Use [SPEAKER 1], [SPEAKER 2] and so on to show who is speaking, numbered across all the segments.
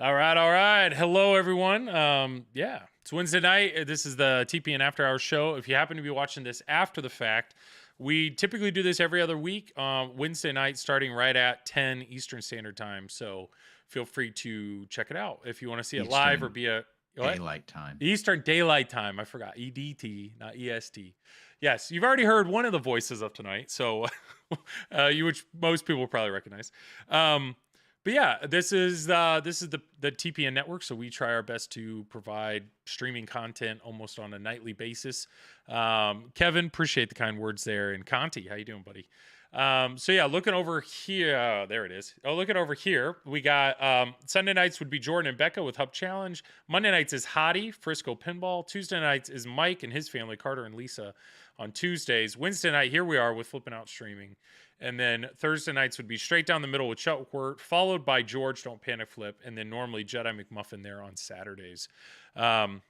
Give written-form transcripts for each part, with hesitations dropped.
[SPEAKER 1] All right, all right. Hello, everyone. Yeah, it's Wednesday night. This is the TPN After Hours show. If you happen to be watching this after the fact, we typically do this every other week, Wednesday night, starting right at 10 Eastern Standard Time. So feel free to check it out if you want to see it live or
[SPEAKER 2] Eastern
[SPEAKER 1] be a what
[SPEAKER 2] Daylight Time.
[SPEAKER 1] Eastern Daylight Time. I forgot EDT, not EST. Yes, you've already heard one of the voices of tonight, so which most people will probably recognize. But yeah, this is the TPN network, so we try our best to provide streaming content almost on a nightly basis. Kevin, appreciate the kind words there, and Conti, how you doing, buddy? So yeah, looking over here, there it is. Oh, looking over here, we got Sunday nights would be Jordan and Becca with Hub Challenge. Monday nights is Hottie, Frisco Pinball. Tuesday nights is Mike and his family, Carter and Lisa, on Tuesdays. Wednesday night, here we are with Flipping Out Streaming. And then Thursday nights would be straight down the middle with Chuckworth, followed by George Don't Panic Flip, and then normally Jedi McMuffin there on Saturdays. And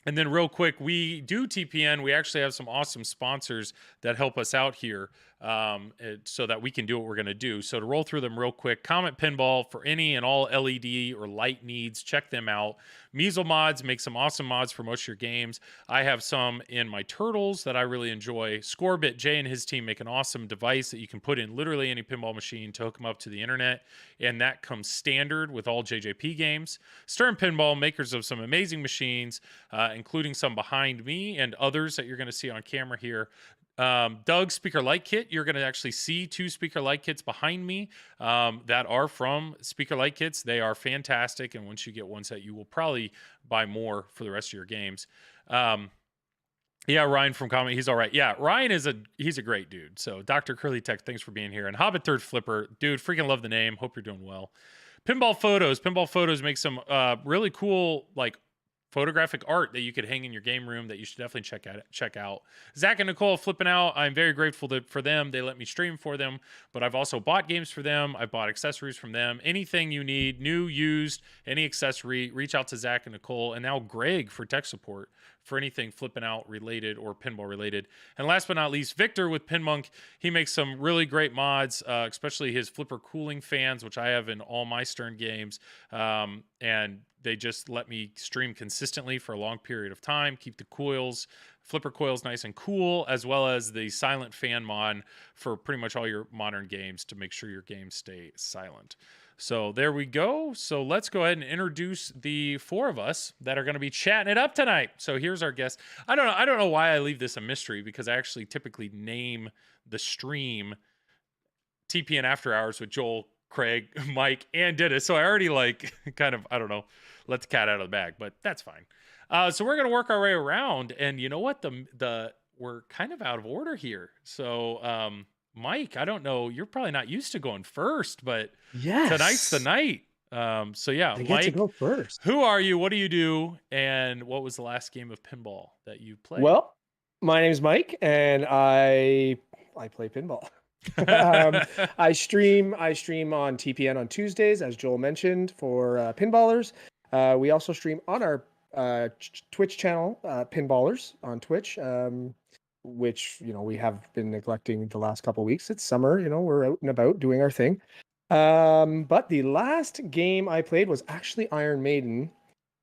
[SPEAKER 1] then real quick, we do TPN. We actually have some awesome sponsors that help us out here so that we can do what we're going to do. So to roll through them real quick, Comet Pinball for any and all LED or light needs, check them out. Measle Mods make some awesome mods for most of your games. I have some in my Turtles that I really enjoy. Scorebit, Jay and his team make an awesome device that you can put in literally any pinball machine to hook them up to the internet. And that comes standard with all JJP games. Stern Pinball, makers of some amazing machines, including some behind me and others that you're going to see on camera here. Doug Speaker Light Kit, you're going to actually see two Speaker Light Kits behind me that are from Speaker Light Kits. They are fantastic, and once you get one set, you will probably buy more for the rest of your games. Yeah, Ryan from Comment, he's all right. Yeah, Ryan he's a great dude. So Dr. Curly Tech, thanks for being here. And Hobbit Third Flipper, dude, freaking love the name. Hope you're doing well. Pinball Photos make some really cool photographic art that you could hang in your game room that you should definitely check out. Zach and Nicole Flipping Out, I'm very grateful for them. They let me stream for them, but I've also bought games for them. I've bought accessories from them. Anything you need, new, used, any accessory, reach out to Zach and Nicole, and now Greg for tech support for anything Flipping Out related or pinball related. And last but not least, Victor with Pinmonk. He makes some really great mods, especially his flipper cooling fans, which I have in all my Stern games. And they just let me stream consistently for a long period of time, keep the flipper coils nice and cool, as well as the silent fan mod for pretty much all your modern games to make sure your games stay silent. So there we go. So let's go ahead and introduce the four of us that are going to be chatting it up tonight. So here's our guest. I don't know why I leave this a mystery, because I actually typically name the stream TPN After Hours with Joel, Craig, Mike, and Dennis. So I already kind of, I don't know, let the cat out of the bag, but that's fine. So we're gonna work our way around, and you know what? We're kind of out of order here. So Mike, I don't know, you're probably not used to going first, but tonight's the
[SPEAKER 3] Yes,
[SPEAKER 1] night. So yeah,
[SPEAKER 3] I get to
[SPEAKER 1] Mike,
[SPEAKER 3] go first.
[SPEAKER 1] who are you? What do you do? And what was the last game of pinball that you played?
[SPEAKER 3] Well, my name's Mike, and I play pinball. I stream on TPN on Tuesdays, as Joel mentioned, for pinballers. We also stream on our Twitch channel, Pinballers on Twitch, which we have been neglecting the last couple weeks. It's summer, we're out and about doing our thing. But the last game I played was actually Iron Maiden.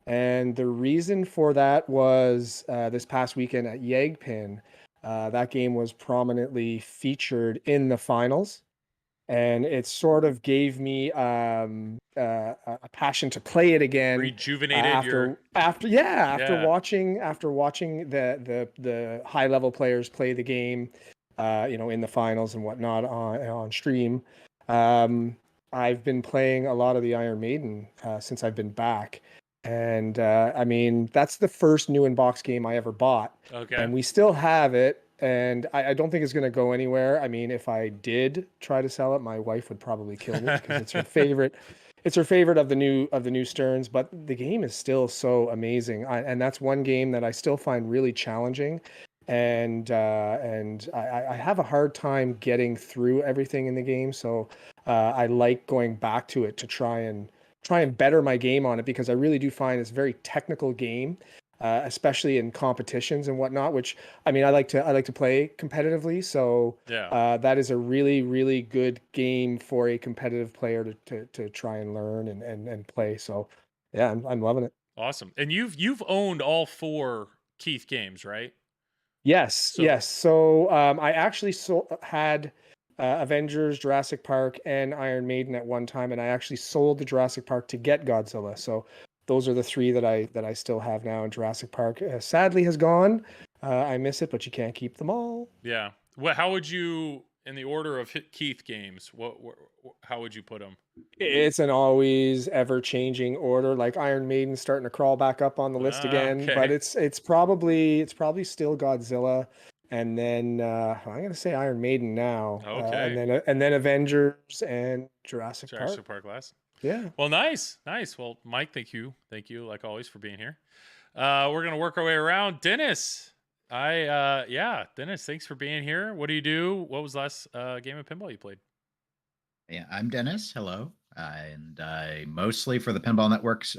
[SPEAKER 3] And the reason for that was this past weekend at Yegpin. That game was prominently featured in the finals. And it sort of gave me a passion to play it again.
[SPEAKER 1] Rejuvenated
[SPEAKER 3] after watching the high level players play the game, in the finals and whatnot on stream. I've been playing a lot of the Iron Maiden since I've been back. And I mean, that's the first new in-box game I ever bought.
[SPEAKER 1] Okay.
[SPEAKER 3] And we still have it. And I don't think it's going to go anywhere. I mean, if I did try to sell it, my wife would probably kill me because it's her favorite. It's her favorite of the new Sterns. But the game is still so amazing, and that's one game that I still find really challenging. And I have a hard time getting through everything in the game. So I like going back to it to try and better my game on it, because I really do find it's a very technical game. especially in competitions and whatnot. Which I mean, I like to play competitively, so
[SPEAKER 1] Yeah.
[SPEAKER 3] that is a really really good game for a competitive player to try and learn and play. So yeah, I'm loving it.
[SPEAKER 1] Awesome. And you've owned all 4 Keith games, right?
[SPEAKER 3] Yes,
[SPEAKER 1] So
[SPEAKER 3] yes. So I actually had Avengers, Jurassic Park, and Iron Maiden at one time, and I actually sold the Jurassic Park to get Godzilla. So those are the 3 that I still have now. And Jurassic Park sadly has gone. I miss it, but you can't keep them all.
[SPEAKER 1] yeah. How would you, in the order of Keith games, how would you put them?
[SPEAKER 3] It's an always ever changing order. Like Iron Maiden starting to crawl back up on the list again, but
[SPEAKER 1] Okay.
[SPEAKER 3] it's probably still Godzilla, and then I'm gonna say Iron Maiden now,
[SPEAKER 1] Okay.
[SPEAKER 3] and then Avengers and Jurassic Park.
[SPEAKER 1] Jurassic Park last.
[SPEAKER 3] Yeah.
[SPEAKER 1] Well, nice. Nice. Well, Mike, thank you. Thank you, like always, for being here. We're going to work our way around. Dennis. Yeah, Dennis, thanks for being here. What do you do? What was the last game of pinball you played?
[SPEAKER 2] Yeah, I'm Dennis. Hello. And I mostly for the Pinball Network's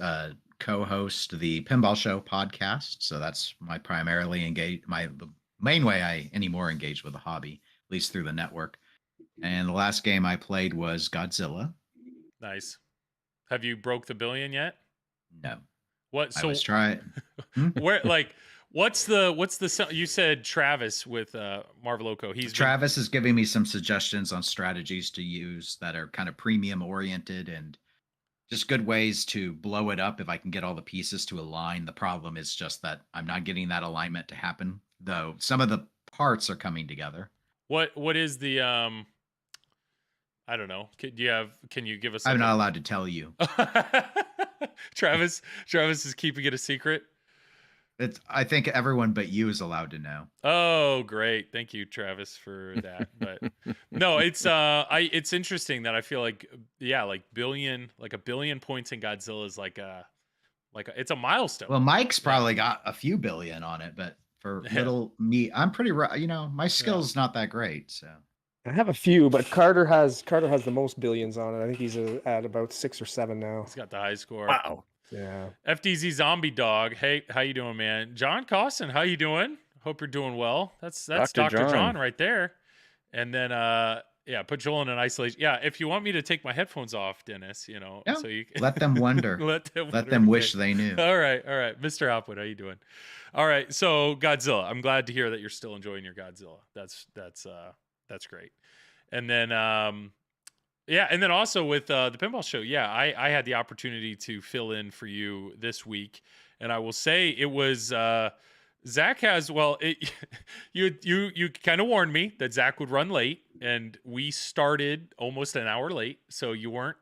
[SPEAKER 2] co-host the Pinball Show podcast. So that's my primarily the main way I anymore engage with the hobby, at least through the network. And the last game I played was Godzilla.
[SPEAKER 1] Nice. Have you broke the billion yet?
[SPEAKER 2] No.
[SPEAKER 1] What?
[SPEAKER 2] I
[SPEAKER 1] So
[SPEAKER 2] was trying.
[SPEAKER 1] where, like, what's the, you said Travis with Marveloco.
[SPEAKER 2] Travis is giving me some suggestions on strategies to use that are kind of premium oriented and just good ways to blow it up if I can get all the pieces to align. The problem is just that I'm not getting that alignment to happen, though some of the parts are coming together.
[SPEAKER 1] what is the I don't know. Can you give us
[SPEAKER 2] I'm
[SPEAKER 1] like
[SPEAKER 2] not allowed to tell you.
[SPEAKER 1] Travis is keeping it a secret.
[SPEAKER 2] I think everyone but you is allowed to know.
[SPEAKER 1] Oh, great. Thank you, Travis, for that. But no, it's interesting that I feel like, yeah, like a billion points in Godzilla is it's a milestone.
[SPEAKER 2] Well, Mike's probably got a few billion on it, but for little me, I'm pretty, my skill's not that great. So
[SPEAKER 3] I have a few, but Carter has the most billions on it. I think he's at about 6 or 7 now.
[SPEAKER 1] He's got the high score.
[SPEAKER 4] Wow.
[SPEAKER 3] Yeah.
[SPEAKER 1] FDZ Zombie Dog. Hey, how you doing, man? John Costin, how you doing? Hope you're doing well. That's Dr. John right there. And then yeah, put Joel in an isolation. Yeah, if you want me to take my headphones off, Dennis, so you
[SPEAKER 2] let them wonder.
[SPEAKER 1] let
[SPEAKER 2] them wish they knew.
[SPEAKER 1] All right, Mr. Hopwood, how you doing? All right, so Godzilla. I'm glad to hear that you're still enjoying your Godzilla. That's great. And then yeah, and then also with the Pinball Show, yeah, I had the opportunity to fill in for you this week, and I will say it was Zach has you kind of warned me that Zach would run late, and we started almost an hour late, so you weren't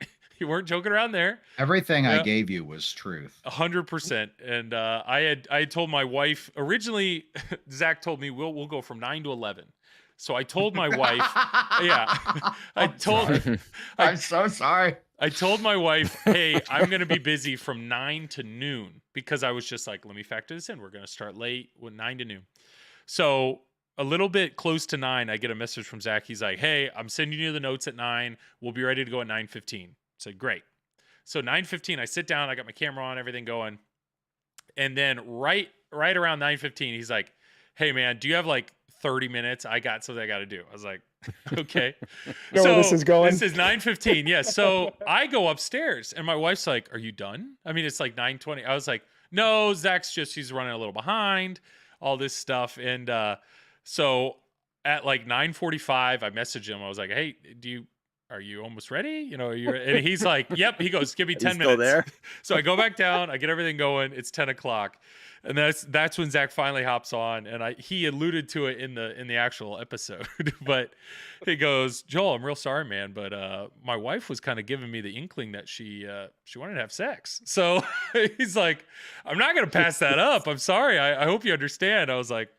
[SPEAKER 1] joking around there.
[SPEAKER 2] Everything I gave you was truth.
[SPEAKER 1] 100%. And I had told my wife originally. Zach told me we'll go from 9 to 11. So I told my wife,
[SPEAKER 2] I'm so sorry.
[SPEAKER 1] I told my wife, hey, I'm going to be busy from 9 to noon, because I was just like, let me factor this in. We're going to start late with 9 to noon. So a little bit close to 9, I get a message from Zach. He's like, hey, I'm sending you the notes at 9. We'll be ready to go at 9:15. I said, great. So 9:15, I sit down, I got my camera on, everything going. And then right around 9:15, he's like, hey man, do you have like 30 minutes? I got something I got to do. I was like, okay.
[SPEAKER 3] So this is going.
[SPEAKER 1] This is 9:15. Yes. So I go upstairs and my wife's like, are you done? I mean, it's like 9:20. I was like, no, he's running a little behind, all this stuff. And so at like 9:45, I messaged him. I was like, hey, are you almost ready? And he's like, yep. He goes, give me 10 minutes.
[SPEAKER 4] Still there?
[SPEAKER 1] So I go back down, I get everything going. It's 10 o'clock. And that's when Zach finally hops on, and he alluded to it in the actual episode. But he goes, Joel, I'm real sorry, man, but my wife was kind of giving me the inkling that she wanted to have sex. So he's like, I'm not gonna pass that up. I'm sorry. I hope you understand. I was like,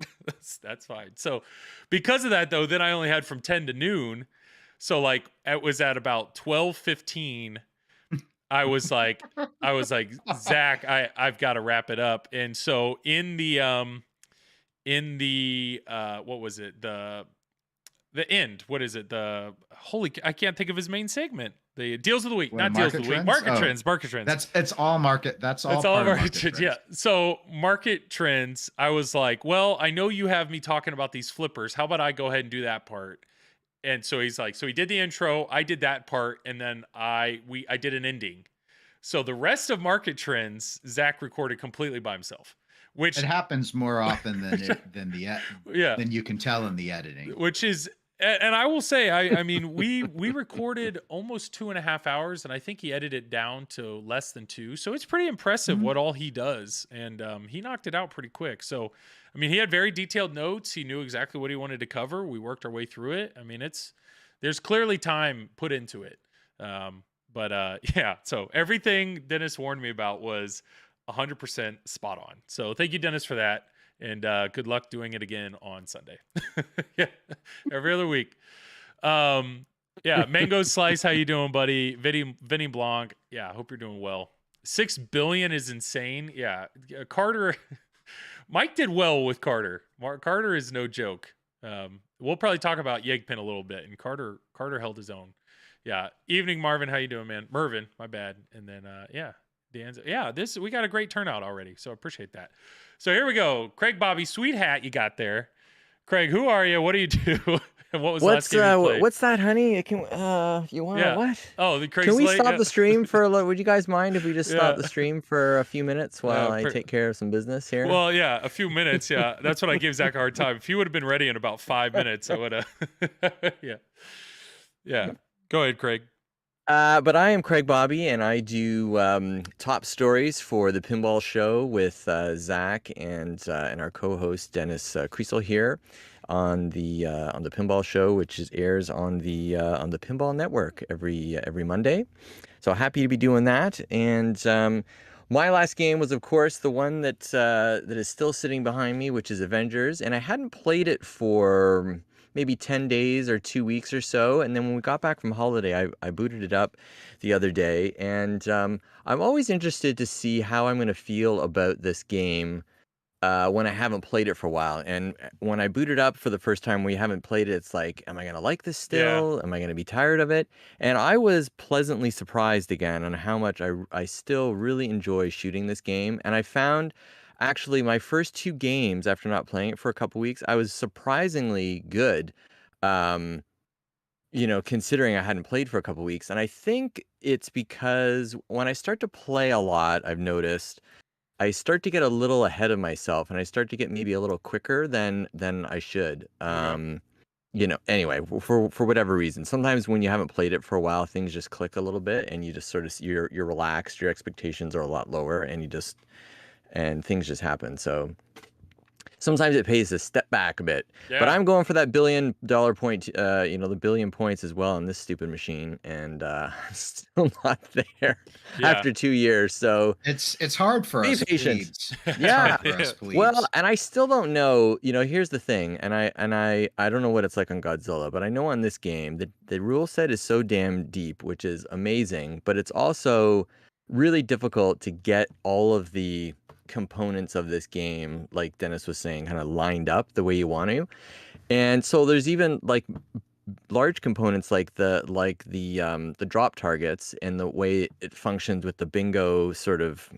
[SPEAKER 1] that's fine. So because of that, though, then I only had from 10 to noon. So like it was at about 12:15. I was like, Zach, I've got to wrap it up. And so in the what was it? The end, what is it? I can't think of his main segment. The deals of the week,
[SPEAKER 2] What,
[SPEAKER 1] not deals of the week.
[SPEAKER 2] trends?
[SPEAKER 1] Market
[SPEAKER 2] Oh,
[SPEAKER 1] trends. Market trends.
[SPEAKER 2] it's all market. That's all
[SPEAKER 1] It's all
[SPEAKER 2] part of
[SPEAKER 1] market trends. Yeah. So market trends. I was like, well, I know you have me talking about these flippers. How about I go ahead and do that part? And so he's like, so he did the intro, I did that part, and then I did an ending. So the rest of market trends, Zach recorded completely by himself, which
[SPEAKER 2] It happens more often
[SPEAKER 1] yeah,
[SPEAKER 2] than you can tell in the editing.
[SPEAKER 1] which is, and I will say, I mean, we recorded almost 2.5 hours, and I think he edited it down to less than 2. So it's pretty impressive what all he does, and he knocked it out pretty quick. So, I mean, he had very detailed notes. He knew exactly what he wanted to cover. We worked our way through it. I mean, there's clearly time put into it. Yeah, so everything Dennis warned me about was 100% spot on. So thank you, Dennis, for that. And good luck doing it again on Sunday. Yeah, every other week. Yeah, Mango Slice, how you doing, buddy? Vinny Blanc, yeah, hope you're doing well. 6 billion is insane. Yeah, Carter, Mike did well with Carter. Carter is no joke. We'll probably talk about Yegpin a little bit, and Carter held his own. Yeah, evening, Marvin, how you doing, man? Mervin, my bad. And then yeah, Dan's, yeah, we got a great turnout already, so appreciate that. So here we go. Craig Bobby, sweet hat you got there. Craig, who are you? What do you do? And what was the last game you played?
[SPEAKER 4] What's that, honey? It can you want what?
[SPEAKER 1] Oh, the Craig's
[SPEAKER 4] Can we
[SPEAKER 1] late?
[SPEAKER 4] stop
[SPEAKER 1] Yeah.
[SPEAKER 4] the stream for a little? Would you guys mind if we just stop
[SPEAKER 1] Yeah.
[SPEAKER 4] the stream for a few minutes while I take care of some business here?
[SPEAKER 1] Well, yeah, a few minutes. Yeah, that's what I give Zach a hard time. If he would have been ready in about 5 minutes, I would have. Yeah. Go ahead, Craig.
[SPEAKER 4] But I am Craig Bobby, and I do top stories for the Pinball Show with Zach and our co-host Dennis Kriesel here on the Pinball Show, which airs on the Pinball Network every Monday. So happy to be doing that. And my last game was, of course, the one that is still sitting behind me, which is Avengers, and I hadn't played it for maybe 10 days or 2 weeks or so. And then when we got back from holiday, I booted it up the other day. And I'm always interested to see how I'm going to feel about this game when I haven't played it for a while. And when I boot it up for the first time, we haven't played it, it's like, am I going to like this still?
[SPEAKER 1] Yeah.
[SPEAKER 4] Am I going to be tired of it? And I was pleasantly surprised again on how much I still really enjoy shooting this game. And I found actually my first 2 games after not playing it for a couple weeks, I was surprisingly good. Considering I hadn't played for a couple weeks. And I think it's because when I start to play a lot, I've noticed I start to get a little ahead of myself, and I start to get maybe a little quicker than I should. Anyway, for whatever reason, sometimes when you haven't played it for a while, things just click a little bit, and you just sort of you're relaxed, your expectations are a lot lower, and things just happen. So sometimes it pays to step back a bit.
[SPEAKER 1] Yeah.
[SPEAKER 4] But I'm going for that $1 billion point, the billion points as well on this stupid machine, and I'm still not there after 2 years. So
[SPEAKER 2] it's hard for
[SPEAKER 4] be
[SPEAKER 2] us.
[SPEAKER 4] patient.
[SPEAKER 2] Plebes.
[SPEAKER 4] Yeah.
[SPEAKER 2] For us, plebes.
[SPEAKER 4] Well, and I still don't know. Here's the thing, and I don't know what it's like on Godzilla, but I know on this game the rule set is so damn deep, which is amazing, but it's also really difficult to get all of the components of this game, like Dennis was saying, kind of lined up the way you want to. And so there's even like large components like the drop targets and the way it functions with the bingo sort of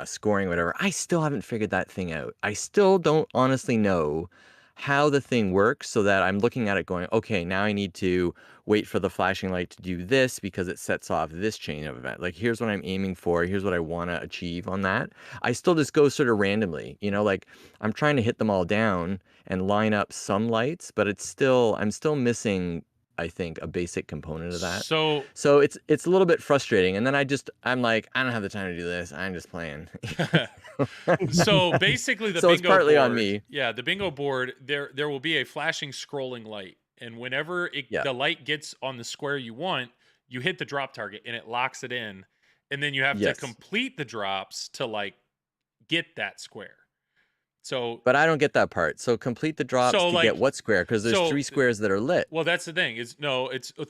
[SPEAKER 4] scoring, whatever. I still haven't figured that thing out. I still don't honestly know how the thing works, so that I'm looking at it going, okay, now I need to wait for the flashing light to do this because it sets off this chain of event. Like, here's what I'm aiming for. Here's what I want to achieve on that. I still just go sort of randomly, like I'm trying to hit them all down and line up some lights, but I'm still missing, I think, a basic component of that.
[SPEAKER 1] So
[SPEAKER 4] it's a little bit frustrating. And then I'm like, I don't have the time to do this. I'm just playing.
[SPEAKER 1] So basically the
[SPEAKER 4] so
[SPEAKER 1] bingo
[SPEAKER 4] it's partly
[SPEAKER 1] board,
[SPEAKER 4] on me.
[SPEAKER 1] Yeah, the bingo board, there will be a flashing scrolling light. And whenever the light gets on the square you want, you hit the drop target and it locks it in. And then you have to complete the drops to like get that square. So,
[SPEAKER 4] but I don't get that part. So complete the drops to get what square? Because there's 3 squares that are lit.
[SPEAKER 1] Well, that's the thing. It's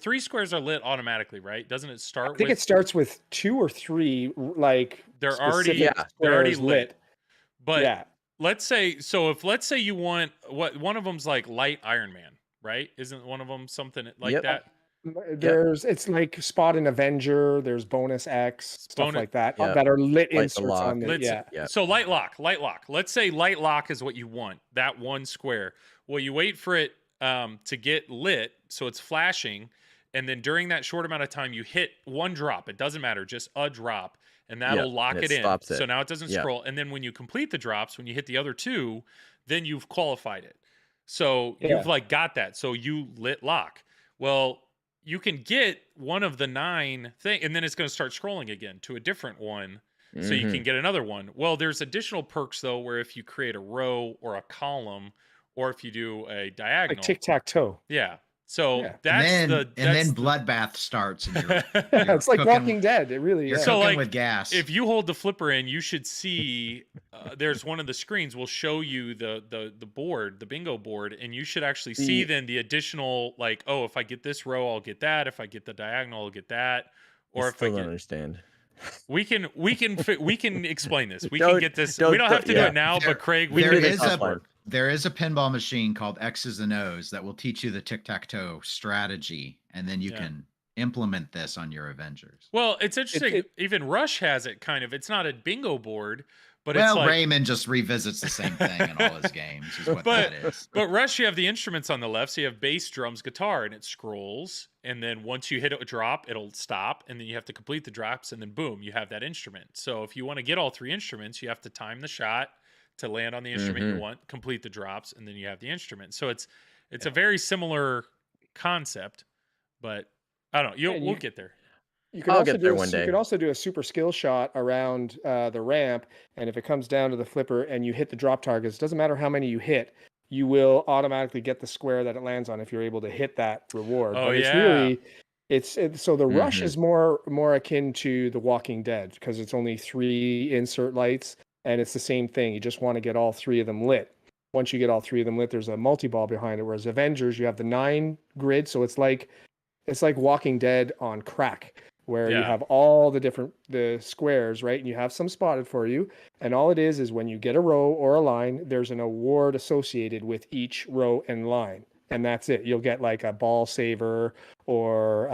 [SPEAKER 1] 3 squares are lit automatically, right? Doesn't it start?
[SPEAKER 3] I think it starts with 2 or 3. Like
[SPEAKER 1] they're already lit. But let's say you want one of them's like light Iron Man, right? Isn't one of them something like that?
[SPEAKER 3] There's it's like spot an Avenger. There's bonus X stuff
[SPEAKER 1] Bonus-
[SPEAKER 3] like that
[SPEAKER 4] Yep.
[SPEAKER 3] that are lit
[SPEAKER 4] Light the
[SPEAKER 3] inserts
[SPEAKER 4] lock.
[SPEAKER 3] on the yeah.
[SPEAKER 4] Yep.
[SPEAKER 1] So light lock. Let's say light lock is what you want. That one square. Well, you wait for it to get lit, so it's flashing, and then during that short amount of time, you hit one drop. It doesn't matter, just a drop, and that'll
[SPEAKER 4] Yep,
[SPEAKER 1] lock
[SPEAKER 4] and
[SPEAKER 1] it
[SPEAKER 4] it
[SPEAKER 1] in.
[SPEAKER 4] stops
[SPEAKER 1] So
[SPEAKER 4] it.
[SPEAKER 1] now it doesn't
[SPEAKER 4] Yep.
[SPEAKER 1] scroll. And then when you complete the drops, when you hit the other two, then you've qualified it. So you've like got that. So you lit lock. Well, you can get one of the 9 thing, and then it's going to start scrolling again to a different one. So you
[SPEAKER 4] Mhm.
[SPEAKER 1] can get another one. Well, there's additional perks though, where if you create a row or a column, or if you do a diagonal,
[SPEAKER 3] Like tic-tac-toe.
[SPEAKER 1] yeah. So
[SPEAKER 3] Yeah.
[SPEAKER 1] that's
[SPEAKER 2] and then bloodbath starts, and you're
[SPEAKER 3] It's like
[SPEAKER 2] cooking-
[SPEAKER 3] Walking Dead. It really
[SPEAKER 2] You're
[SPEAKER 3] is.
[SPEAKER 1] So,
[SPEAKER 2] cooking
[SPEAKER 1] like,
[SPEAKER 2] with gas.
[SPEAKER 1] if you hold the flipper in, you should see there's one of the screens will show you the board, the bingo board, and you should actually see then the additional, like, oh, if I get this row, I'll get that. If I get the diagonal, I'll get that. Or
[SPEAKER 4] I
[SPEAKER 1] if I
[SPEAKER 4] still don't
[SPEAKER 1] get,
[SPEAKER 4] understand.
[SPEAKER 1] we can explain this. We
[SPEAKER 4] Don't-
[SPEAKER 1] can get this.
[SPEAKER 4] don't-
[SPEAKER 1] We don't have to do
[SPEAKER 4] yeah.
[SPEAKER 1] it now, but Craig,
[SPEAKER 4] we
[SPEAKER 1] we
[SPEAKER 4] can
[SPEAKER 1] can
[SPEAKER 4] do
[SPEAKER 1] get
[SPEAKER 4] this
[SPEAKER 1] this
[SPEAKER 4] offline.
[SPEAKER 2] There is a pinball machine called X's and O's that will teach you the tic-tac-toe strategy, and then you
[SPEAKER 1] Yeah.
[SPEAKER 2] can implement this on your Avengers.
[SPEAKER 1] Well, it's interesting.
[SPEAKER 3] it-
[SPEAKER 1] Even Rush has it kind of. It's not a bingo board, but
[SPEAKER 2] Well,
[SPEAKER 1] it's like
[SPEAKER 2] Raymond just revisits the same thing in all his games, is what
[SPEAKER 1] But-
[SPEAKER 2] that is.
[SPEAKER 1] But Rush, you have the instruments on the left. So you have bass, drums, guitar, and it scrolls. And then once you hit a drop, it'll stop. And then you have to complete the drops. And then boom, you have that instrument. So if you want to get all 3 instruments, you have to time the shot to land on the instrument you
[SPEAKER 4] Mhm.
[SPEAKER 1] want, complete the drops, and then you have the instrument. So it's a very similar concept, but I don't know.
[SPEAKER 3] And
[SPEAKER 1] We'll
[SPEAKER 3] you-
[SPEAKER 1] get there.
[SPEAKER 3] You could
[SPEAKER 4] I'll
[SPEAKER 3] also
[SPEAKER 4] get
[SPEAKER 3] do
[SPEAKER 4] there
[SPEAKER 3] a,
[SPEAKER 4] one
[SPEAKER 3] You
[SPEAKER 4] day.
[SPEAKER 3] could also do a super skill shot around the ramp, and if it comes down to the flipper and you hit the drop targets, it doesn't matter how many you hit, you will automatically get the square that it lands on if you're able to hit that reward.
[SPEAKER 1] Oh,
[SPEAKER 3] But it's
[SPEAKER 1] yeah.
[SPEAKER 3] really so the rush
[SPEAKER 4] Mhm.
[SPEAKER 3] is more akin to The Walking Dead because it's only 3 insert lights, and it's the same thing. You just want to get all 3 of them lit. Once you get all 3 of them lit, there's a multi-ball behind it. Whereas Avengers, you have the 9 grid, so it's like Walking Dead on crack, where you
[SPEAKER 1] Yeah.
[SPEAKER 3] have all the squares, right? And you have some spotted for you. And all it is when you get a row or a line, there's an award associated with each row and line. And that's it. You'll get like a ball saver or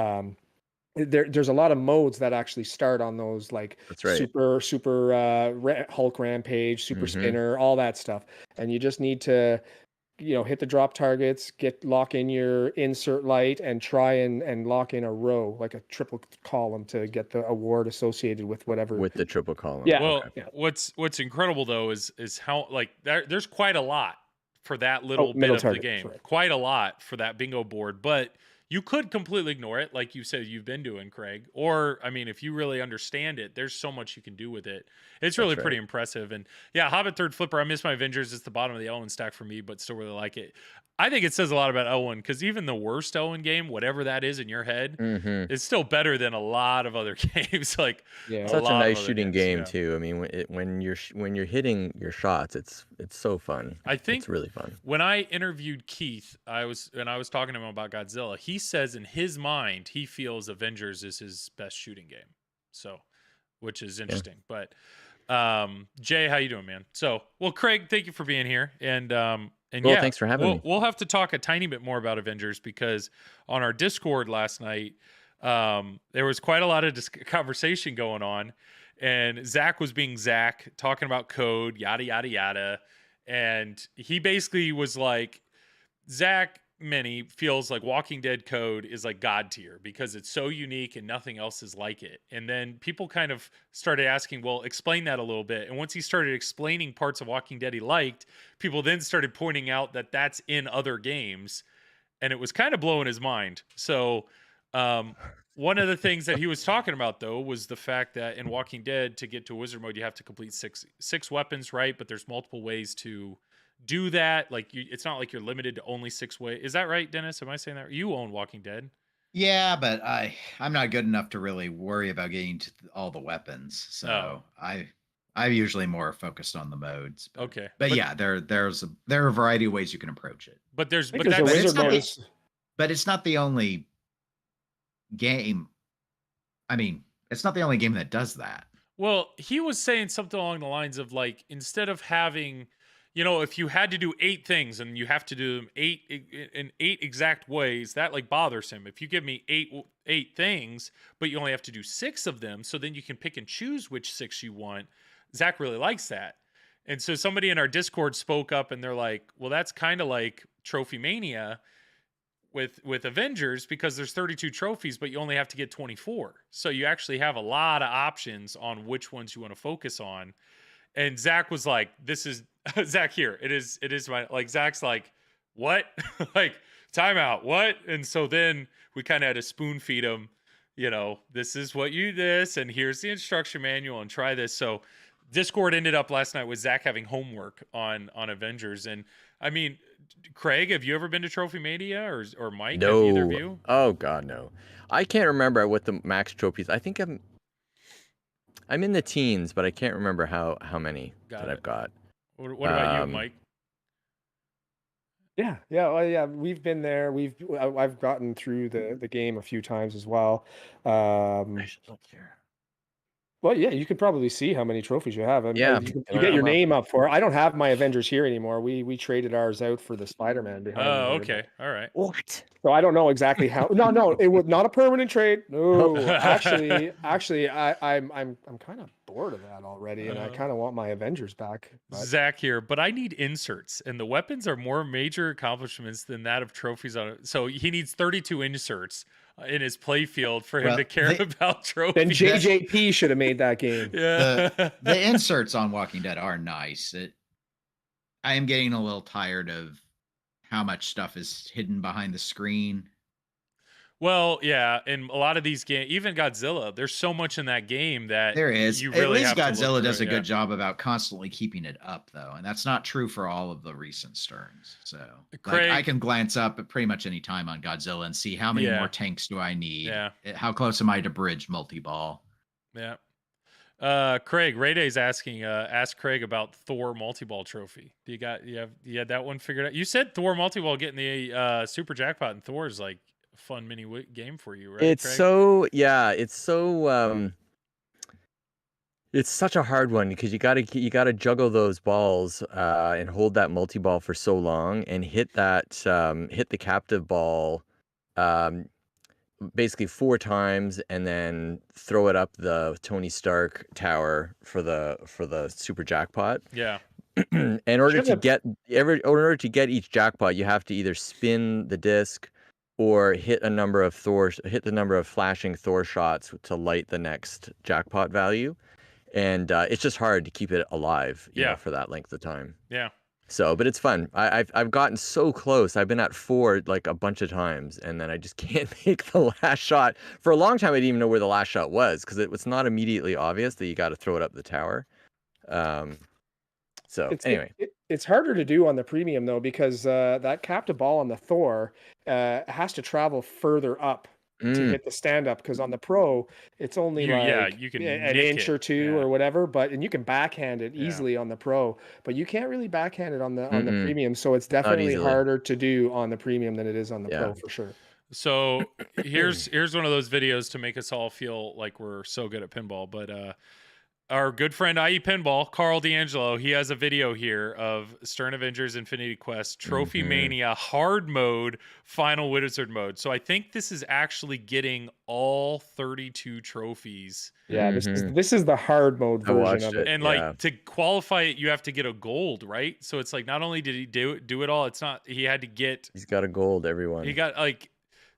[SPEAKER 3] there's a lot of modes that actually start on those, like
[SPEAKER 4] That's right.
[SPEAKER 3] super Hulk Rampage, super
[SPEAKER 4] Mhm.
[SPEAKER 3] spinner, all that stuff. And you just need to hit the drop targets, lock in your insert light, and try and lock in a row, like a triple column, to get the award associated with whatever.
[SPEAKER 4] With the triple column.
[SPEAKER 3] Yeah.
[SPEAKER 1] Well,
[SPEAKER 3] Yeah.
[SPEAKER 1] what's incredible though is how like there's quite a lot for that little bit
[SPEAKER 3] middle
[SPEAKER 1] of
[SPEAKER 3] target,
[SPEAKER 1] the game.
[SPEAKER 3] right.
[SPEAKER 1] Quite a lot for that bingo board, but you could completely ignore it, like you said you've been doing, Craig. Or I mean, if you really understand it, there's so much you can do with it. It's really
[SPEAKER 4] That's
[SPEAKER 1] pretty
[SPEAKER 4] right.
[SPEAKER 1] impressive. And yeah, Hobbit third flipper. I miss my Avengers. It's the bottom of the Elwyn stack for me, but still really like it. I think it says a lot about Elwyn because even the worst Elwyn game, whatever that is in your head,
[SPEAKER 4] Mhm.
[SPEAKER 1] is still better than a lot of other games. Like
[SPEAKER 3] Yeah.
[SPEAKER 1] a
[SPEAKER 4] Such a
[SPEAKER 1] lot of
[SPEAKER 4] nice
[SPEAKER 1] other
[SPEAKER 4] shooting
[SPEAKER 1] games,
[SPEAKER 4] game
[SPEAKER 1] yeah.
[SPEAKER 4] too. I mean, when you're hitting your shots, it's so fun.
[SPEAKER 1] I think
[SPEAKER 4] it's really fun.
[SPEAKER 1] when I interviewed Keith, I was talking to him about Godzilla. He says in his mind he feels Avengers is his best shooting game. So, which is interesting. But Jay, how you doing, man? So, well, Craig, thank you for being here. And
[SPEAKER 4] Well,
[SPEAKER 1] yeah,
[SPEAKER 4] thanks for having me.
[SPEAKER 1] We'll have to talk a tiny bit more about Avengers because on our Discord last night, there was quite a lot of conversation going on, and Zach was being Zach, talking about code, yada yada yada, and he basically was like, Zach Many feels like Walking Dead code is like God tier because it's so unique and nothing else is like it. And then people kind of started asking, well, explain that a little bit. And once he started explaining parts of Walking Dead he liked, people then started pointing out that that's in other games. And it was kind of blowing his mind. So one of the things that he was talking about, though, was the fact that in Walking Dead, to get to wizard mode, you have to complete six weapons, right? But there's multiple ways to do that. Like it's not like you're limited to only 6 ways. Is that right, Dennis? Am I saying that? You own Walking Dead.
[SPEAKER 2] Yeah, but I'm not good enough to really worry about getting to all the weapons. So I'm usually more focused on the modes. But,
[SPEAKER 1] Okay.
[SPEAKER 2] But yeah, there are a variety of ways you can approach it.
[SPEAKER 1] But there's
[SPEAKER 3] I think
[SPEAKER 1] but
[SPEAKER 3] there's a
[SPEAKER 1] that's
[SPEAKER 2] it's
[SPEAKER 3] wizard
[SPEAKER 2] not
[SPEAKER 3] mode.
[SPEAKER 2] the- But it's not the only game. I mean, it's not the only game that does that.
[SPEAKER 1] well, he was saying something along the lines of like instead of having if you had to do 8 things and you have to do them in 8 exact ways, that like bothers him. If you give me 8 things, but you only have to do 6 of them, so then you can pick and choose which 6 you want. Zach really likes that. And so somebody in our Discord spoke up and they're like, well, that's kind of like Trophy Mania with Avengers, because there's 32 trophies, but you only have to get 24. So you actually have a lot of options on which ones you want to focus on. And Zach was like, this is Zach here. It is my, like, Zach's like, what? Like, timeout, what? And so then we kind of had to spoon feed him, this is what you this, and here's the instruction manual, and try this. So Discord ended up last night with Zach having homework on Avengers. And I mean, Craig, have you ever been to Trophy Mania, or Mike?
[SPEAKER 4] No.
[SPEAKER 1] Have either of you?
[SPEAKER 4] Oh God, no. I can't remember what the max trophies. I think I'm in the teens, but I can't remember how many I've got.
[SPEAKER 1] What about you, Mike?
[SPEAKER 3] Yeah, well, yeah, we've been there. I've gotten through the game a few times as well.
[SPEAKER 4] I should look here.
[SPEAKER 3] Well, yeah, you could probably see how many trophies you have.
[SPEAKER 4] Yeah,
[SPEAKER 3] you get your name up for it. I don't have my Avengers here anymore. We traded ours out for the Spider-Man behind me.
[SPEAKER 1] Oh,
[SPEAKER 3] here,
[SPEAKER 1] okay, all right.
[SPEAKER 4] What?
[SPEAKER 3] So I don't know exactly how. No, it was not a permanent trade. No, actually, I'm kind of bored of that already, and I kind of want my Avengers back. But...
[SPEAKER 1] Zach here, but I need inserts, and the weapons are more major accomplishments than that of trophies on it. So he needs 32 inserts in his play field for him to care about trophies.
[SPEAKER 3] Then JJP should have made that game.
[SPEAKER 1] Yeah,
[SPEAKER 2] the inserts on Walking Dead are nice. I am getting a little tired of how much stuff is hidden behind the screen.
[SPEAKER 1] Well, yeah, and a lot of these games, even Godzilla, there's so much in that game that
[SPEAKER 2] there is.
[SPEAKER 1] You really
[SPEAKER 2] At least
[SPEAKER 1] have to
[SPEAKER 2] Godzilla
[SPEAKER 1] look
[SPEAKER 2] does
[SPEAKER 1] through
[SPEAKER 2] a
[SPEAKER 1] it,
[SPEAKER 2] good job about constantly keeping it up, though, and that's not true for all of the recent Sterns. So,
[SPEAKER 1] Craig,
[SPEAKER 2] I can glance up at pretty much any time on Godzilla and see how many more tanks do I need.
[SPEAKER 1] Yeah.
[SPEAKER 2] How close am I to bridge multi-ball?
[SPEAKER 1] Yeah. Craig, Ray Day's asking, ask Craig about Thor multi-ball trophy. You had that one figured out? You said Thor multi-ball getting the super jackpot, and Thor is like a fun mini game for you, right?
[SPEAKER 4] It's
[SPEAKER 1] Craig?
[SPEAKER 4] it's such a hard one because you gotta juggle those balls and hold that multi-ball for so long and hit the captive ball basically 4 times and then throw it up the Tony Stark tower for the super jackpot.
[SPEAKER 1] Yeah.
[SPEAKER 4] In order to get each jackpot, you have to either spin the disc or hit the number of flashing Thor shots to light the next jackpot value. And it's just hard to keep it alive, you know, for that length of time.
[SPEAKER 1] Yeah.
[SPEAKER 4] So, but it's fun. I've gotten so close. I've been at 4 like a bunch of times, and then I just can't make the last shot. For a long time, I didn't even know where the last shot was because it was not immediately obvious that you got to throw it up the tower. Anyway,
[SPEAKER 3] it's harder to do on the premium though because that captive ball on the Thor has to travel further up to hit the stand up, because on the pro it's only
[SPEAKER 1] you can
[SPEAKER 3] an inch or two or whatever, and you can backhand it easily on the pro, but you can't really backhand it on the premium, so it's definitely harder to do on the premium than it is on the pro for sure.
[SPEAKER 1] So here's one of those videos to make us all feel like we're so good at pinball, but our good friend IE Pinball, Carl D'Angelo, he has a video here of Stern Avengers Infinity Quest Trophy Mania hard mode, final wizard mode. So I think this is actually getting all 32 trophies.
[SPEAKER 3] Yeah, this is the hard mode version of it.
[SPEAKER 1] And like to qualify it, you have to get a gold, right? So it's like not only did he do it all, it's not he's
[SPEAKER 4] got a gold, everyone.
[SPEAKER 1] He got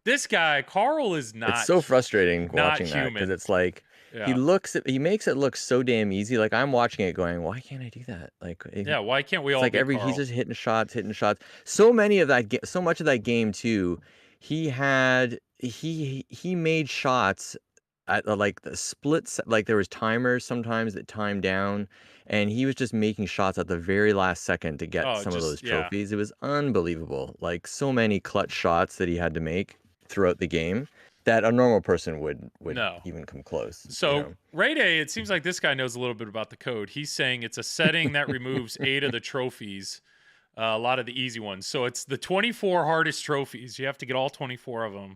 [SPEAKER 1] this guy, Carl is not.
[SPEAKER 4] It's so frustrating watching that because it's like he makes it look so damn easy. Like I'm watching it going, why can't I do that? Like,
[SPEAKER 1] why can't we all?
[SPEAKER 4] Like
[SPEAKER 1] Carl?
[SPEAKER 4] He's just hitting shots. So much of that game too. He made shots at like the splits. Like there was timers sometimes that timed down, and he was just making shots at the very last second to get some of those trophies. It was unbelievable. Like so many clutch shots that he had to make throughout the game that a normal person would even come close.
[SPEAKER 1] So Ray Day, it seems like this guy knows a little bit about the code. He's saying it's a setting that removes 8 of the trophies, a lot of the easy ones. So it's the 24 hardest trophies. You have to get all 24 of them.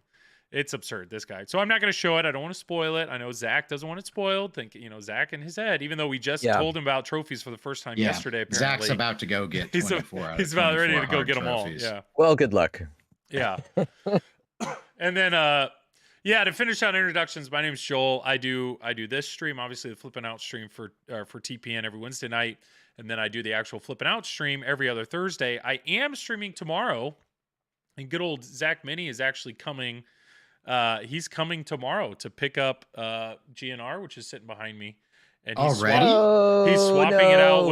[SPEAKER 1] It's absurd, this guy. So I'm not going to show it. I don't want to spoil it. I know Zach doesn't want it spoiled. Think, Zach in his head, even though we just told him about trophies for the first time yesterday, apparently.
[SPEAKER 2] Zach's about to go get 24
[SPEAKER 1] he's about ready to go get them all. Yeah.
[SPEAKER 4] Well, good luck.
[SPEAKER 1] Yeah. And then, to finish out introductions, my name's Joel. I do this stream, obviously the Flippin' Out stream for TPN every Wednesday night. And then I do the actual Flippin' Out stream every other Thursday. I am streaming tomorrow. And good old Zach Mini is actually coming. He's coming tomorrow to pick up GNR, which is sitting behind me. And he's swapping it out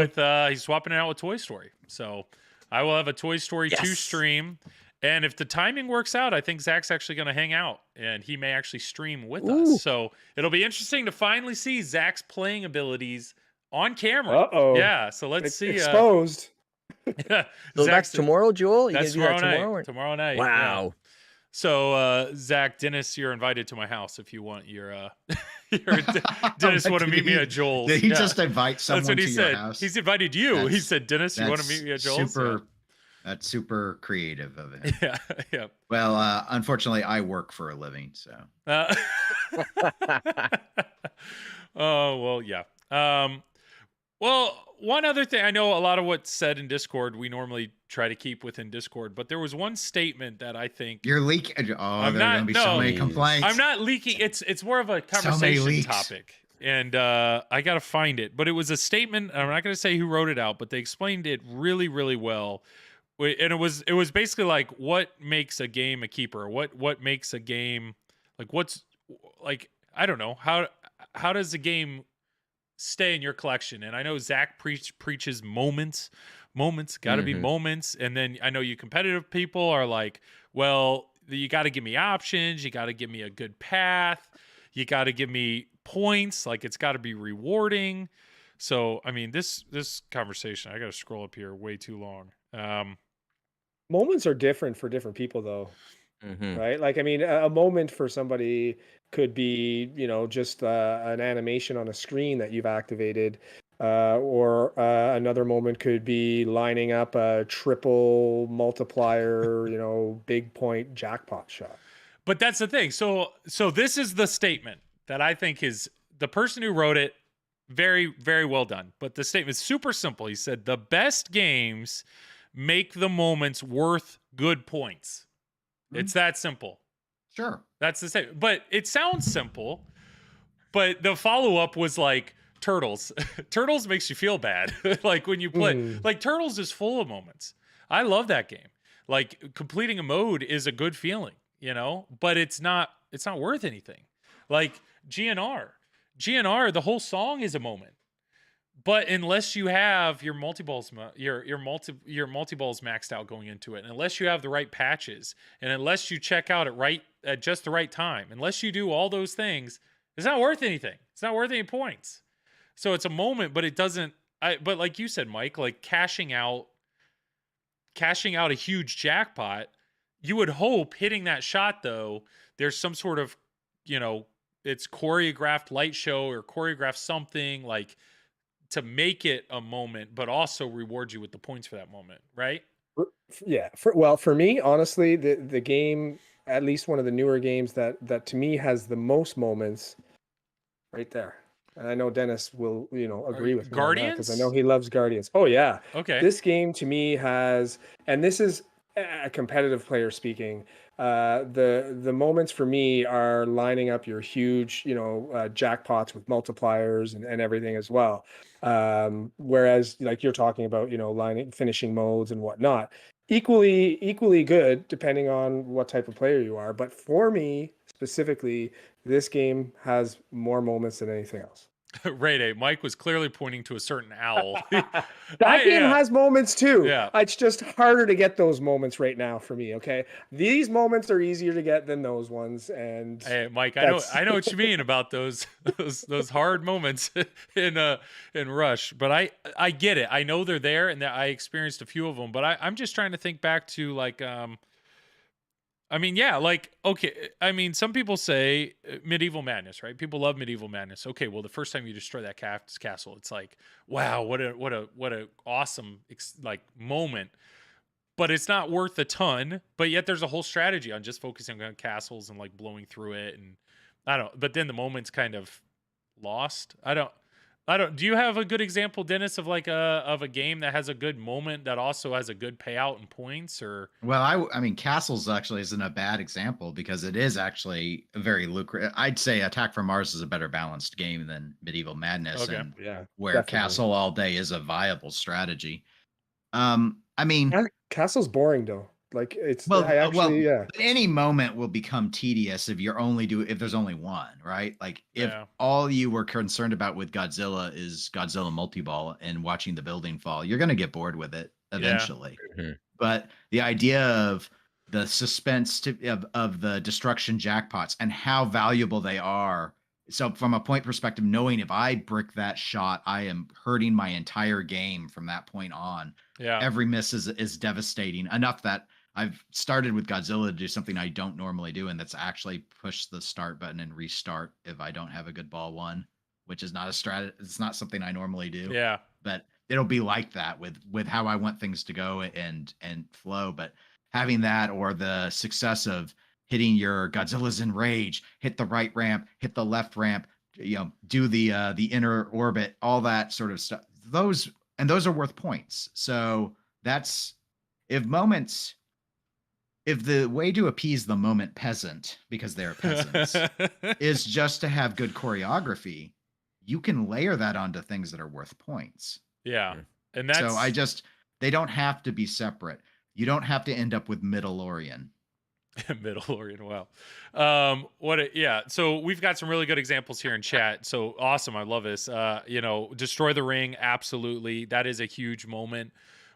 [SPEAKER 1] with Toy Story. So I will have a Toy Story 2 stream. And if the timing works out, I think Zach's actually going to hang out and he may actually stream with us. So it'll be interesting to finally see Zach's playing abilities on camera. Yeah. So let's see.
[SPEAKER 3] Exposed.
[SPEAKER 1] Yeah.
[SPEAKER 4] So that's tomorrow, Joel?
[SPEAKER 1] That's tomorrow night.
[SPEAKER 4] Wow.
[SPEAKER 1] Yeah. So, Zach, Dennis, you're invited to my house if you want your Dennis want to meet me at Joel's.
[SPEAKER 2] Did he just invite someone
[SPEAKER 1] That's what he
[SPEAKER 2] to
[SPEAKER 1] said.
[SPEAKER 2] your house?
[SPEAKER 1] He's invited you. He said, Dennis, you want to meet me at Joel's?
[SPEAKER 2] That's super creative of him.
[SPEAKER 1] Yeah.
[SPEAKER 2] Well, unfortunately, I work for a living, so.
[SPEAKER 1] Oh, well, yeah. Well, one other thing, I know a lot of what's said in Discord, we normally try to keep within Discord, but there was one statement that I think
[SPEAKER 2] you're leaking. Oh, there are going to be so many complaints.
[SPEAKER 1] I'm not leaking. It's more of a conversation topic, and I got to find it. But it was a statement. I'm not going to say who wrote it out, but they explained it really, really well. And it was basically like, what makes a game a keeper? What makes a game I don't know, how does a game stay in your collection? And I know Zach preaches moments got to be moments. And then I know you competitive people are like, well, you got to give me options, you got to give me a good path, you got to give me points, like it's got to be rewarding. So I mean, this conversation, I got to scroll up here way too long.
[SPEAKER 3] Moments are different for different people though. Right? Like, I mean, a moment for somebody could be, just an animation on a screen that you've activated, or another moment could be lining up a triple multiplier, big point jackpot shot.
[SPEAKER 1] But that's the thing. So this is the statement that I think is the person who wrote it. Very, very well done. But the statement is super simple. He said, the best games make the moments worth good points. It's that simple.
[SPEAKER 2] Sure.
[SPEAKER 1] That's the same. But it sounds simple. But the follow-up was like Turtles. Turtles makes you feel bad. Like when you play. Like Turtles is full of moments. I love that game. Like completing a mode is a good feeling, but it's not worth anything. Like GNR, the whole song is a moment. But unless you have your multi-balls maxed out going into it, and unless you have the right patches, and unless you check out at just the right time, unless you do all those things, it's not worth anything. It's not worth any points. So it's a moment, but it doesn't. But like you said, Mike, like cashing out a huge jackpot, you would hope hitting that shot though, there's some sort of, it's choreographed light show or choreographed something like, to make it a moment, but also reward you with the points for that moment, right?
[SPEAKER 3] Yeah. For me, honestly, the game, at least one of the newer games that to me has the most moments, right there. And I know Dennis will, agree with me
[SPEAKER 1] Guardians,
[SPEAKER 3] because I know he loves Guardians. Oh yeah.
[SPEAKER 1] Okay.
[SPEAKER 3] This game to me has, and this is a competitive player speaking. The moments for me are lining up your huge, jackpots with multipliers and everything as well. Whereas like you're talking about, finishing modes and whatnot, equally good depending on what type of player you are. But for me specifically, this game has more moments than anything else.
[SPEAKER 1] Ray Day, Mike was clearly pointing to a certain owl.
[SPEAKER 3] That game has moments too.
[SPEAKER 1] Yeah.
[SPEAKER 3] It's just harder to get those moments right now for me. Okay. These moments are easier to get than those ones. And
[SPEAKER 1] hey, Mike, I know what you mean about those hard moments in Rush, but I get it. I know they're there and that I experienced a few of them, but I'm just trying to think back to like, some people say Medieval Madness, right? People love Medieval Madness. Okay, well, the first time you destroy that castle, it's like, wow, what a awesome moment. but it's not worth a ton. But yet there's a whole strategy on just focusing on castles and like blowing through it, and I don't. But then the moment's kind of lost. I don't. Do you have a good example, Dennis, of like a game that has a good moment that also has a good payout in points? Or
[SPEAKER 2] Well, I mean, Castles actually isn't a bad example because it is actually a very lucrative. I'd say Attack from Mars is a better balanced game than Medieval Madness,
[SPEAKER 1] Okay.
[SPEAKER 2] and
[SPEAKER 3] Yeah,
[SPEAKER 2] where
[SPEAKER 3] definitely.
[SPEAKER 2] Castle all day is a viable strategy. I mean,
[SPEAKER 3] Castle's boring though. Like it's
[SPEAKER 2] well,
[SPEAKER 3] I actually yeah.
[SPEAKER 2] any moment will become tedious if if there's only one, right? Like if
[SPEAKER 1] Yeah.
[SPEAKER 2] all you were concerned about with Godzilla is Godzilla multi-ball and watching the building fall, you're going to get bored with it eventually.
[SPEAKER 4] Mhm.
[SPEAKER 2] But the idea of the suspense of the destruction jackpots and how valuable they are. So from a point perspective, knowing if I brick that shot, I am hurting my entire game from that point on.
[SPEAKER 1] Yeah.
[SPEAKER 2] Every miss is devastating enough that I've started with Godzilla to do something I don't normally do, and that's actually push the start button and restart if I don't have a good ball one, which is not a strat. It's not something I normally do.
[SPEAKER 1] Yeah.
[SPEAKER 2] But it'll be like that with how I want things to go and flow. But having that, or the success of hitting your Godzilla's in rage, hit the right ramp, hit the left ramp, do the inner orbit, all that sort of stuff. Those are worth points. So that's if the way to appease the moment peasant, because they're peasants, is just to have good choreography, you can layer that onto things that are worth points.
[SPEAKER 1] Yeah. And that's
[SPEAKER 2] So they don't have to be separate. You don't have to end up with Middle-Orient.
[SPEAKER 1] Middle-Orient. Wow. Yeah. So we've got some really good examples here in chat. So awesome. I love this. Destroy the ring. Absolutely. That is a huge moment.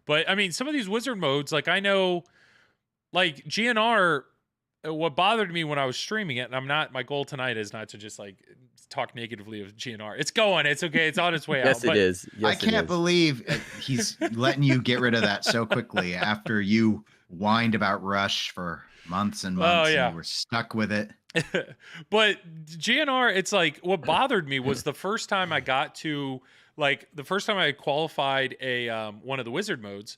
[SPEAKER 1] But I mean, some of these wizard modes, like I know, like GNR, what bothered me when I was streaming it, and my goal tonight is not to just like talk negatively of GNR. It's going, it's okay, it's on its way
[SPEAKER 4] Yes,
[SPEAKER 1] out.
[SPEAKER 4] it is.
[SPEAKER 2] I
[SPEAKER 4] Yes, it
[SPEAKER 2] can't
[SPEAKER 4] is.
[SPEAKER 2] believe he's letting you get rid of that so quickly after you whined about Rush for months and months, and you were stuck with it.
[SPEAKER 1] But GNR, it's like what bothered me was the first time I got to the first time I qualified a one of the wizard modes.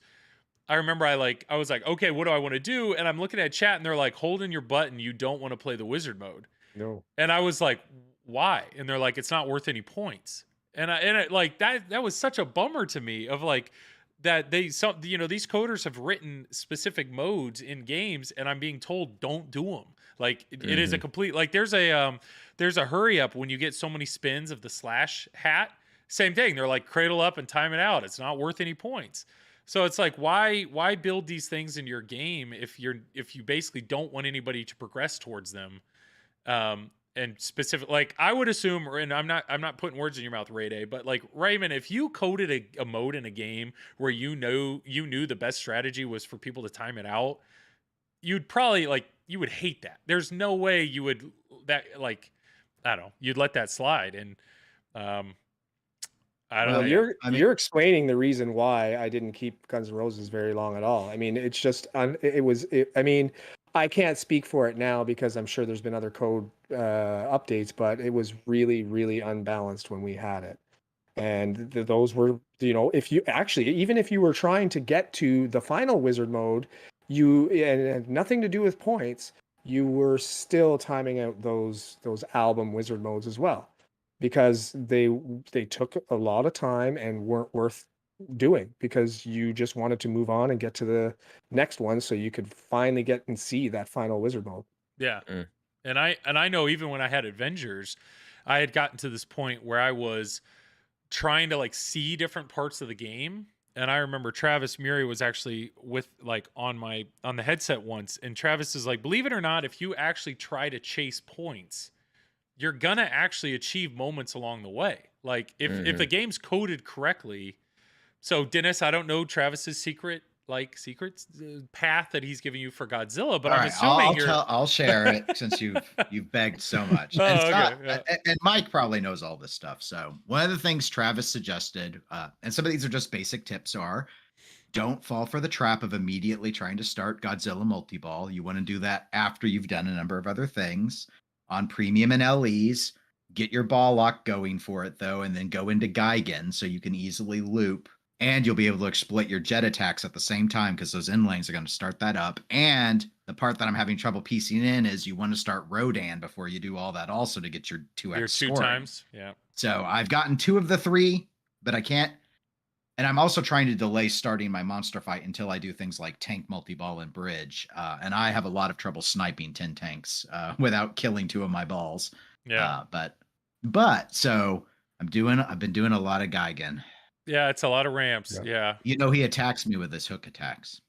[SPEAKER 1] I remember I was like, okay, what do I want to do? And I'm looking at chat and they're like, hold in your button, you don't want to play the wizard mode.
[SPEAKER 3] No.
[SPEAKER 1] And I was like, why? And they're like, it's not worth any points. And I like that was such a bummer to me of like that these coders have written specific modes in games and I'm being told don't do them. Like it is a complete, like there's a hurry up when you get so many spins of the slash hat. Same thing. They're like cradle up and time it out. It's not worth any points. So it's like, why build these things in your game if you basically don't want anybody to progress towards them? And specific, like I would assume, and I'm not putting words in your mouth, Ray Day, but like Raymond, if you coded a mode in a game where you knew the best strategy was for people to time it out, you'd probably you would hate that. There's no way you would I don't know, you'd let that slide. And I don't know.
[SPEAKER 3] You're explaining the reason why I didn't keep Guns N' Roses very long at all. I mean, it's just I mean, I can't speak for it now because I'm sure there's been other code updates, but it was really, really unbalanced when we had it. And those were, if you actually, even if you were trying to get to the final wizard mode, and it had nothing to do with points, you were still timing out those album wizard modes as well, because they took a lot of time and weren't worth doing because you just wanted to move on and get to the next one so you could finally get and see that final wizard mode.
[SPEAKER 1] Yeah. And I know even when I had Avengers, I had gotten to this point where I was trying to see different parts of the game. And I remember Travis Murray was actually with on the headset once, and Travis is like, believe it or not, if you actually try to chase points, you're gonna actually achieve moments along the way. Like if the game's coded correctly. So Dennis, I don't know Travis's secret path that he's giving you for Godzilla, but I'm assuming
[SPEAKER 2] I'll share it since you've begged so much. And Mike probably knows all this stuff. So one of the things Travis suggested, and some of these are just basic tips, are don't fall for the trap of immediately trying to start Godzilla multi-ball. You want to do that after you've done a number of other things on premium and LEs. Get your ball lock going for it though, and then go into Geigen so you can easily loop and you'll be able to exploit your jet attacks at the same time because those in lanes are going to start that up. And the part that I'm having trouble piecing in is you want to start Rodan before you do all that also to get your 2x
[SPEAKER 1] Your two
[SPEAKER 2] scoring.
[SPEAKER 1] times. Yeah.
[SPEAKER 2] So I've gotten 2 of the 3, but I can't. And I'm also trying to delay starting my monster fight until I do things like tank, multi-ball, and bridge. And I have a lot of trouble sniping 10 tanks without killing 2 of my balls.
[SPEAKER 1] Yeah.
[SPEAKER 2] But so I've been doing a lot of Geigen.
[SPEAKER 1] Yeah, it's a lot of ramps. Yeah.
[SPEAKER 2] You know, he attacks me with his hook attacks.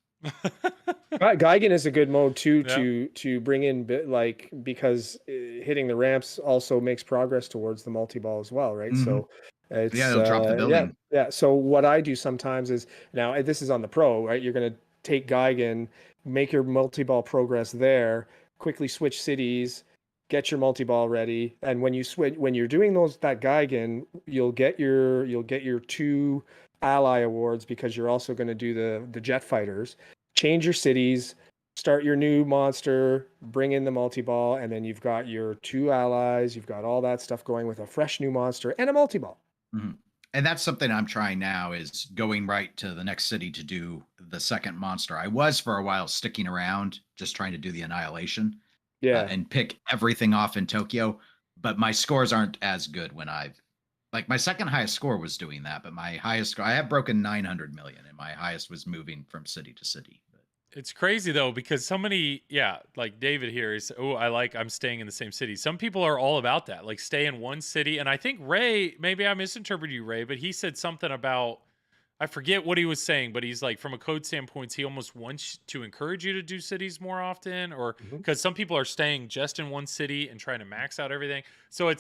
[SPEAKER 3] Geigen is a good mode too
[SPEAKER 1] Yeah.
[SPEAKER 3] to bring in because hitting the ramps also makes progress towards the multi-ball as well, right?
[SPEAKER 2] Mhm.
[SPEAKER 3] So it's
[SPEAKER 2] It'll drop the building.
[SPEAKER 3] yeah. So what I do sometimes is, now this is on the pro, right? You're gonna take Geigen, make your multi-ball progress there, quickly switch cities, get your multi-ball ready, and when you're doing that Geigen, you'll get your 2 ally awards because you're also going to do the jet fighters. Change your cities, start your new monster, bring in the multi-ball, and then you've got your 2 allies, you've got all that stuff going with a fresh new monster and a multi-ball.
[SPEAKER 2] Mhm. And that's something I'm trying now, is going right to the next city to do the second monster. I was for a while sticking around, just trying to do the annihilation.
[SPEAKER 3] Yeah.
[SPEAKER 2] And pick everything off in Tokyo, but my scores aren't as good when my second highest score was doing that, but my highest score, I have broken 900 million, and my highest was moving from city to city.
[SPEAKER 1] It's crazy though, because so many, like David here is, I'm staying in the same city. Some people are all about that, like stay in one city. And I think Ray, maybe I misinterpreted you, Ray, but he said something about, I forget what he was saying, but he's like, from a code standpoint, he almost wants to encourage you to do cities more often, or because some people are staying just in one city and trying to max out everything. So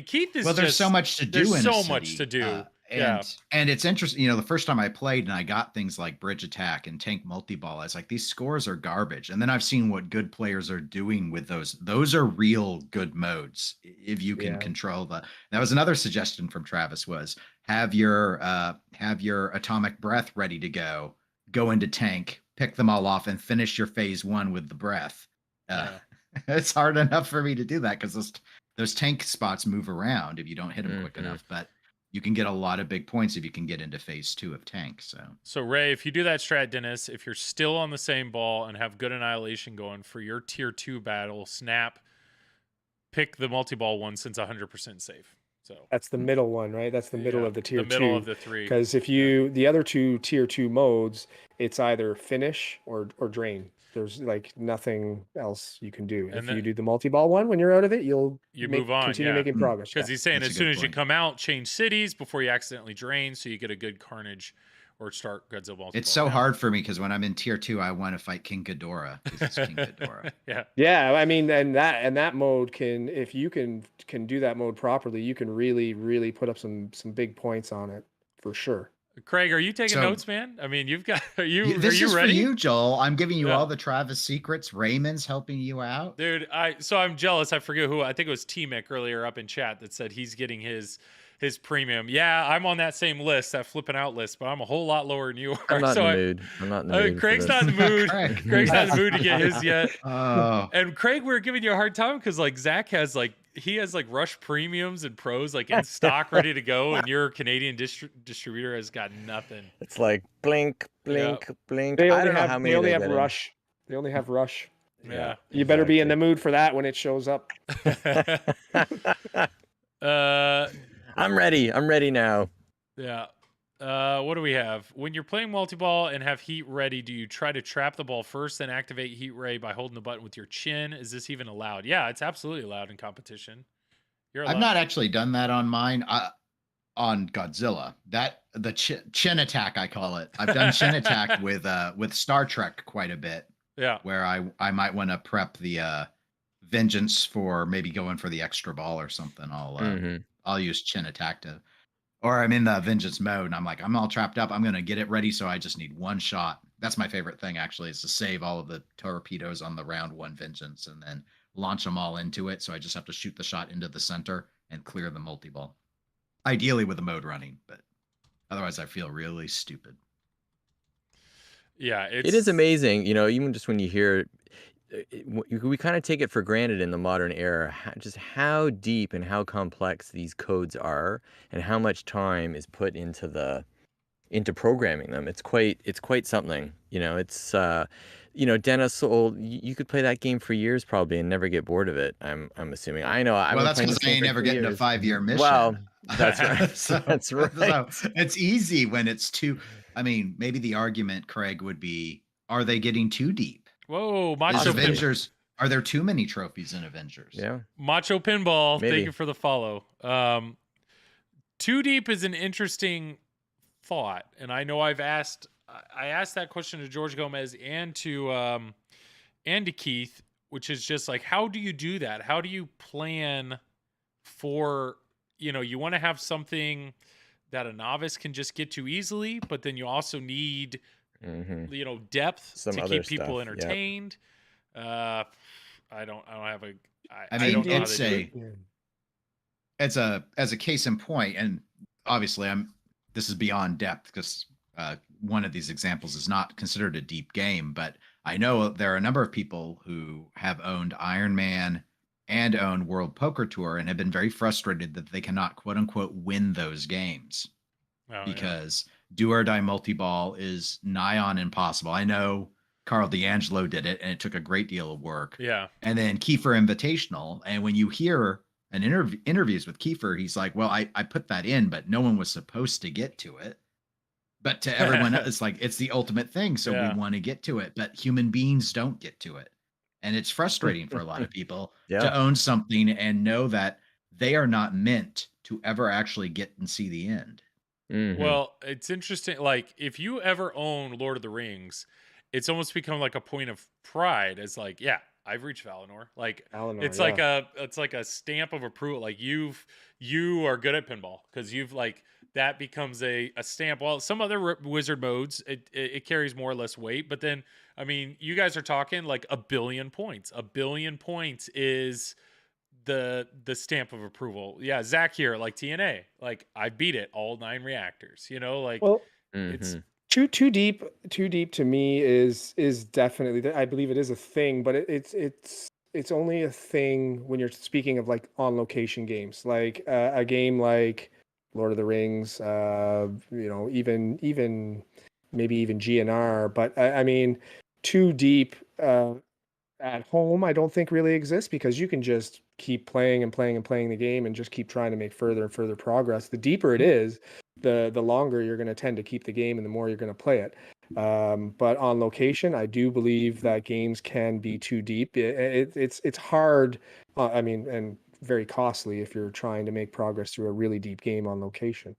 [SPEAKER 1] Keith is
[SPEAKER 2] there's so much to do.
[SPEAKER 1] There's
[SPEAKER 2] in
[SPEAKER 1] so
[SPEAKER 2] a city,
[SPEAKER 1] much to do.
[SPEAKER 2] And it's interesting, the first time I played and I got things like bridge attack and tank multi-ball, I was like, these scores are garbage. And then I've seen what good players are doing with those. Those are real good modes if you can control that was another suggestion from Travis, was have your atomic breath ready to go into tank, pick them all off, and finish your phase 1 with the breath. It's hard enough for me to do that because those tank spots move around if you don't hit them quick enough, but you can get a lot of big points if you can get into phase 2 of tank.
[SPEAKER 1] So Ray, if you do that strat, Dennis, if you're still on the same ball and have good annihilation going for your tier 2 battle, snap, pick the multi-ball one since 100% safe. So
[SPEAKER 3] that's the middle one, right? That's the middle of the tier 2.
[SPEAKER 1] The middle of the 3.
[SPEAKER 3] Because if the other 2 tier 2 modes, it's either finish or drain. There's like nothing else you can do. If you do the multi-ball one, when you're out of it, you move on, continue making progress.
[SPEAKER 1] Because he's saying as soon as you come out, change cities before you accidentally drain, so you get a good Carnage or start Godzilla multi-ball.
[SPEAKER 2] It's so hard for me because when I'm in tier 2, I want to fight King Ghidorah because it's King Ghidorah.
[SPEAKER 3] Yeah. I mean, and that mode can, if you can do that mode properly, you can really, really put up some big points on it for sure.
[SPEAKER 1] Craig, are you taking notes, man? I mean, you've got
[SPEAKER 2] This
[SPEAKER 1] are you
[SPEAKER 2] is
[SPEAKER 1] ready?
[SPEAKER 2] For you, Joel. I'm giving you all the Travis secrets. Raymond's helping you out,
[SPEAKER 1] dude. I'm jealous. I forget who. I think it was T-Mick earlier up in chat that said he's getting his premium. Yeah, I'm on that same list, that flipping out list, but I'm a whole lot lower than you are.
[SPEAKER 4] I'm not in the mood. I'm not in the mood.
[SPEAKER 1] Craig's not in the mood. Craig's not in the mood to get his yet.
[SPEAKER 2] Oh.
[SPEAKER 1] And Craig, we're giving you a hard time because like Zach has he has rush premiums and pros in stock ready to go, and your Canadian distributor has got nothing.
[SPEAKER 4] It's like blink, blink, blink.
[SPEAKER 3] They
[SPEAKER 4] I
[SPEAKER 3] only
[SPEAKER 4] don't know
[SPEAKER 3] have,
[SPEAKER 4] how many
[SPEAKER 3] they only
[SPEAKER 4] they
[SPEAKER 3] have
[SPEAKER 4] get
[SPEAKER 3] rush. They only have rush.
[SPEAKER 1] Yeah.
[SPEAKER 3] You better be in the mood for that when it shows up.
[SPEAKER 4] I'm ready. I'm ready now.
[SPEAKER 1] Yeah. What do we have? When you're playing multi-ball and have heat ready, do you try to trap the ball first, then activate heat ray by holding the button with your chin? Is this even allowed? Yeah, it's absolutely allowed in competition.
[SPEAKER 2] I've not actually done that on mine. On Godzilla, the chin attack, I call it. I've done chin attack with Star Trek quite a bit.
[SPEAKER 1] Yeah,
[SPEAKER 2] where I might want to prep the vengeance for maybe going for the extra ball or something. I'll use chin attack or I'm in the vengeance mode and I'm like, I'm all trapped up. I'm going to get it ready. So I just need one shot. That's my favorite thing, actually, is to save all of the torpedoes on the round 1 vengeance and then launch them all into it. So I just have to shoot the shot into the center and clear the multi-ball. Ideally with the mode running, but otherwise I feel really stupid.
[SPEAKER 1] Yeah,
[SPEAKER 4] it is amazing. Even just when you hear we kind of take it for granted in the modern era, just how deep and how complex these codes are and how much time is put into the into programming them. It's quite something. It's Dennis, you could play that game for years probably and never get bored of it. I'm assuming. I know I've
[SPEAKER 2] Well,
[SPEAKER 4] been
[SPEAKER 2] that's
[SPEAKER 4] playing
[SPEAKER 2] because
[SPEAKER 4] this
[SPEAKER 2] I
[SPEAKER 4] game
[SPEAKER 2] ain't
[SPEAKER 4] for
[SPEAKER 2] never
[SPEAKER 4] 2
[SPEAKER 2] getting a
[SPEAKER 4] years.
[SPEAKER 2] 5-year mission.
[SPEAKER 4] Well, that's right.
[SPEAKER 2] so,
[SPEAKER 4] That's right.
[SPEAKER 2] So it's easy when it's too. I mean, maybe the argument, Craig, would be: are they getting too deep?
[SPEAKER 1] Whoa,
[SPEAKER 2] Is
[SPEAKER 1] Macho
[SPEAKER 2] Avengers? Are there too many trophies in Avengers?
[SPEAKER 4] Yeah.
[SPEAKER 1] Macho Pinball,
[SPEAKER 4] Maybe.
[SPEAKER 1] thank you for the follow. Too deep is an interesting thought, and I know I asked that question to George Gomez and to Keith, which is just like, how do you do that? How do you plan for, you want to have something that a novice can just get to easily, but then you also need depth
[SPEAKER 4] Some
[SPEAKER 1] to
[SPEAKER 4] other
[SPEAKER 1] keep people
[SPEAKER 4] stuff, yep.
[SPEAKER 1] entertained. I don't have a
[SPEAKER 2] I
[SPEAKER 1] I
[SPEAKER 2] mean,
[SPEAKER 1] don't know how
[SPEAKER 2] it's
[SPEAKER 1] they do it.
[SPEAKER 2] as a case in point, and obviously this is beyond depth because one of these examples is not considered a deep game, but I know there are a number of people who have owned Iron Man and owned World Poker Tour and have been very frustrated that they cannot quote unquote win those games because do or die multi-ball is nigh on impossible. I know Carl D'Angelo did it and it took a great deal of work.
[SPEAKER 1] Yeah.
[SPEAKER 2] And then Kiefer Invitational. And when you hear an interviews with Kiefer, he's like, well, I put that in, but no one was supposed to get to it. But to everyone else, it's like, it's the ultimate thing. So we want to get to it, but human beings don't get to it. And it's frustrating for a lot of people to own something and know that they are not meant to ever actually get and see the end.
[SPEAKER 4] Mm-hmm.
[SPEAKER 1] Well, it's interesting. Like, if you ever own Lord of the Rings, it's almost become like a point of pride. It's like, yeah, I've reached Valinor. Like, it's like a stamp of approval. Like, you are good at pinball because you've like that becomes a stamp. Well, some other wizard modes, it carries more or less weight. But then, I mean, you guys are talking like 1 billion points. 1 billion points is the stamp of approval. Yeah, Zach here, like TNA, like I beat it all 9 reactors. Like,
[SPEAKER 3] well,
[SPEAKER 1] it's
[SPEAKER 3] too deep to me is definitely, I believe it is a thing, but it's only a thing when you're speaking of like on location games, like a game like Lord of the Rings, even maybe even GNR. But I mean, too deep at home, I don't think really exists because you can just keep playing and playing and playing the game and just keep trying to make further and further progress. The deeper it is, the longer you're going to tend to keep the game and the more you're going to play it. But on location, I do believe that games can be too deep. It's hard. And very costly if you're trying to make progress through a really deep game on location.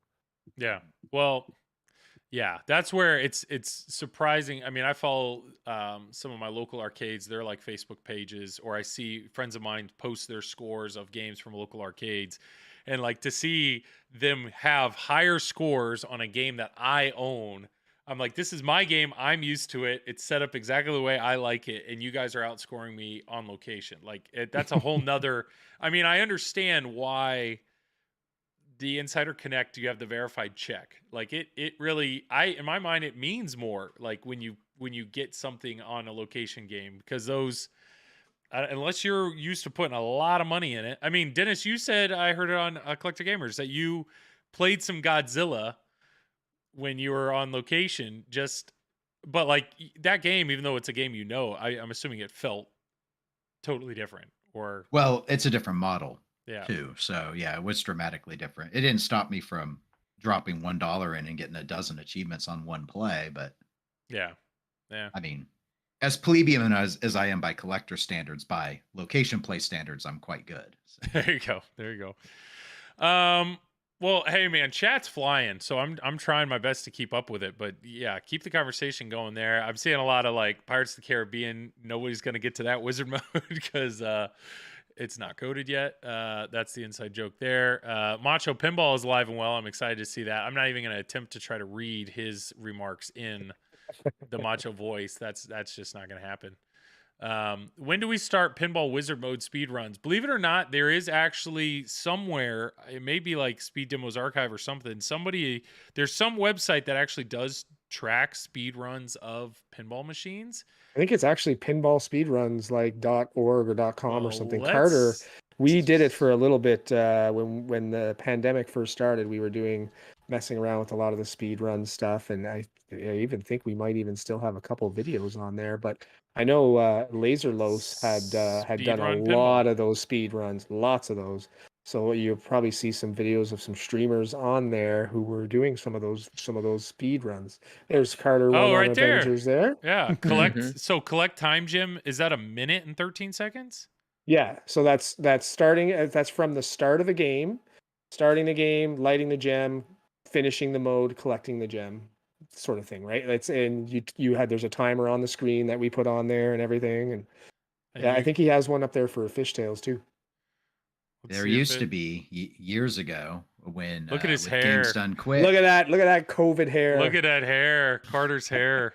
[SPEAKER 1] Yeah. Well, yeah, that's where it's surprising. I mean, I follow some of my local arcades. They're like Facebook pages, or I see friends of mine post their scores of games from local arcades. And like to see them have higher scores on a game that I own, I'm like, this is my game. I'm used to it. It's set up exactly the way I like it. And you guys are outscoring me on location. Like that's a whole nother. I mean, I understand why the Insider Connect, you have the verified check. Like it really, in my mind, it means more like when you get something on a location game, because those, unless you're used to putting a lot of money in it. I mean, Dennis, you said, I heard it on Collector Gamers, that you played some Godzilla when you were on location, but like that game, even though it's a game, I'm assuming it felt totally different. Or,
[SPEAKER 2] well, it's a different model.
[SPEAKER 1] Yeah.
[SPEAKER 2] Too. So yeah, it was dramatically different. It didn't stop me from dropping $1 in and getting a dozen achievements on one play, but
[SPEAKER 1] yeah.
[SPEAKER 2] I mean, as plebeian as I am by collector standards, by location play standards, I'm quite good. So.
[SPEAKER 1] There you go. Well, hey man, chat's flying, so I'm trying my best to keep up with it. But yeah, keep the conversation going there. I'm seeing a lot of like Pirates of the Caribbean. Nobody's gonna get to that wizard mode because it's not coded yet. That's the inside joke there. Macho Pinball is alive and well. I'm excited to see that. I'm not even going to attempt to try to read his remarks in the Macho voice. That's just not going to happen. When do we start Pinball Wizard Mode speed runs? Believe it or not, there is actually somewhere, it may be like Speed Demos Archive or something. There's some website that actually does track speed runs of pinball machines.
[SPEAKER 3] I think it's actually pinball speedruns like .org or .com or something. We did it for a little bit when the pandemic first started. We were messing around with a lot of the speed run stuff, and I even think we might even still have a couple videos on there. But I know Laserlos had done a
[SPEAKER 1] Speedrun
[SPEAKER 3] lot
[SPEAKER 1] pinball.
[SPEAKER 3] of those speed runs, lots of those. So you'll probably see some videos of some streamers on there who were doing some of those speed runs. There's Carter
[SPEAKER 1] Oh,
[SPEAKER 3] one on
[SPEAKER 1] right there.
[SPEAKER 3] Avengers there.
[SPEAKER 1] Yeah.
[SPEAKER 4] Mhm.
[SPEAKER 1] Collect time, Jim. Is that 1 minute and 13 seconds?
[SPEAKER 3] Yeah, so that's starting. That's from the start of the game, starting the game, lighting the gem, finishing the mode, collecting the gem, sort of thing, right? That's and there's a timer on the screen that we put on there and everything, and
[SPEAKER 1] And
[SPEAKER 3] yeah, I
[SPEAKER 1] you
[SPEAKER 3] think he has one up there for Fishtails too.
[SPEAKER 1] let's
[SPEAKER 2] There
[SPEAKER 1] see if
[SPEAKER 2] used to
[SPEAKER 1] it.
[SPEAKER 2] be years ago when
[SPEAKER 1] Look at his
[SPEAKER 2] with Games
[SPEAKER 1] hair.
[SPEAKER 2] Done Quick.
[SPEAKER 3] Look at that COVID hair.
[SPEAKER 1] Look at that hair. Carter's hair.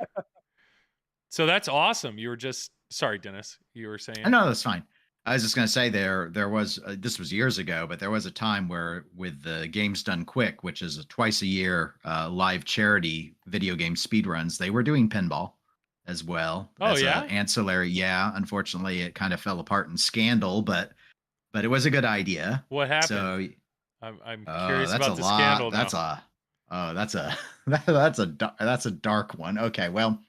[SPEAKER 1] So that's awesome. You were just sorry, Dennis. You were saying.
[SPEAKER 2] I know that's fine. I was just going to say there was this was years ago, but there was a time where with the Games Done Quick, which is a twice a year live charity video game speedruns, they were doing pinball as well
[SPEAKER 1] Oh
[SPEAKER 2] as
[SPEAKER 1] yeah.
[SPEAKER 2] a ancillary. Yeah, unfortunately, it kind of fell apart in scandal, but it was a good idea.
[SPEAKER 1] What happened?
[SPEAKER 2] So
[SPEAKER 1] I'm curious
[SPEAKER 2] that's
[SPEAKER 1] about
[SPEAKER 2] a
[SPEAKER 1] the
[SPEAKER 2] lot.
[SPEAKER 1] scandal now.
[SPEAKER 2] That's a that's a dark one. Okay, well,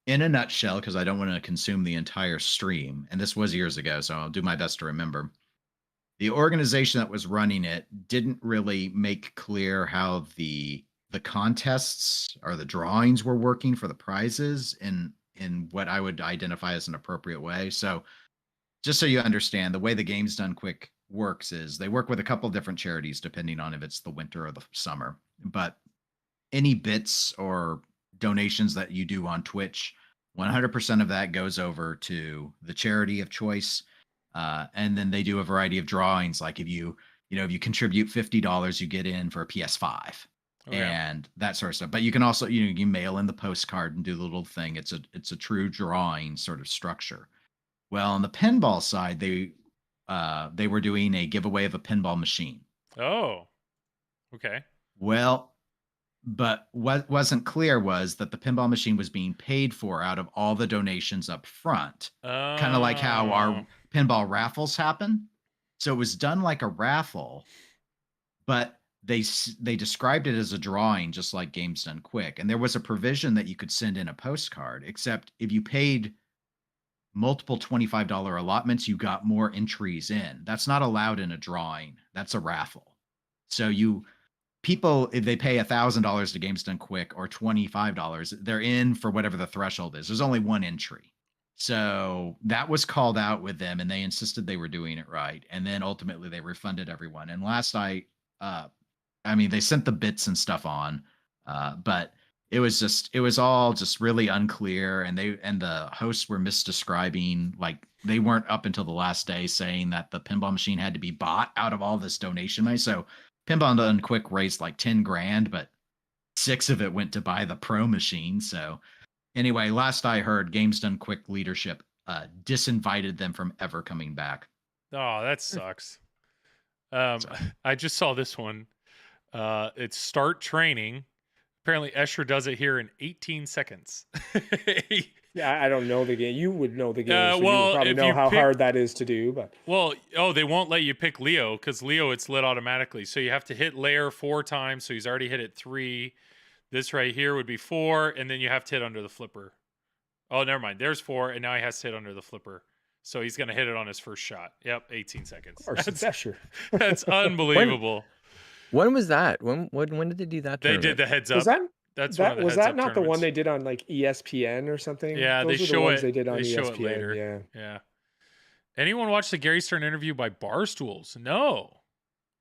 [SPEAKER 2] in a nutshell, because I don't want to consume the entire stream, and this was years ago, so I'll do my best to remember. The organization that was running it didn't really make clear how the contests or the drawings were working for the prizes in what I would identify as an appropriate way. So just so you understand, the way the Games Done Quick works is they work with a couple different charities depending on if it's the winter or the summer. But any bits or donations that you do on Twitch, 100% of that goes over to the charity of choice. And then they do a variety of drawings. Like if you contribute $50, you get in for a PS5
[SPEAKER 1] Okay.
[SPEAKER 2] and that sort of stuff. But you can also, you mail in the postcard and do the little thing. It's a true drawing sort of structure. Well, on the pinball side, they were doing a giveaway of a pinball machine.
[SPEAKER 1] Oh. Okay.
[SPEAKER 2] Well, but what wasn't clear was that the pinball machine was being paid for out of all the donations up front, kind of like how our
[SPEAKER 1] Oh.
[SPEAKER 2] pinball raffles happen. So it was done like a raffle, but they described it as a drawing, just like Games Done Quick. And there was a provision that you could send in a postcard, except if you paid multiple $25 allotments, you got more entries in. That's not allowed in a drawing. That's a raffle. So people, if they pay $1,000 to Games Done Quick or $25, they're in for whatever the threshold is. There's only one entry. So that was called out with them, and they insisted they were doing it right. And then ultimately they refunded everyone. And last night, they sent the bits and stuff on, but it was all just really unclear. And the hosts were misdescribing, like they weren't up until the last day saying that the pinball machine had to be bought out of all this donation money. So Pinball Done Quick raised like 10 grand, but 6 of it went to buy the pro machine. So anyway, last I heard, Games Done Quick leadership disinvited them from ever coming back.
[SPEAKER 1] Oh, that sucks.
[SPEAKER 2] So.
[SPEAKER 1] I just saw this one. It's start training. Apparently, Escher does it here in 18 seconds.
[SPEAKER 3] Yeah, I don't know the game. You would know the game, so you
[SPEAKER 1] well,
[SPEAKER 3] would probably
[SPEAKER 1] if
[SPEAKER 3] know
[SPEAKER 1] you
[SPEAKER 3] how
[SPEAKER 1] pick-
[SPEAKER 3] hard that is to do. But
[SPEAKER 1] they won't let you pick Leo because Leo, it's lit automatically. So you have to hit layer 4 times. So he's already hit it 3. This right here would be 4, and then you have to hit under the flipper. Oh, never mind. There's 4, and now he has to hit under the flipper. So he's gonna hit it on his first shot. Yep, 18 seconds.
[SPEAKER 3] or Escher.
[SPEAKER 1] That's unbelievable.
[SPEAKER 4] When was that? When did they do that?
[SPEAKER 1] They did the heads up.
[SPEAKER 3] Was that
[SPEAKER 1] That's one of the
[SPEAKER 3] was
[SPEAKER 1] heads
[SPEAKER 3] that
[SPEAKER 1] up
[SPEAKER 3] not the one
[SPEAKER 1] tournaments.
[SPEAKER 3] they did on like ESPN or something?
[SPEAKER 1] Yeah,
[SPEAKER 3] Those
[SPEAKER 1] they
[SPEAKER 3] were
[SPEAKER 1] show
[SPEAKER 3] the ones
[SPEAKER 1] it.
[SPEAKER 3] they did on
[SPEAKER 1] They
[SPEAKER 3] ESPN.
[SPEAKER 1] show it later.
[SPEAKER 3] Yeah.
[SPEAKER 1] Yeah. Anyone watch the Gary Stern interview by Barstools? No.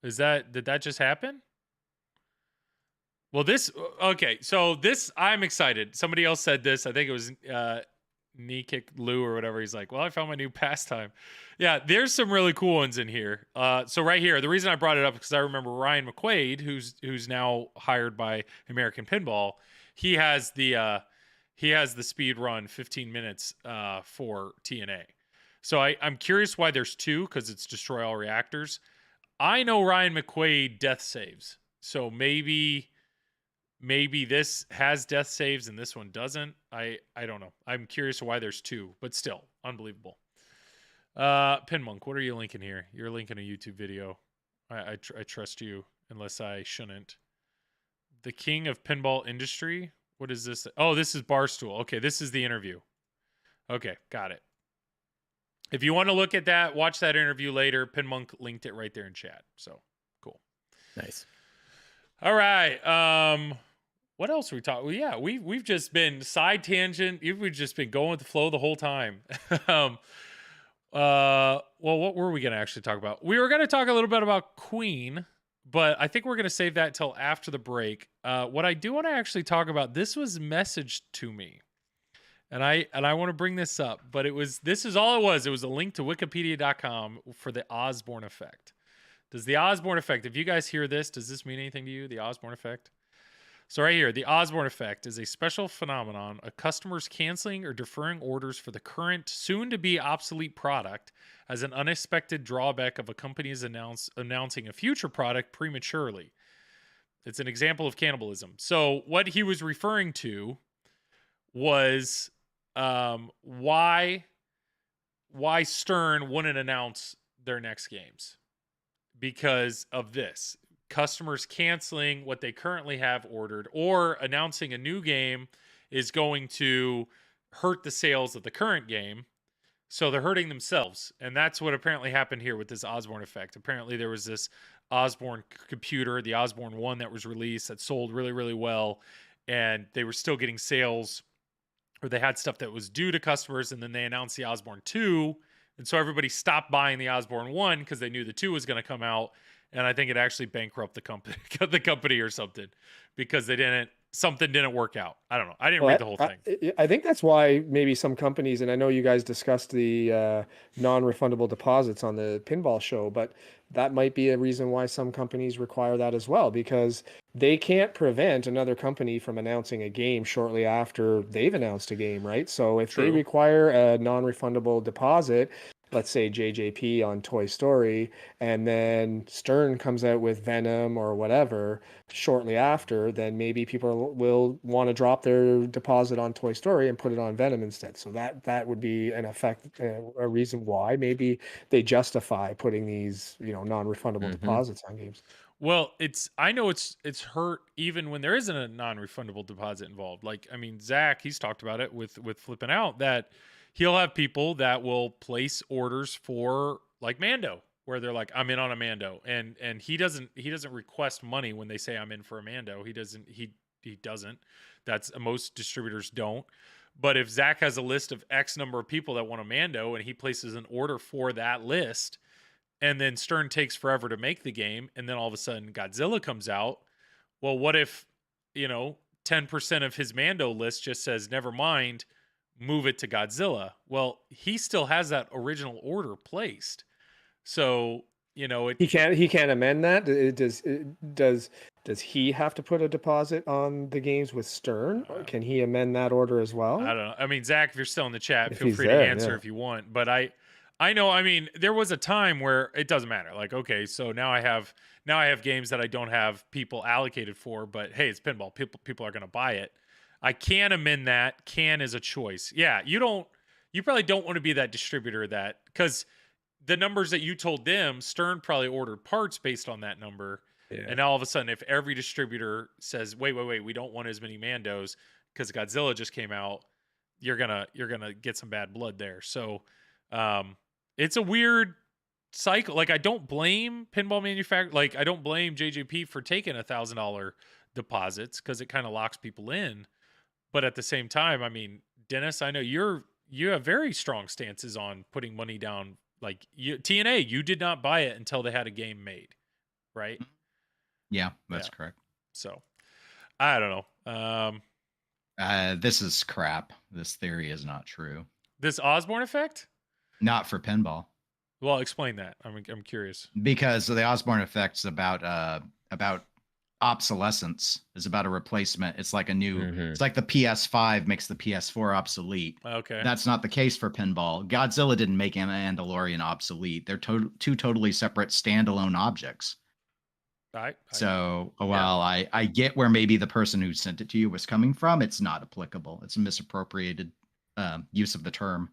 [SPEAKER 1] Did that just happen? Well, I'm excited. Somebody else said this. I think it was Knee Kick Lou or whatever. He's like, well, I found my new pastime. Yeah, there's some really cool ones in here. So right here, the reason I brought it up is because I remember Ryan McQuaid, who's now hired by American Pinball. He has the speed run 15 minutes for TNA. So I'm curious why there's 2, because it's destroy all reactors. I know Ryan McQuaid death saves, so maybe this has death saves and this one doesn't. I don't know. I'm curious why there's 2, but still unbelievable. Pinmonk, what are you linking here? You're linking a YouTube video. I trust you, unless I shouldn't. The king of pinball industry. What is this? Oh, this is Barstool. Okay, this is the interview. Okay, got it. If you want to look at that, watch that interview later. Pinmonk linked it right there in chat. So cool.
[SPEAKER 4] Nice.
[SPEAKER 1] All right. What else are we talking? Well, yeah, we've just been side tangent. We've just been going with the flow the whole time. Well, what were we gonna actually talk about? We were gonna talk a little bit about Queen, but I think we're gonna save that till after the break. What I do want to actually talk about, this was messaged to me. And I want to bring this up, but this is all it was. It was a link to wikipedia.com for the Osborne Effect. Does the Osborne Effect, if you guys hear this, does this mean anything to you, the Osborne Effect? So right here, the Osborne Effect is a special phenomenon of customers canceling or deferring orders for the current, soon-to-be obsolete product as an unexpected drawback of a company's announcing a future product prematurely. It's an example of cannibalism. So what he was referring to was why Stern wouldn't announce their next games because of this. Customers canceling what they currently have ordered or announcing a new game is going to hurt the sales of the current game. So they're hurting themselves. And that's what apparently happened here with this Osborne Effect. Apparently there was this Osborne computer, the Osborne 1 that was released that sold really, really well. And they were still getting sales, or they had stuff that was due to customers. And then they announced the Osborne 2. And so everybody stopped buying the Osborne 1 because they knew the 2 was going to come out. And I think it actually bankrupted the company or something because something didn't work out. I don't know. I didn't read the whole thing.
[SPEAKER 3] I think that's why maybe some companies, and I know you guys discussed the non-refundable deposits on the Pinball Show, but that might be a reason why some companies require that as well, because they can't prevent another company from announcing a game shortly after they've announced a game, right? So if they require a non-refundable deposit, let's say JJP on Toy Story, and then Stern comes out with Venom or whatever shortly after, then maybe people will want to drop their deposit on Toy Story and put it on Venom instead. So that would be an effect, a reason why maybe they justify putting these, non-refundable deposits on games.
[SPEAKER 1] Well, I know it's hurt even when there isn't a non-refundable deposit involved. Like, I mean, Zach, he's talked about it with Flipping Out, that he'll have people that will place orders for like Mando, where they're like, I'm in on a Mando. And he doesn't request money when they say I'm in for a Mando. He doesn't. That's most distributors don't. But if Zach has a list of X number of people that want a Mando and he places an order for that list, and then Stern takes forever to make the game, and then all of a sudden Godzilla comes out, well, what if, 10% of his Mando list just says, never mind, move it to Godzilla? Well, he still has that original order placed. So,
[SPEAKER 3] he can't amend that. Does he have to put a deposit on the games with Stern? Or can he amend that order as well?
[SPEAKER 1] I don't know. I mean, Zach, if you're still in the chat, feel free to answer if you want. But I know, I mean, there was a time where it doesn't matter. Like, okay, so now I have games that I don't have people allocated for, but hey, it's pinball. People are going to buy it. I can amend that. Can is a choice. Yeah, you probably don't want to be that distributor because the numbers that you told them, Stern probably ordered parts based on that number. Yeah. And now all of a sudden, if every distributor says, wait, we don't want as many Mandos because Godzilla just came out, you're gonna get some bad blood there. So it's a weird cycle. Like, I don't blame pinball manufacturers. Like, I don't blame JJP for taking $1,000 deposits because it kind of locks people in. But at the same time, I mean, Dennis, I know you have very strong stances on putting money down. Like, TNA, you did not buy it until they had a game made, right?
[SPEAKER 2] Yeah, that's correct.
[SPEAKER 1] So, I don't know.
[SPEAKER 2] This is crap. This theory is not true.
[SPEAKER 1] This Osborne Effect?
[SPEAKER 2] Not for pinball.
[SPEAKER 1] Well, explain that. I'm curious.
[SPEAKER 2] Because the Osborne Effect's about obsolescence. Is about a replacement. It's like a new. It's like the PS5 makes the PS4 obsolete.
[SPEAKER 1] Okay.
[SPEAKER 2] That's not the case for pinball. Godzilla didn't make Mandalorian obsolete. They're two totally separate standalone objects. While I get where maybe the person who sent it to you was coming from, it's not applicable. It's a misappropriated use of the term.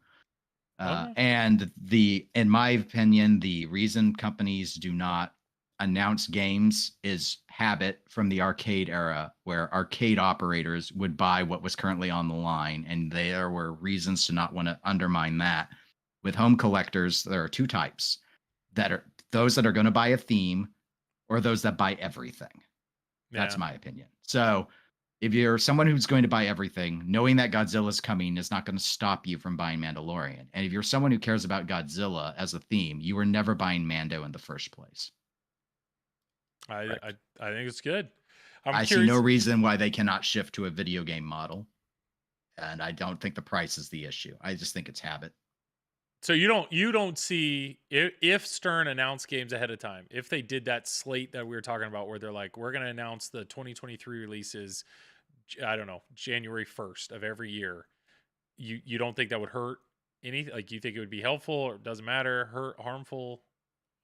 [SPEAKER 1] Okay.
[SPEAKER 2] And in my opinion, the reason companies do not announce games is habit from the arcade era, where arcade operators would buy what was currently on the line, and there were reasons to not want to undermine that. With home collectors, there are two types: that are those that are going to buy a theme, or those that buy everything. That's
[SPEAKER 1] Yeah.
[SPEAKER 2] my opinion. So if you're someone who's going to buy everything, knowing that Godzilla's coming is not going to stop you from buying Mandalorian. And if you're someone who cares about Godzilla as a theme, you were never buying Mando in the first place.
[SPEAKER 1] I
[SPEAKER 4] Right.
[SPEAKER 1] I think it's good. I'm
[SPEAKER 2] I see
[SPEAKER 1] curious.
[SPEAKER 2] no reason why they cannot shift to a video game model. And I don't think the price is the issue. I just think it's habit.
[SPEAKER 1] So you don't see if Stern announced games ahead of time, if they did that slate that we were talking about, where they're like, we're going to announce the 2023 releases, I don't know, January 1st of every year. You don't think that would hurt any? Like, you think it would be helpful, or it doesn't matter, hurt, harmful?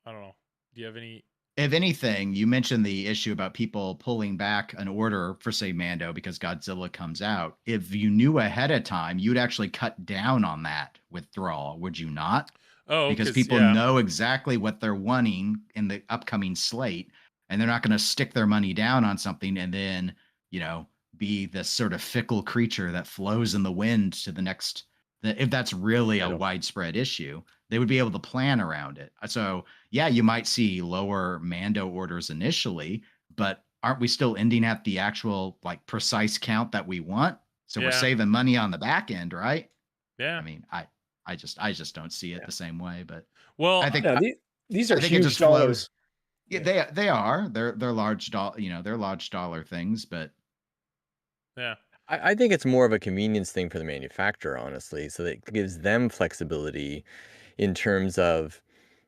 [SPEAKER 1] I don't know. Do you have any?
[SPEAKER 2] If anything, you mentioned the issue about people pulling back an order for, say, Mando because Godzilla comes out. If you knew ahead of time, you'd actually cut down on that withdrawal, would you not?
[SPEAKER 1] Oh,
[SPEAKER 2] Because
[SPEAKER 1] because
[SPEAKER 2] people
[SPEAKER 1] yeah,
[SPEAKER 2] know exactly what they're wanting in the upcoming slate, and they're not going to stick their money down on something and then, be this sort of fickle creature that flows in the wind to the next. If that's really a widespread issue, they would be able to plan around it. So yeah, you might see lower Mando orders initially, but aren't we still ending at the actual like precise count that we want? So we're
[SPEAKER 1] Yeah.
[SPEAKER 2] saving money on the back end, right?
[SPEAKER 1] yeah.
[SPEAKER 2] I mean, I just don't see it the same way, but
[SPEAKER 1] Well,
[SPEAKER 2] I think
[SPEAKER 3] Yeah, these are
[SPEAKER 2] I think it
[SPEAKER 3] huge
[SPEAKER 2] just
[SPEAKER 3] dollars.
[SPEAKER 2] flows. Yeah, they are. They're large they're large dollar things, but
[SPEAKER 1] yeah,
[SPEAKER 4] I think it's more of a convenience thing for the manufacturer, honestly. So that it gives them flexibility in terms of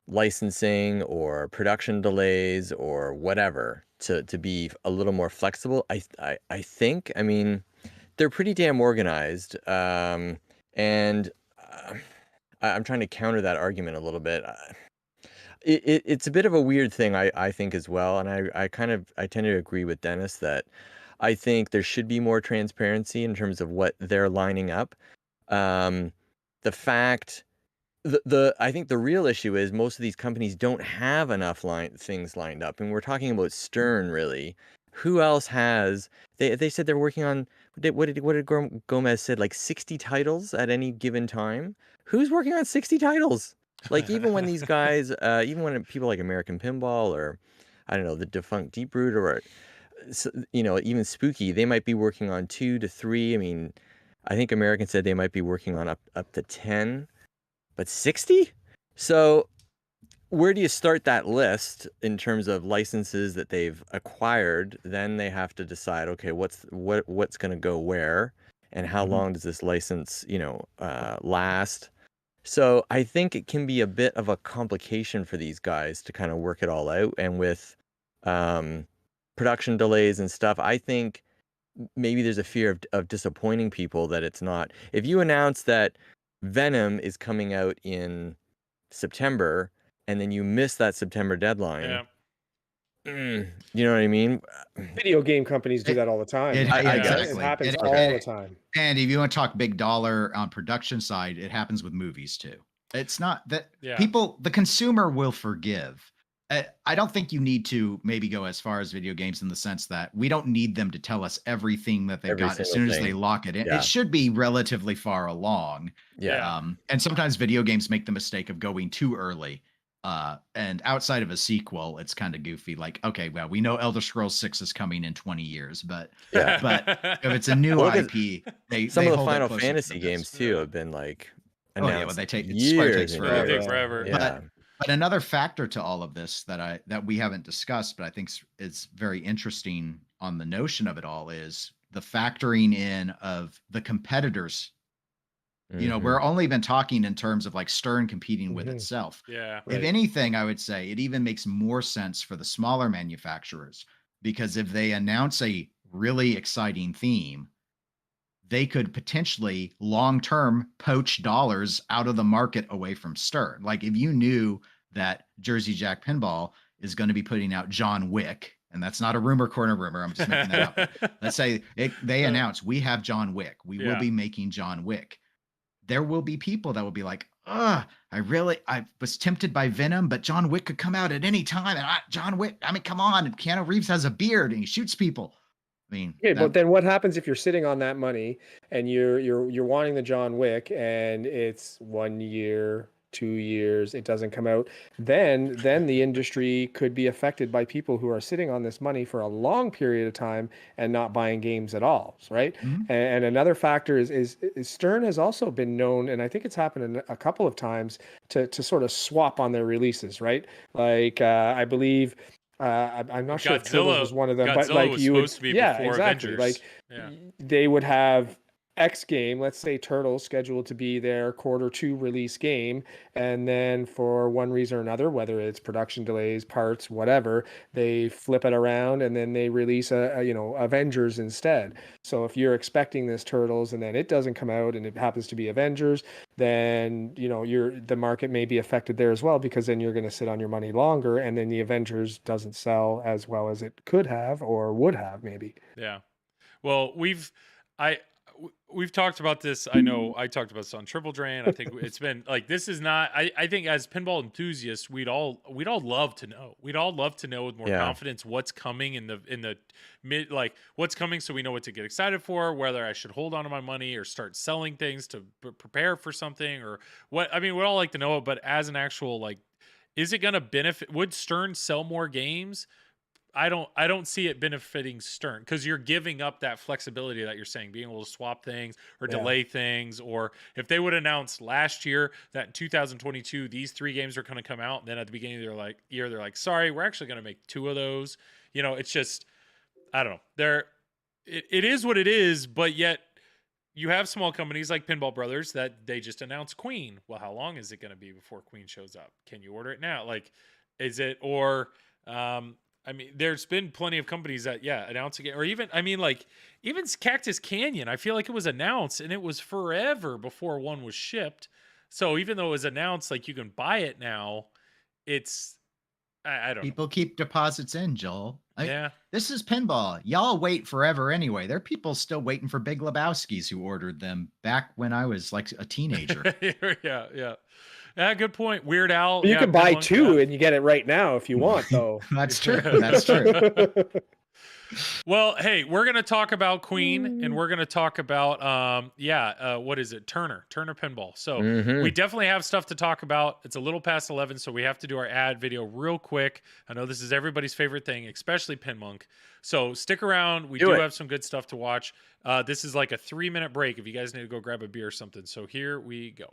[SPEAKER 4] licensing or production delays or whatever to be a little more flexible. I think. I mean, they're pretty damn organized, and I'm trying to counter that argument a little bit. It's a bit of a weird thing, I think, as well, and I tend to agree with Dennis that I think there should be more transparency in terms of what they're lining up. The fact I think the real issue is most of these companies don't have enough things lined up, and we're talking about Stern, really. Who else has? They said they're working on what did Gomez said, like 60 titles at any given time. Who's working on 60 titles? Like, even when these guys, even when people like American Pinball or I don't know, the defunct Deep Root, or even Spooky, they might be working on 2 to 3. I mean, I think American said they might be working on up to 10. But 60? So where do you start that list in terms of licenses that they've acquired? Then they have to decide, okay, what's going to go where, and how long does this license, last? So I think it can be a bit of a complication for these guys to kind of work it all out. And with production delays and stuff, I think maybe there's a fear of disappointing people that it's not. If you announce that Venom is coming out in September, and then you miss that September deadline.
[SPEAKER 1] yeah.
[SPEAKER 4] You know what I mean?
[SPEAKER 3] Video game companies do that all the time.
[SPEAKER 2] It
[SPEAKER 3] happens all the time.
[SPEAKER 2] And if you want to talk big dollar on production side, it happens with movies too. It's not that the consumer will forgive. I don't think you need to maybe go as far as video games in the sense that we don't need them to tell us everything that they've got as soon as they lock it in.
[SPEAKER 4] Yeah.
[SPEAKER 2] It should be relatively far along.
[SPEAKER 4] Yeah.
[SPEAKER 2] And sometimes video games make the mistake of going too early. And outside of a sequel, it's kind of goofy. Like, okay, well, we know Elder Scrolls 6 is coming in 20 years, but if it's a new IP,
[SPEAKER 4] some
[SPEAKER 2] they
[SPEAKER 4] of the
[SPEAKER 2] hold
[SPEAKER 4] Final
[SPEAKER 2] it closer to
[SPEAKER 4] Fantasy
[SPEAKER 2] the
[SPEAKER 4] games
[SPEAKER 2] vest.
[SPEAKER 4] too have been like
[SPEAKER 2] Oh
[SPEAKER 4] announced
[SPEAKER 2] yeah, well, they take
[SPEAKER 4] years
[SPEAKER 2] takes
[SPEAKER 4] and
[SPEAKER 2] forever.
[SPEAKER 4] years.
[SPEAKER 1] Forever.
[SPEAKER 4] Yeah.
[SPEAKER 2] But another factor to all of this that we haven't discussed, but I think is very interesting on the notion of it all, is the factoring in of the competitors. We're only been talking in terms of like Stern competing with itself.
[SPEAKER 1] Yeah.
[SPEAKER 2] If anything, I would say it even makes more sense for the smaller manufacturers, because if they announce a really exciting theme, they could potentially long-term poach dollars out of the market away from Stern. Like if you knew that Jersey Jack Pinball is going to be putting out John Wick, and that's not a rumor corner rumor, I'm just making that up. Let's say they announce we have John Wick. We will be making John Wick. There will be people that will be like, I was tempted by Venom, but John Wick could come out at any time. And John Wick, I mean, come on. Keanu Reeves has a beard and he shoots people. I mean,
[SPEAKER 3] Okay, but then what happens if you're sitting on that money and you're wanting the John Wick and it's 1 year, 2 years, it doesn't come out? Then the industry could be affected by people who are sitting on this money for a long period of time and not buying games at all, right?
[SPEAKER 2] Mhm.
[SPEAKER 3] And another factor is Stern has also been known, and I think it's happened a couple of times to sort of swap on their releases, right? Like I believe. I'm not sure if Turtles was one of them, but
[SPEAKER 1] Godzilla
[SPEAKER 3] like
[SPEAKER 1] was
[SPEAKER 3] you would,
[SPEAKER 1] supposed to be
[SPEAKER 3] yeah,
[SPEAKER 1] before
[SPEAKER 3] exactly.
[SPEAKER 1] Avengers.
[SPEAKER 3] Like they would have X game, let's say Turtles, scheduled to be their Q2 release game, and then for one reason or another, whether it's production delays, parts, whatever, they flip it around and then they release Avengers instead. So if you're expecting this Turtles and then it doesn't come out and it happens to be Avengers, then the market may be affected there as well, because then you're going to sit on your money longer, and then the Avengers doesn't sell as well as it could have or would have maybe.
[SPEAKER 1] Yeah. Well, we've talked about this. I know I talked about this on Triple Drain. I think it's been like, this is not, I think as pinball enthusiasts, we'd all love to know. We'd all love to know with more confidence what's coming in the mid, like what's coming, so we know what to get excited for, whether I should hold on to my money or start selling things to prepare for something, or what. I mean, we'd all like to know it, but as an actual, like, is it going to benefit? Would Stern sell more games? I don't see it benefiting Stern, because you're giving up that flexibility that you're saying, being able to swap things or delay things. Or if they would announce last year that in 2022 these 3 games are going to come out, and then at the beginning of their year they're like, sorry, we're actually going to make 2 of those. It's just, I don't know. It is what it is, but yet you have small companies like Pinball Brothers that they just announced Queen. Well, how long is it going to be before Queen shows up? Can you order it now? Like, is it, or I mean, there's been plenty of companies that, announce again, or even Cactus Canyon. I feel like it was announced and it was forever before one was shipped. So even though it was announced, like, you can buy it now, it's, I don't know.
[SPEAKER 2] People keep deposits in, Joel.
[SPEAKER 1] Yeah.
[SPEAKER 2] This is pinball. Y'all wait forever anyway. There are people still waiting for Big Lebowski's who ordered them back when I was like a teenager.
[SPEAKER 1] Yeah. Yeah, good point. Weird Al.
[SPEAKER 3] You can buy 2 and you get it right now if you want, though.
[SPEAKER 2] That's true. That's true.
[SPEAKER 1] Well, hey, we're going to talk about Queen, and we're going to talk about, what is it? Turner Pinball. So we definitely have stuff to talk about. It's a little past 11, so we have to do our ad video real quick. I know this is everybody's favorite thing, especially Pinmonk. So stick around. We do have some good stuff to watch. This is like a 3-minute break if you guys need to go grab a beer or something. So here we go.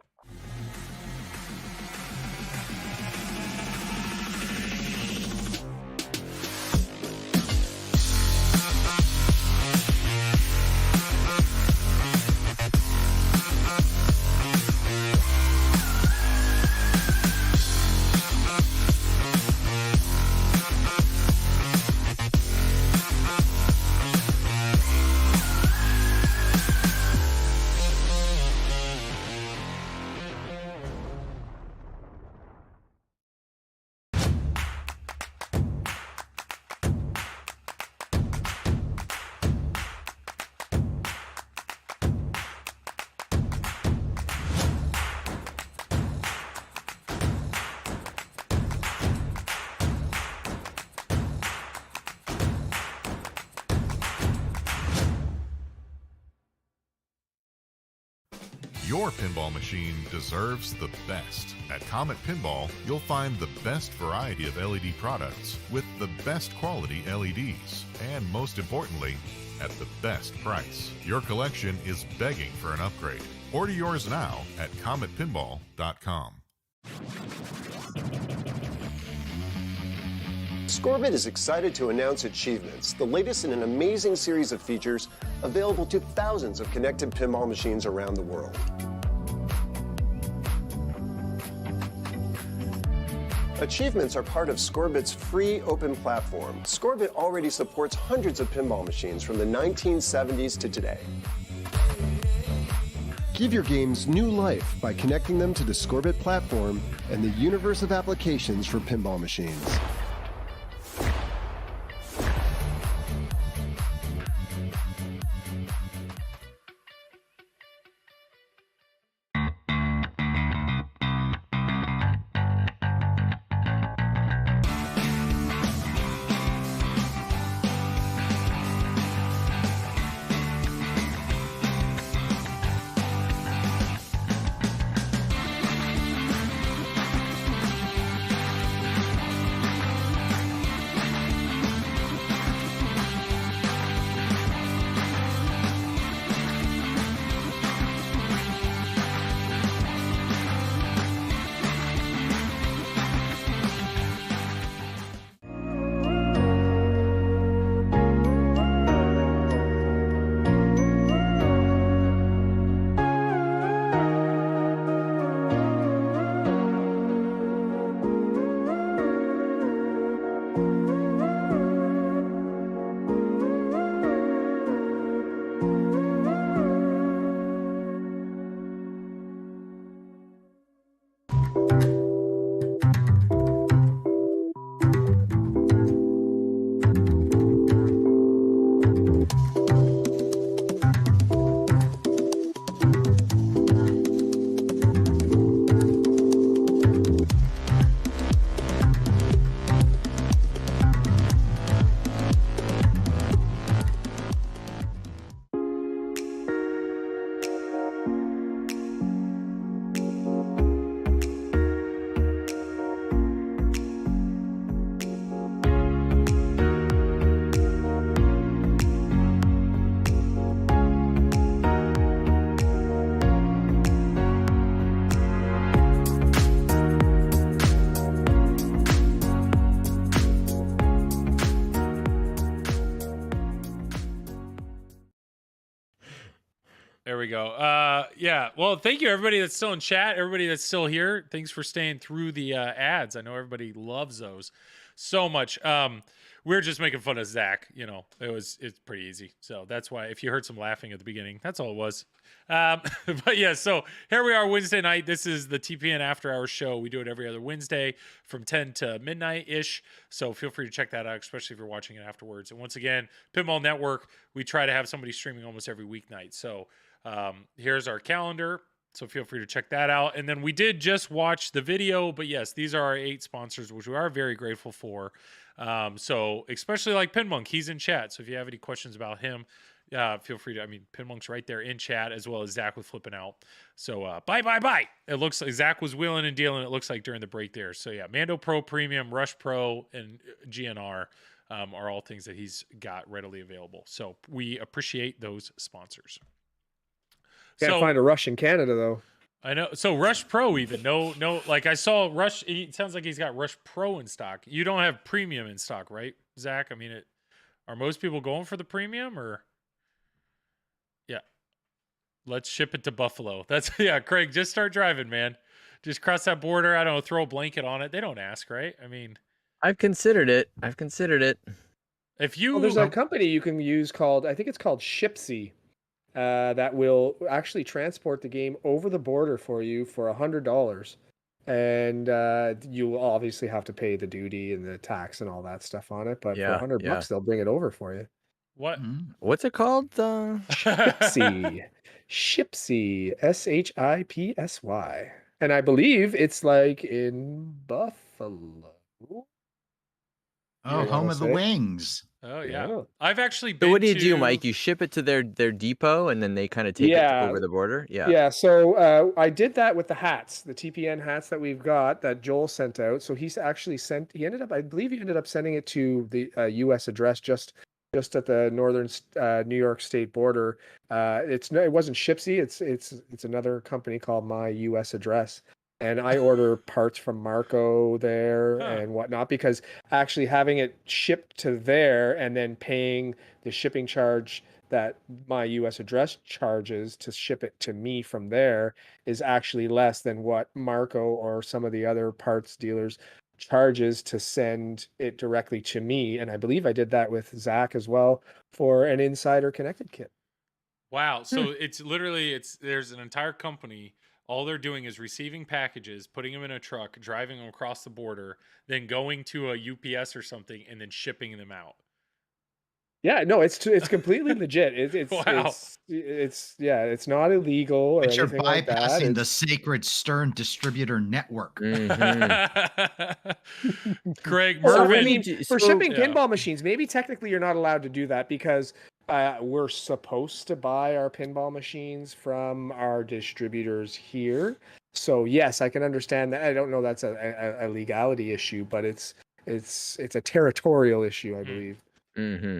[SPEAKER 5] Your pinball machine deserves the best. At Comet Pinball, you'll find the best variety of LED products with the best quality LEDs, and most importantly, at the best price. Your collection is begging for an upgrade. Order yours now at cometpinball.com.
[SPEAKER 6] Scorbit is excited to announce Achievements, the latest in an amazing series of features available to thousands of connected pinball machines around the world. Achievements are part of Scorbit's free open platform. Scorbit already supports hundreds of pinball machines from the 1970s to today. Give your games new life by connecting them to the Scorbit platform and the universe of applications for pinball machines.
[SPEAKER 1] There we go. Yeah. Well, thank you everybody that's still in chat. Everybody that's still here. Thanks for staying through the ads. I know everybody loves those so much. We're just making fun of Zach. You know, it's pretty easy. So that's why if you heard some laughing at the beginning, that's all it was. But yeah, so here we are Wednesday night. This is the TPN After Hours show. We do it every other Wednesday from 10 to midnight ish. So feel free to check that out, especially if you're watching it afterwards. And once again, Pinball Network, we try to have somebody streaming almost every weeknight. So here's our calendar. So feel free to check that out. And then we did just watch the video, but yes, these are our 8 sponsors, which we are very grateful for. So especially like Pinmonk, he's in chat. So if you have any questions about him, feel free to, Pinmonk's right there in chat, as well as Zach with flipping out. So bye. It looks like Zach was wheeling and dealing, it looks like during the break there. So yeah, Mando Pro Premium, Rush Pro, and GNR are all things that he's got readily available. So we appreciate those sponsors.
[SPEAKER 3] Can't find a Rush in Canada though.
[SPEAKER 1] I know. So Rush Pro even no. Like I saw Rush. It sounds like he's got Rush Pro in stock. You don't have premium in stock, right, Zach? I mean, are most people going for the premium or? Yeah. Let's ship it to Buffalo. That's Craig. Just start driving, man. Just cross that border. I don't know. Throw a blanket on it. They don't ask, right? I mean,
[SPEAKER 4] I've considered it.
[SPEAKER 1] If you
[SPEAKER 3] there's a company you can use called I think it's called Shipsy. That will actually transport the game over the border for you for $100, and you will obviously have to pay the duty and the tax and all that stuff on it. But for $100, they'll bring it over for you.
[SPEAKER 1] What?
[SPEAKER 4] What's it called?
[SPEAKER 3] Shipsy, Shipsy, and I believe it's like in Buffalo.
[SPEAKER 2] Oh, home of the wings.
[SPEAKER 1] Oh yeah. I've actually been
[SPEAKER 4] So what do you do, Mike? You ship it to their depot and then they kind of take it over the border?
[SPEAKER 3] Yeah. So I did that with the hats, the TPN hats that we've got that Joel sent out. So he's actually I believe he ended up sending it to the US address just at the northern New York state border. It wasn't Shipsy. It's another company called My US Address. And I order parts from Marco there and whatnot, because actually having it shipped to there and then paying the shipping charge that My US Address charges to ship it to me from there is actually less than what Marco or some of the other parts dealers charges to send it directly to me. And I believe I did that with Zach as well for an Insider Connected kit.
[SPEAKER 1] Wow. So it's literally, there's an entire company. All they're doing is receiving packages, putting them in a truck, driving them across the border, then going to a UPS or something, and then shipping them out.
[SPEAKER 3] Yeah, no, it's completely legit.
[SPEAKER 1] Wow.
[SPEAKER 3] It's not illegal or
[SPEAKER 2] But you're
[SPEAKER 3] anything like that.
[SPEAKER 2] bypassing the sacred Stern distributor network.
[SPEAKER 1] Craig,
[SPEAKER 3] for shipping pinball machines, maybe technically you're not allowed to do that because we're supposed to buy our pinball machines from our distributors here. So yes, I can understand that. I don't know that's a legality issue, but it's a territorial issue, I believe.
[SPEAKER 4] Mm-hmm.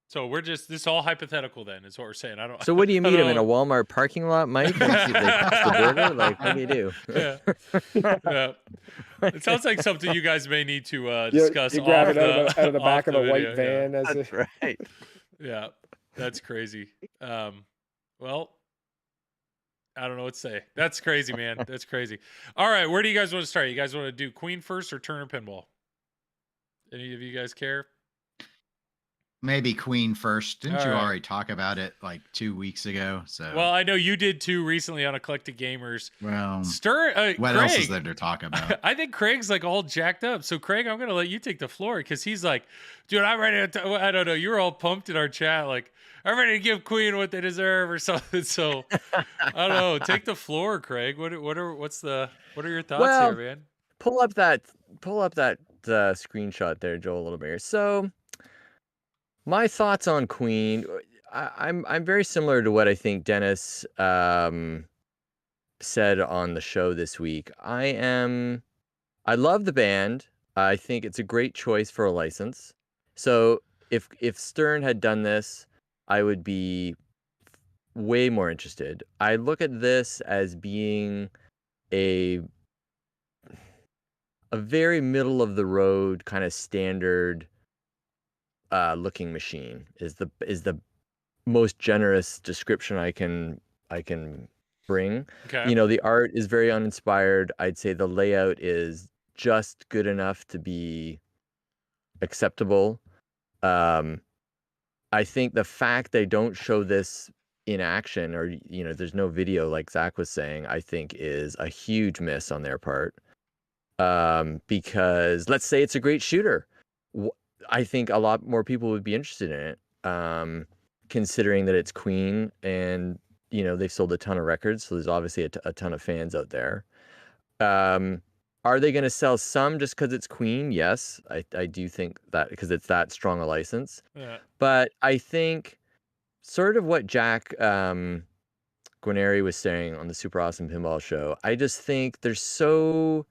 [SPEAKER 1] So this is all hypothetical then, is what we're saying.
[SPEAKER 4] So what do you meet them in a Walmart parking lot, Mike? And see if they cross the border? Like, what do you do?
[SPEAKER 1] Yeah. It sounds like something you guys may need to discuss.
[SPEAKER 3] You grab it out of the back of the white van.
[SPEAKER 4] Yeah. That's right.
[SPEAKER 1] Yeah, that's crazy. Well, I don't know what to say. That's crazy, man. That's crazy. All right, where do you guys want to start? You guys want to do Queen first or Turner Pinball? Any of you guys care?
[SPEAKER 2] Maybe Queen first. Didn't you already talk about it like 2 weeks ago? So
[SPEAKER 1] well, I know you did too recently on Eclectic Gamers.
[SPEAKER 2] Well,
[SPEAKER 1] what
[SPEAKER 2] Craig, else is there to talk about?
[SPEAKER 1] I think Craig's like all jacked up. So Craig, I'm gonna let you take the floor because he's like, dude, I'm ready to. I don't know. You were all pumped in our chat, like I'm ready to give Queen what they deserve or something. So I don't know. Take the floor, Craig. What are your thoughts here, man?
[SPEAKER 4] Pull up that screenshot there, Joel, a little bit here. So. My thoughts on Queen, I'm very similar to what I think Dennis said on the show this week. I love the band. I think it's a great choice for a license. So if Stern had done this, I would be way more interested. I look at this as being a very middle of the road kind of standard looking machine is the most generous description I can bring.
[SPEAKER 1] Okay.
[SPEAKER 4] You know, the art is very uninspired. I'd say the layout is just good enough to be acceptable. I think the fact they don't show this in action, or you know, there's no video like Zach was saying, I think is a huge miss on their part. Because let's say it's a great shooter, I think a lot more people would be interested in it. Considering that it's Queen, and you know they've sold a ton of records, so there's obviously a ton of fans out there. Are they going to sell some just because it's Queen? Yes, I do think that, because it's that strong a license.
[SPEAKER 1] Yeah.
[SPEAKER 4] But I think sort of what Jack Guarneri was saying on the Super Awesome Pinball Show. I just think there's so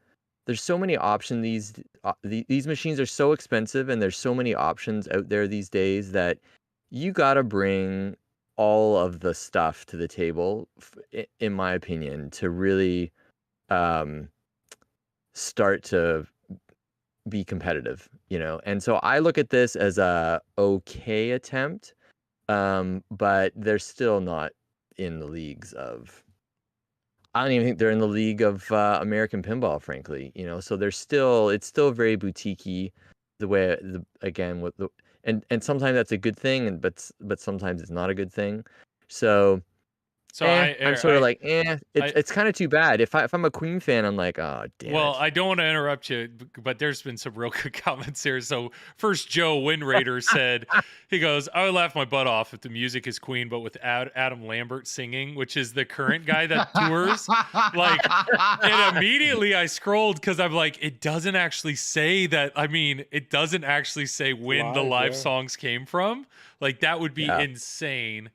[SPEAKER 4] many options. These machines are so expensive, and there's so many options out there these days that you got to bring all of the stuff to the table, in my opinion, to really start to be competitive, you know? And so I look at this as a okay attempt, but they're still not in the leagues of, I don't even think they're in the league of American pinball, frankly, you know? So it's still very boutique-y, the way, again, with the, and sometimes that's a good thing, but sometimes it's not a good thing. So I'm sort of like, it's kind of too bad. If I'm a Queen fan, I'm like, oh, damn
[SPEAKER 1] Well,
[SPEAKER 4] it.
[SPEAKER 1] I don't want to interrupt you, but there's been some real good comments here. So first, Joe Windrader said, he goes, I would laugh my butt off if the music is Queen, but with Adam Lambert singing, which is the current guy that tours. Like, and immediately I scrolled because I'm like, it doesn't actually say that. I mean, it doesn't actually say when the live songs came from. Like, that would be insane.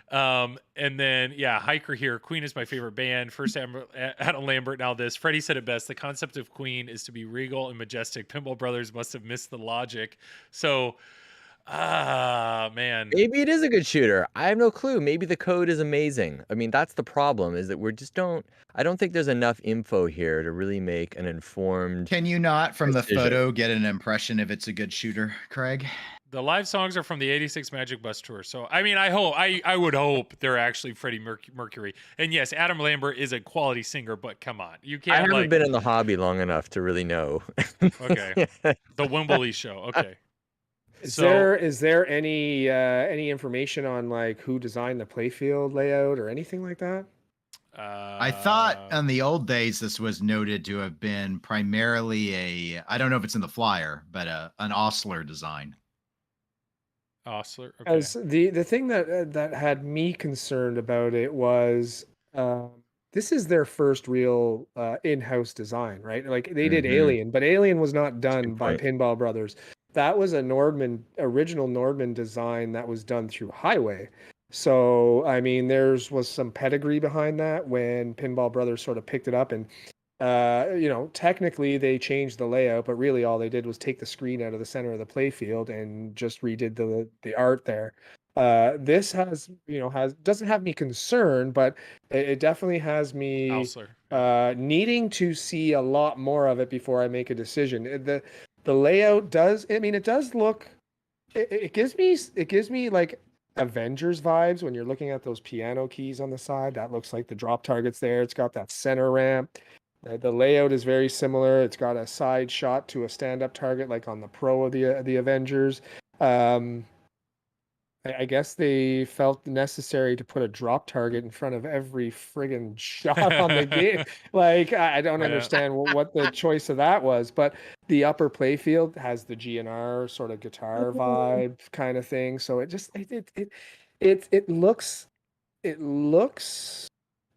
[SPEAKER 1] And then Hiker here, Queen is my favorite band. First Adam Lambert, now this. Freddie said it best, the concept of Queen is to be regal and majestic. Pinball Brothers must have missed the logic. So man,
[SPEAKER 4] maybe it is a good shooter. I have no clue. Maybe the code is amazing. I mean, that's the problem, is that I don't think there's enough info here to really make an informed
[SPEAKER 2] Can you not, from
[SPEAKER 4] decision.
[SPEAKER 2] the photo, get an impression if it's a good shooter, Craig?
[SPEAKER 1] The live songs are from the 86 Magic Bus Tour. So, I mean, I would hope they're actually Freddie Mercury. And yes, Adam Lambert is a quality singer, but come on. You can't.
[SPEAKER 4] I haven't been in the hobby long enough to really know.
[SPEAKER 1] Okay. The Wimbley Show. Okay.
[SPEAKER 3] Is there any information on like who designed the playfield layout or anything like that?
[SPEAKER 2] I thought in the old days this was noted to have been primarily I don't know if it's in the flyer, but an Osler design.
[SPEAKER 1] Osler. Okay.
[SPEAKER 3] As the thing that had me concerned about it was this is their first real in-house design, right? Like they did Alien, but Alien was not done by Pinball Brothers. That was a original Nordman design that was done through Highway. So I mean, was some pedigree behind that when Pinball Brothers sort of picked it up, and you know, technically they changed the layout, but really all they did was take the screen out of the center of the playfield and just redid the art there. This doesn't have me concerned, but it definitely has me needing to see a lot more of it before I make a decision. The layout does, I mean, it does look, it gives me like Avengers vibes when you're looking at those piano keys on the side. That looks like the drop targets there. It's got that center ramp. The layout is very similar. It's got a side shot to a stand-up target, like on the Pro of the Avengers. I guess they felt necessary to put a drop target in front of every friggin' shot on the game. Like, I don't understand what the choice of that was. But the upper playfield has the GNR sort of guitar vibe kind of thing. So it just it looks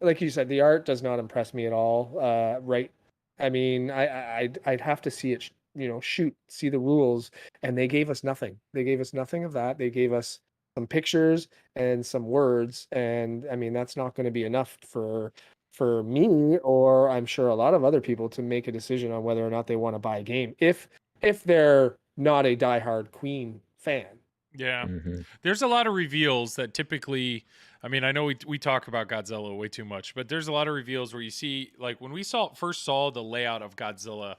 [SPEAKER 3] like you said, the art does not impress me at all. Right? I mean, I'd have to see it, see the rules, and they gave us nothing. They gave us nothing of that. They gave us some pictures and some words, and I mean, that's not going to be enough for me, or I'm sure a lot of other people, to make a decision on whether or not they want to buy a game if they're not a diehard Queen fan.
[SPEAKER 1] Yeah. There's a lot of reveals that typically, I mean, I know we talk about Godzilla way too much, but there's a lot of reveals where you see, like when we first saw the layout of Godzilla,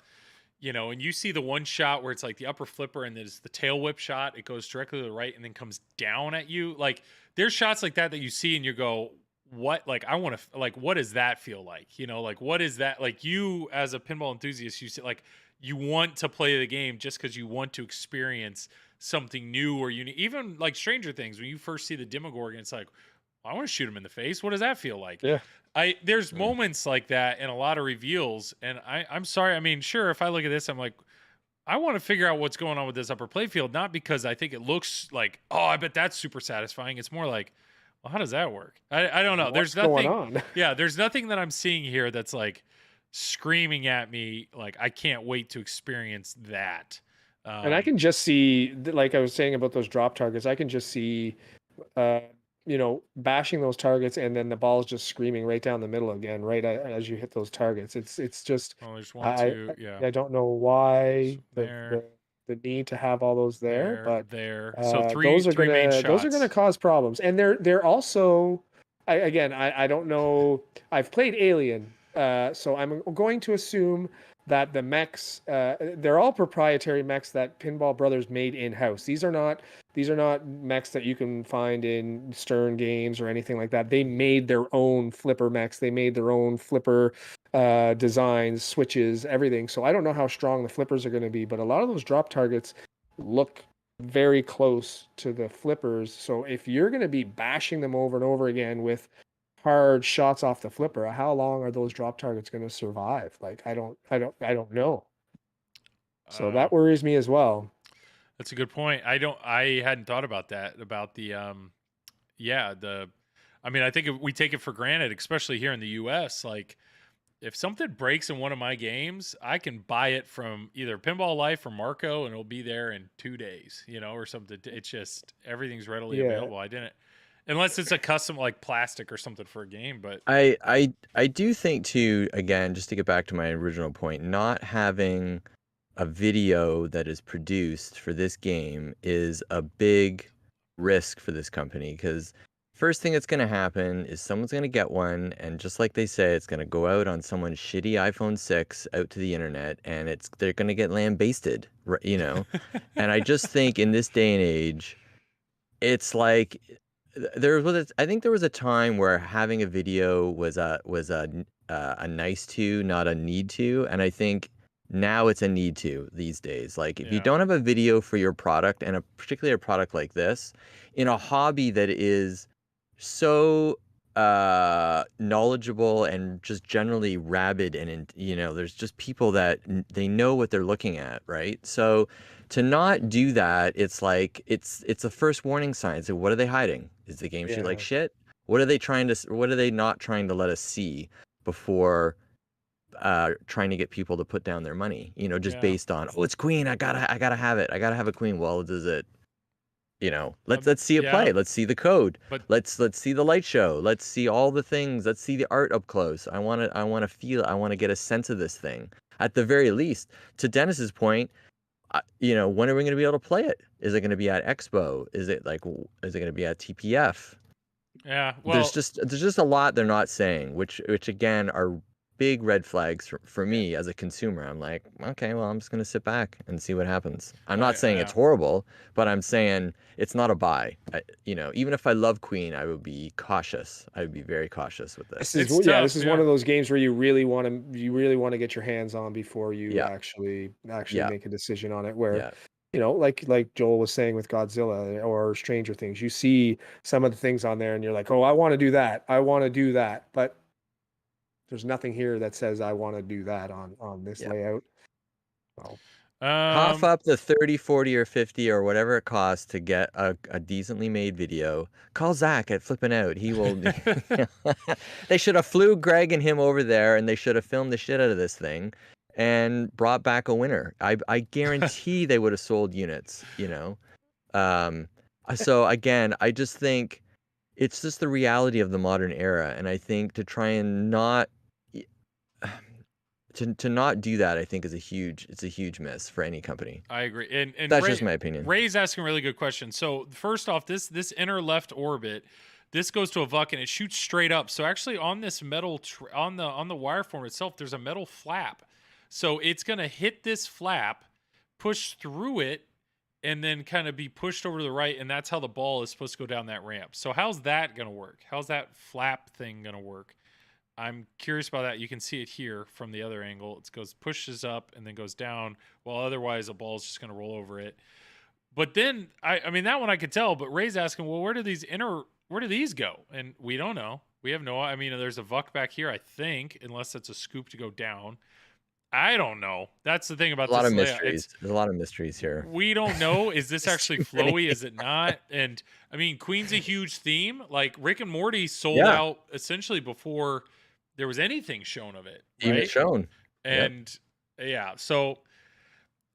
[SPEAKER 1] you know, and you see the one shot where it's like the upper flipper and there's the tail whip shot, it goes directly to the right and then comes down at you. Like there's shots like that you see and you go, what? Like I want to, like, what does that feel like? You know, like what is that? Like you as a pinball enthusiast, you see, like you want to play the game just because you want to experience something new or unique. Even like Stranger Things, when you first see the Demogorgon, it's like, I want to shoot him in the face. What does that feel like?
[SPEAKER 3] Yeah.
[SPEAKER 1] There's moments like that in a lot of reveals, and I'm sorry. I mean, sure, if I look at this, I'm like, I want to figure out what's going on with this upper playfield, not because I think it looks like, oh, I bet that's super satisfying. It's more like, well, how does that work? I don't know.
[SPEAKER 3] What's
[SPEAKER 1] There's nothing
[SPEAKER 3] going on?
[SPEAKER 1] Yeah, there's nothing that I'm seeing here that's like screaming at me like I can't wait to experience that.
[SPEAKER 3] And I can just see, like I was saying about those drop targets, I can just see, you know, bashing those targets and then the ball's just screaming right down the middle again, right as you hit those targets. It's just,
[SPEAKER 1] well, there's one, two,
[SPEAKER 3] I don't know why
[SPEAKER 1] there,
[SPEAKER 3] the need to have all those there, but
[SPEAKER 1] there. So three main shots.
[SPEAKER 3] those are gonna cause problems, and they're also, I don't know. I've played Alien, so I'm going to assume that the mechs, they're all proprietary mechs that Pinball Brothers made in-house. These are not mechs that you can find in Stern games or anything like that. They made their own flipper mechs. They made their own flipper designs, switches, everything. So I don't know how strong the flippers are going to be, but a lot of those drop targets look very close to the flippers. So if you're going to be bashing them over and over again with hard shots off the flipper, how long are those drop targets going to survive? Like I don't know. So that worries me as well.
[SPEAKER 1] That's a good point. I hadn't thought about that, about the I mean, I think we take it for granted, especially here in the US, like if something breaks in one of my games, I can buy it from either Pinball Life or Marco and it'll be there in 2 days, you know, or something. It's just everything's readily available. I didn't, unless it's a custom like plastic or something for a game. But
[SPEAKER 4] I do think too, again, just to get back to my original point, not having a video that is produced for this game is a big risk for this company, because first thing that's going to happen is someone's going to get one, and just like they say, it's going to go out on someone's shitty iPhone 6 out to the internet, and they're going to get lambasted, you know. And I just think in this day and age, it's like I think there was a time where having a video was a nice to, not a need to, and I think now it's a need to these days. Like if you don't have a video for your product, and particularly a product like this, in a hobby that is so knowledgeable and just generally rabid, and you know, there's just people that they know what they're looking at, right? So to not do that, it's like it's a first warning sign. So what are they hiding? Is the game shit like shit? What are they not trying to let us see before trying to get people to put down their money, you know, just based on, oh, it's Queen, I gotta have it, I gotta have a Queen. Well, does it, you know, let's see it play, let's see the code, but let's see the light show, let's see all the things, let's see the art up close. I want to feel, I want to get a sense of this thing. At the very least, to Dennis's point, you know, when are we going to be able to play it? Is it going to be at Expo? Is it going to be at TPF?
[SPEAKER 1] Yeah, well,
[SPEAKER 4] there's just a lot they're not saying, which again are big red flags for me as a consumer. I'm like, okay, well, I'm just going to sit back and see what happens. I'm not saying it's horrible, but I'm saying it's not a buy. You know, even if I love Queen, I would be cautious. I would be very cautious with this.
[SPEAKER 3] This is one of those games where you really want to get your hands on before you actually make a decision on it. Where you know, like Joel was saying with Godzilla or Stranger Things, you see some of the things on there and you're like, oh, I want to do that, but there's nothing here that says I want to do that on this layout. So.
[SPEAKER 4] Cough up the 30, 40, or 50 or whatever it costs to get a decently made video. Call Zach at Flippin' Out. He will. They should have flew Greg and him over there, and they should have filmed the shit out of this thing and brought back a winner. I guarantee they would have sold units, you know. So again, I just think it's just the reality of the modern era, and I think to try and not to not do that, I think is a huge miss for any company.
[SPEAKER 1] I agree, and
[SPEAKER 4] that's just my opinion.
[SPEAKER 1] Ray's asking a really good question. So first off, this inner left orbit, this goes to a VUC and it shoots straight up. So actually, on this metal on the wire form itself, there's a metal flap. So it's going to hit this flap, push through it, and then kind of be pushed over to the right. And that's how the ball is supposed to go down that ramp. So how's that going to work? How's that flap thing going to work? I'm curious about that. You can see it here from the other angle. It goes, pushes up and then goes down, while otherwise a ball is just going to roll over it. But then, I mean, that one I could tell, but Ray's asking, well, where do these go? And we don't know. We have no, I mean, there's a vuck back here, I think, unless that's a scoop to go down. I don't know. That's the thing about
[SPEAKER 4] A lot
[SPEAKER 1] this
[SPEAKER 4] of
[SPEAKER 1] layout.
[SPEAKER 4] mysteries. There's a lot of mysteries here.
[SPEAKER 1] We don't know. Is this actually flowy? Is it not? And I mean, Queen's a huge theme. Like Rick and Morty sold out essentially before there was anything shown of it. Right?
[SPEAKER 4] Even shown.
[SPEAKER 1] And yeah, so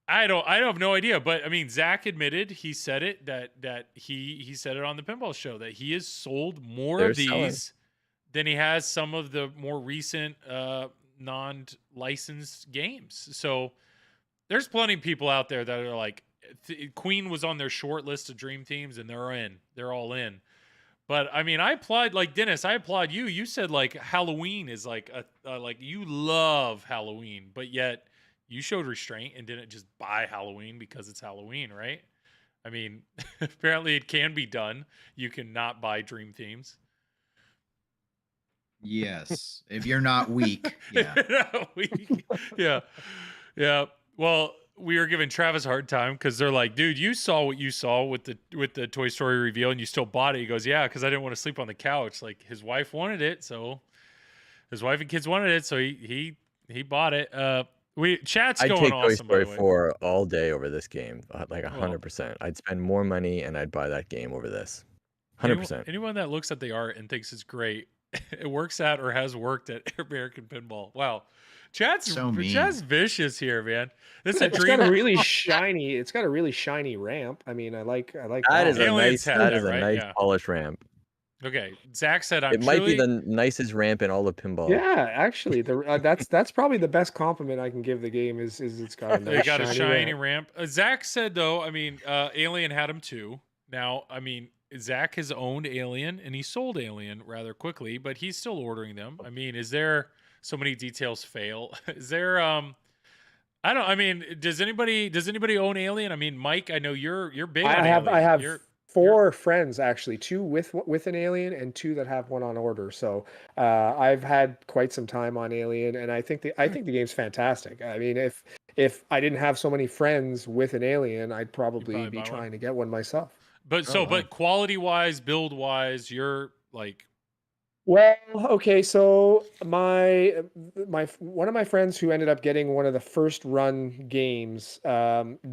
[SPEAKER 1] I have no idea. But I mean, Zach admitted, he said it, that he said it on the Pinball Show, that he has sold more of these than he has some of the more recent non-licensed games. So there's plenty of people out there that are like, Queen was on their short list of dream teams and they're all in. But I mean, I applaud, like Dennis, I applaud you. You said like Halloween is like like you love Halloween, but yet you showed restraint and didn't just buy Halloween because it's Halloween, right? I mean, apparently it can be done. You can not buy dream themes.
[SPEAKER 2] Yes, if you're not weak. Yeah.
[SPEAKER 1] Yeah. Well, we were giving Travis a hard time because they're like, dude, you saw what you saw with the Toy Story reveal and you still bought it. He goes, yeah, because I didn't want to sleep on the couch. Like his wife wanted it, so his wife and kids wanted it, so he bought it. Chat's
[SPEAKER 4] I'd
[SPEAKER 1] going
[SPEAKER 4] take Toy
[SPEAKER 1] awesome.
[SPEAKER 4] Story 4 all day over this game, like 100%. I'd spend more money and I'd buy that game over this. 100%.
[SPEAKER 1] Anyone that looks at the art and thinks it's great, it works at or has worked at American Pinball. Wow. Chat's vicious here, man. This is a dream.
[SPEAKER 3] It's got a really shiny. It's got a really shiny ramp. I mean, I like.
[SPEAKER 4] That is a nice polished ramp.
[SPEAKER 1] Okay, Zach said
[SPEAKER 4] it might be the nicest ramp in all of pinball.
[SPEAKER 3] Yeah, actually, that's probably the best compliment I can give the game is it's got a nice
[SPEAKER 1] shiny ramp. Zach said though, I mean, Alien had him too. Now, I mean, Zach has owned Alien and he sold Alien rather quickly, but he's still ordering them. I mean, is there so many details fail? Is there does anybody own Alien? I mean, Mike, I know you're big on Alien.
[SPEAKER 3] I have four friends actually, two with an Alien and two that have one on order. So I've had quite some time on Alien, and I think the game's fantastic. I mean, if I didn't have so many friends with an Alien, I'd probably be trying to get one myself.
[SPEAKER 1] But but quality wise, build wise, you're like.
[SPEAKER 3] Well, okay, so my one of my friends who ended up getting one of the first run games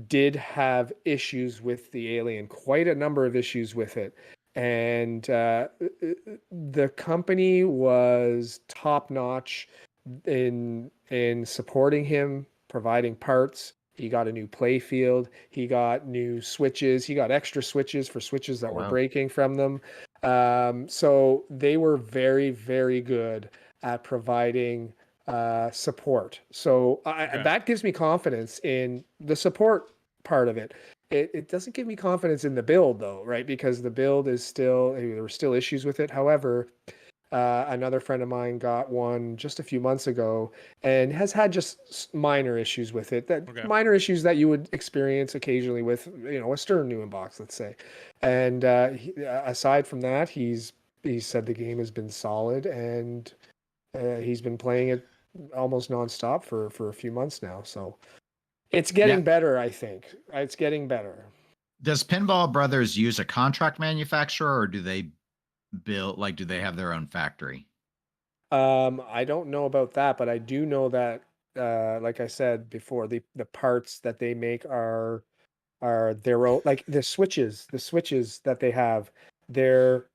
[SPEAKER 3] did have issues with the Alien, quite a number of issues with it, and the company was top notch in supporting him, providing parts. He got a new play field. He got new switches. He got extra switches for switches that were breaking from them. So they were very, very good at providing support. So that gives me confidence in the support part of it. It doesn't give me confidence in the build though, right? Because the build is there were still issues with it. However, another friend of mine got one just a few months ago and has had just minor issues with it. Minor issues that you would experience occasionally with, a Stern Newman box, let's say. And aside from that, he said the game has been solid, and he's been playing it almost nonstop for a few months now. So it's getting better, I think. It's getting better.
[SPEAKER 2] Does Pinball Brothers use a contract manufacturer, or do they do they have their own factory?
[SPEAKER 3] I don't know about that, but I do know that like I said before, the parts that they make are their own, like the switches that they have, they're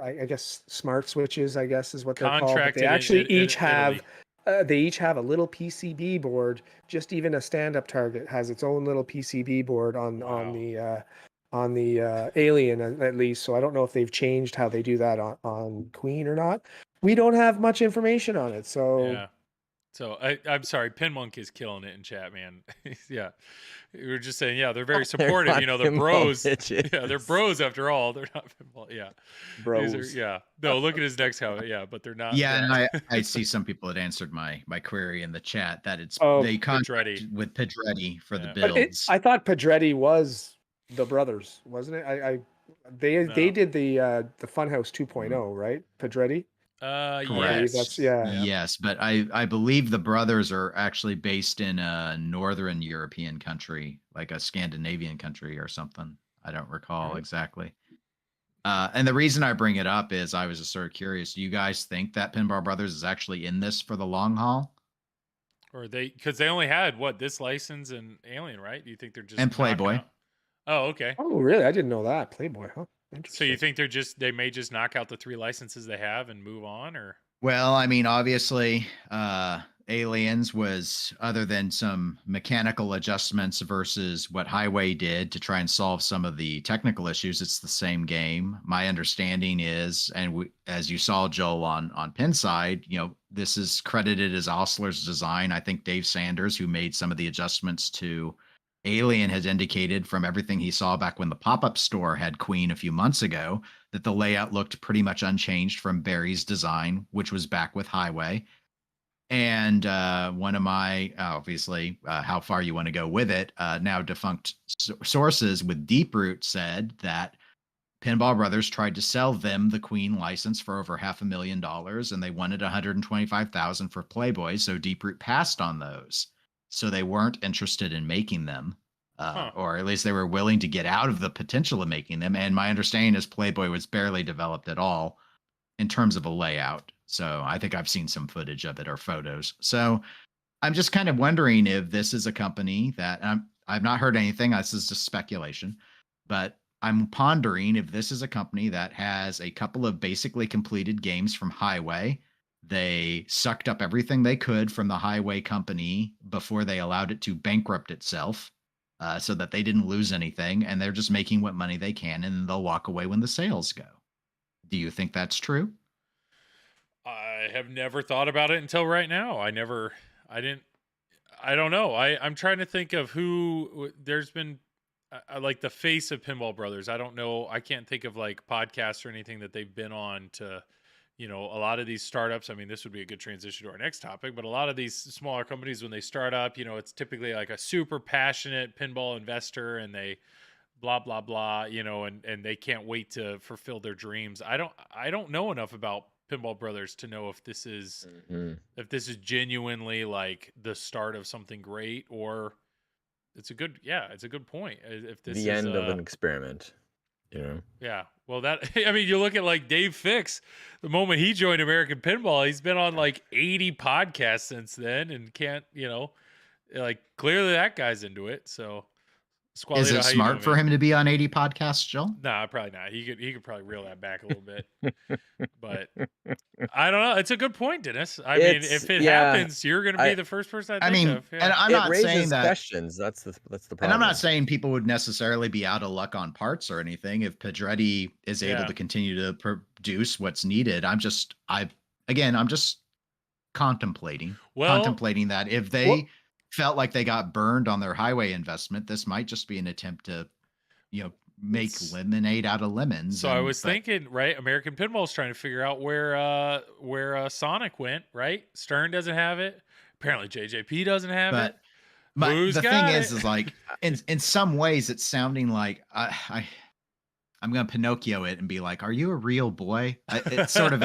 [SPEAKER 3] I guess smart switches, I guess is what they're called. But they actually each have a little PCB board. Just even a stand-up target has its own little PCB board on the Alien, at least. So I don't know if they've changed how they do that on Queen or not. We don't have much information on it, so
[SPEAKER 1] So I'm sorry, Pinmonk is killing it in chat, man. Yeah, we were just saying, yeah, they're very supportive.
[SPEAKER 4] not
[SPEAKER 1] You know, they're
[SPEAKER 4] pinball
[SPEAKER 1] bros.
[SPEAKER 4] bitches.
[SPEAKER 1] Yeah, they're bros after all. They're not pinball. Yeah,
[SPEAKER 3] Bros.
[SPEAKER 1] these are. Yeah, no, look at his next how. Yeah, but they're not.
[SPEAKER 2] Yeah,
[SPEAKER 1] they're
[SPEAKER 2] and I see some people that answered my query in the chat that it's
[SPEAKER 3] Oh,
[SPEAKER 2] they
[SPEAKER 1] Pedretti.
[SPEAKER 2] contracted with Pedretti for the
[SPEAKER 1] Yeah.
[SPEAKER 3] But
[SPEAKER 2] builds.
[SPEAKER 3] I thought Pedretti was the brothers, wasn't it? They
[SPEAKER 1] No.
[SPEAKER 3] did the Funhouse 2.0, right? Pedretti.
[SPEAKER 2] Correct.
[SPEAKER 1] Yes.
[SPEAKER 3] That's yeah.
[SPEAKER 2] Yes, but I believe the brothers are actually based in a northern European country, like a Scandinavian country or something. I don't recall exactly. And the reason I bring it up is I was just sort of curious. Do you guys think that Pinball Brothers is actually in this for the long haul?
[SPEAKER 1] Or because they only had this license and Alien, right? Do you think they're just
[SPEAKER 2] And
[SPEAKER 1] knocking
[SPEAKER 2] Playboy.
[SPEAKER 1] out- Oh, okay.
[SPEAKER 3] Oh, really? I didn't know that. Playboy, huh?
[SPEAKER 1] So
[SPEAKER 3] Interesting.
[SPEAKER 1] you think they may just knock out the 3 licenses they have and move on, or?
[SPEAKER 2] Well, I mean, obviously, Aliens was, other than some mechanical adjustments versus what Highway did to try and solve some of the technical issues, it's the same game. My understanding is, and as you saw, Joel, on Pinside, this is credited as Osler's design. I think Dave Sanders, who made some of the adjustments to Alien, has indicated from everything he saw back when the pop-up store had Queen a few months ago that the layout looked pretty much unchanged from Barry's design, which was back with Highway. And one of my, obviously, how far you want to go with it, now defunct sources with Deeproot said that Pinball Brothers tried to sell them the Queen license for over $500,000, and they wanted $125,000 for Playboy, so Deeproot passed on those. So they weren't interested in making them, or at least they were willing to get out of the potential of making them. And my understanding is Playboy was barely developed at all in terms of a layout. So I think I've seen some footage of it or photos. So I'm just kind of wondering if this is a company that I've not heard anything. This is just speculation, but I'm pondering if this is a company that has a couple of basically completed games from Highway. They sucked up everything they could from the Highway company before they allowed it to bankrupt itself, so that they didn't lose anything, and they're just making what money they can, and they'll walk away when the sales go. Do you think that's true?
[SPEAKER 1] I have never thought about it until right now. I don't know. I'm trying to think of who. There's been like the face of Pinball Brothers. I don't know. I can't think of like podcasts or anything that they've been on to, a lot of these startups. I mean, this would be a good transition to our next topic, but a lot of these smaller companies, when they start up, it's typically like a super passionate pinball investor, and they blah, blah, blah, and they can't wait to fulfill their dreams. I don't know enough about Pinball Brothers to know if this is genuinely like the start of something great, or it's a good point. If this
[SPEAKER 4] The
[SPEAKER 1] is
[SPEAKER 4] end of an experiment,
[SPEAKER 1] Yeah. Well, I mean, you look at like Dave Fix, the moment he joined American Pinball, he's been on like 80 podcasts since then, and can't, like clearly that guy's into it. So,
[SPEAKER 2] Is it smart for him to be on 80 podcasts, Joel?
[SPEAKER 1] Nah, probably not. He could probably reel that back a little bit. But I don't know. It's a good point, Dennis. I mean, if it happens, you're going to be the first person I think of. Yeah.
[SPEAKER 2] And I'm not saying that
[SPEAKER 4] questions. That's the problem.
[SPEAKER 2] And I'm not saying people would necessarily be out of luck on parts or anything if Pedretti is able to continue to produce what's needed. I'm just contemplating that if they felt like they got burned on their Highway investment, this might just be an attempt to, make lemonade out of lemons.
[SPEAKER 1] So I was thinking, right? American Pinball's trying to figure out where Sonic went, right? Stern doesn't have it. Apparently JJP doesn't have it.
[SPEAKER 2] But
[SPEAKER 1] Who's
[SPEAKER 2] the
[SPEAKER 1] got
[SPEAKER 2] thing
[SPEAKER 1] it?
[SPEAKER 2] is like in some ways it's sounding like I'm going to Pinocchio it and be like, are you a real boy? It's sort of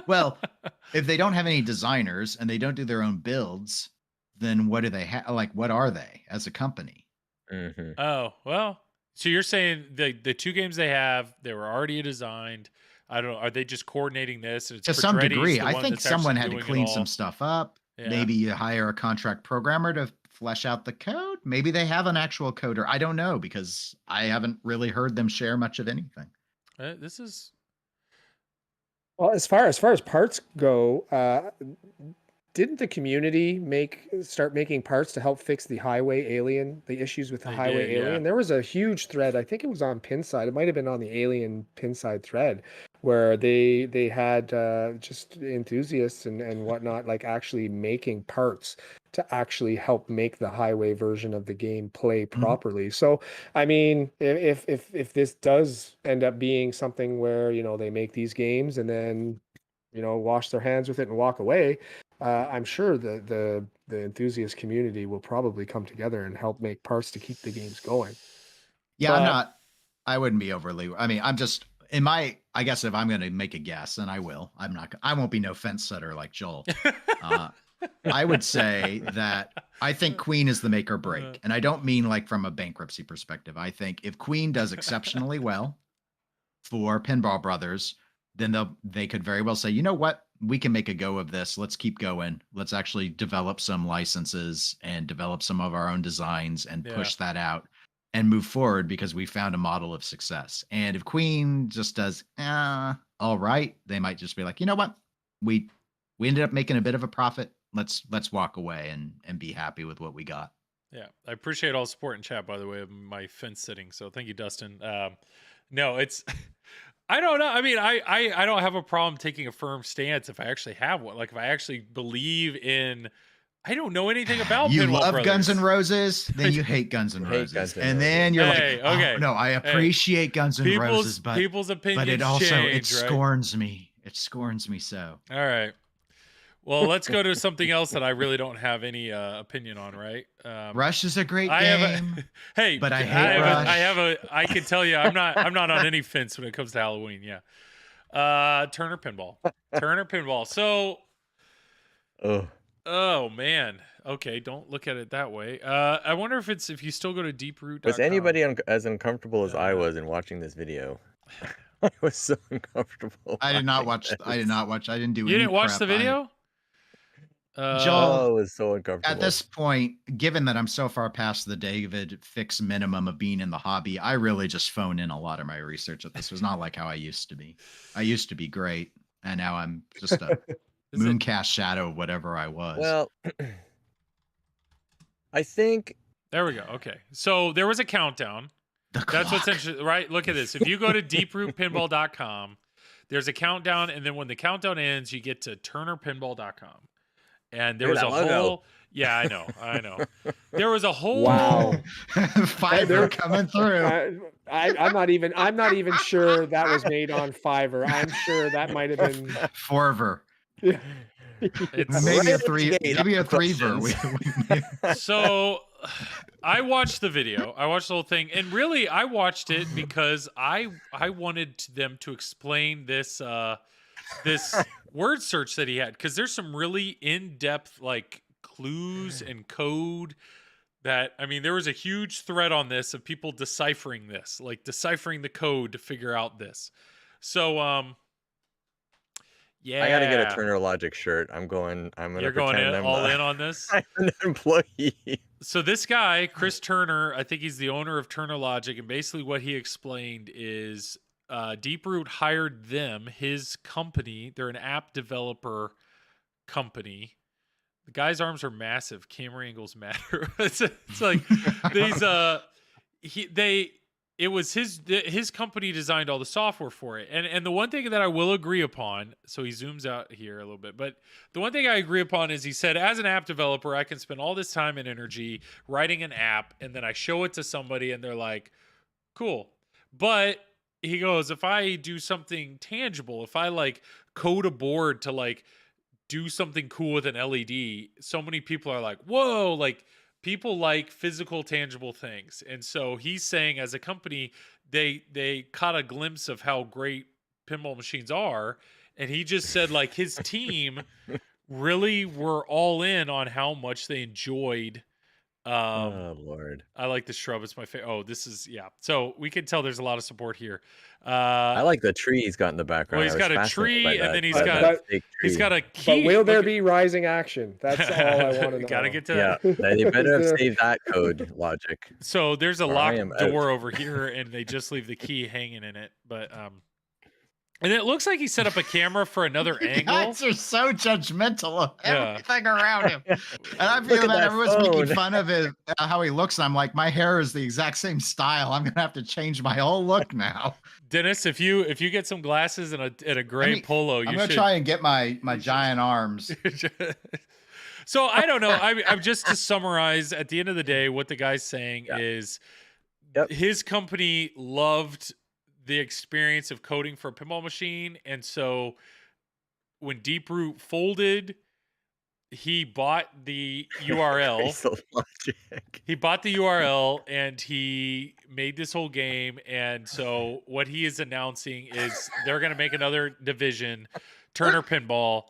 [SPEAKER 2] well, if they don't have any designers and they don't do their own builds, then what do they have? Like, what are they as a company?
[SPEAKER 4] Mm-hmm.
[SPEAKER 1] Oh, well, so you're saying the 2 games they have, they were already designed. I don't know. Are they just coordinating this?
[SPEAKER 2] To some degree. I think someone had to clean some stuff up. Yeah. Maybe you hire a contract programmer to flesh out the code. Maybe they have an actual coder. I don't know, because I haven't really heard them share much of anything.
[SPEAKER 1] This is
[SPEAKER 3] well, as far as parts go, didn't the community start making parts to help fix the issues with the
[SPEAKER 1] They
[SPEAKER 3] highway
[SPEAKER 1] did, yeah.
[SPEAKER 3] alien? There was a huge thread. I think it was on Pinside. It might have been on the alien Pinside thread, where they had just enthusiasts and whatnot, like actually making parts to actually help make the highway version of the game play properly. So, I mean, if this does end up being something where, you know, they make these games and then, you know, wash their hands with it and walk away, I'm sure the enthusiast community will probably come together and help make parts to keep the games going.
[SPEAKER 2] Yeah, I wouldn't be overly. I mean, I'm just I guess if I'm going to make a guess, and I will, I won't be no fence setter like Joel. I would say that I think Queen is the make or break. And I don't mean like from a bankruptcy perspective. I think if Queen does exceptionally well for Pinball Brothers, then they could very well say, you know what, we can make a go of this. Let's keep going. Let's actually develop some licenses and develop some of our own designs and push that out and move forward because we found a model of success. And if Queen just does, all right, they might just be like, you know what, we ended up making a bit of a profit. Let's walk away and be happy with what we got.
[SPEAKER 1] Yeah, I appreciate all the support in chat, by the way, of my fence sitting. So thank you, Dustin. No, it's I don't know. I mean, I don't have a problem taking a firm stance if I actually have one. Like if I actually believe in. I don't know anything about
[SPEAKER 2] you
[SPEAKER 1] Pinball
[SPEAKER 2] love
[SPEAKER 1] Brothers.
[SPEAKER 2] Guns N' Roses, then you hate Guns N' Roses, and then you're
[SPEAKER 1] Hey,
[SPEAKER 2] like,
[SPEAKER 1] okay.
[SPEAKER 2] oh, no, I appreciate Guns N' Roses, but
[SPEAKER 1] people's opinions
[SPEAKER 2] it also
[SPEAKER 1] change, right?
[SPEAKER 2] scorns me. It scorns me so.
[SPEAKER 1] All right. Well, let's go to something else that I really don't have any opinion on, right?
[SPEAKER 2] Rush is a great
[SPEAKER 1] I
[SPEAKER 2] game.
[SPEAKER 1] Hey,
[SPEAKER 2] but I hate Rush.
[SPEAKER 1] I can tell you, I'm not on any fence when it comes to Halloween. Yeah. Turner Pinball. Turner Pinball. So. Oh man. Okay, don't look at it that way. I wonder if you still go to deeproot.com.
[SPEAKER 4] Was anybody as uncomfortable as I was in watching this video? I was so uncomfortable.
[SPEAKER 2] I did not watch. I didn't do.
[SPEAKER 1] You
[SPEAKER 2] any
[SPEAKER 1] didn't watch
[SPEAKER 2] prep.
[SPEAKER 1] the video?
[SPEAKER 2] Joel,
[SPEAKER 4] it was so uncomfortable.
[SPEAKER 2] At this point, given that I'm so far past the David fix minimum of being in the hobby, I really just phone in a lot of my research. This was not like how I used to be. I used to be great, and now I'm just a mooncast shadow of whatever I was.
[SPEAKER 4] Well, I think
[SPEAKER 1] there we go. Okay, so there was a countdown. That's what's interesting, right? Look at this. If you go to deeprootpinball.com, there's a countdown, and then when the countdown ends, you get to turnerpinball.com. And there was a whole, yeah, I know. There was a whole
[SPEAKER 2] Fiverr coming through.
[SPEAKER 3] I'm not even sure that was made on Fiverr. I'm sure that might have been
[SPEAKER 2] Forver.
[SPEAKER 3] Yeah.
[SPEAKER 1] It's
[SPEAKER 2] maybe a threever.
[SPEAKER 1] So I watched the video. I watched the whole thing, and really, I watched it because I wanted them to explain this this word search that he had, because there's some really in-depth like clues and code that, I mean, there was a huge thread on this of people deciphering the code to figure out this. So yeah,
[SPEAKER 4] I gotta get a Turner Logic shirt. You're going
[SPEAKER 1] all in on this.
[SPEAKER 4] I'm an employee.
[SPEAKER 1] So this guy, Chris Turner, I think he's the owner of Turner Logic, and basically what he explained is Deeproot hired them, his company. They're an app developer company. The guy's arms are massive. Camera angles matter. it's like these. It was his company designed all the software for it. And the one thing that I will agree upon, so he zooms out here a little bit, but the one thing I agree upon is he said, as an app developer, I can spend all this time and energy writing an app, and then I show it to somebody and they're like, cool. But he goes, if I do something tangible, if I like code a board to like do something cool with an LED, so many people are like, whoa, like people like physical, tangible things. And so he's saying, as a company, they caught a glimpse of how great pinball machines are. And he just said like his team really were all in on how much they enjoyed.
[SPEAKER 4] Oh Lord,
[SPEAKER 1] I like the shrub. It's my favorite. Oh, this is, yeah. So we can tell there's a lot of support here.
[SPEAKER 4] I like the tree he's got in the background.
[SPEAKER 1] Well, he's got a tree, and then he's got a key.
[SPEAKER 3] But will there be rising action? That's all I want to know.
[SPEAKER 1] Gotta get to that.
[SPEAKER 4] Yeah, they better have saved that code, Logic.
[SPEAKER 1] So there's a locked door over here, and they just leave the key hanging in it. But And it looks like he set up a camera for another
[SPEAKER 2] You
[SPEAKER 1] angle.
[SPEAKER 2] guys are so judgmental of
[SPEAKER 1] Yeah.
[SPEAKER 2] everything around him. And I
[SPEAKER 4] Look
[SPEAKER 2] feel
[SPEAKER 4] at
[SPEAKER 2] that
[SPEAKER 4] that
[SPEAKER 2] everyone's making
[SPEAKER 4] phone.
[SPEAKER 2] fun of it, how he looks. And I'm like, my hair is the exact same style. I'm gonna have to change my whole look now.
[SPEAKER 1] Dennis, if you get some glasses and a gray polo,
[SPEAKER 2] I'm
[SPEAKER 1] you
[SPEAKER 2] gonna
[SPEAKER 1] should
[SPEAKER 2] try and get my giant arms.
[SPEAKER 1] So I don't know. I'm just to summarize. At the end of the day, what the guy's saying is, his company loved the experience of coding for a pinball machine, and so when Deeproot folded, he bought the URL. He bought the URL and he made this whole game. And so what he is announcing is they're going to make another division, Turner Pinball.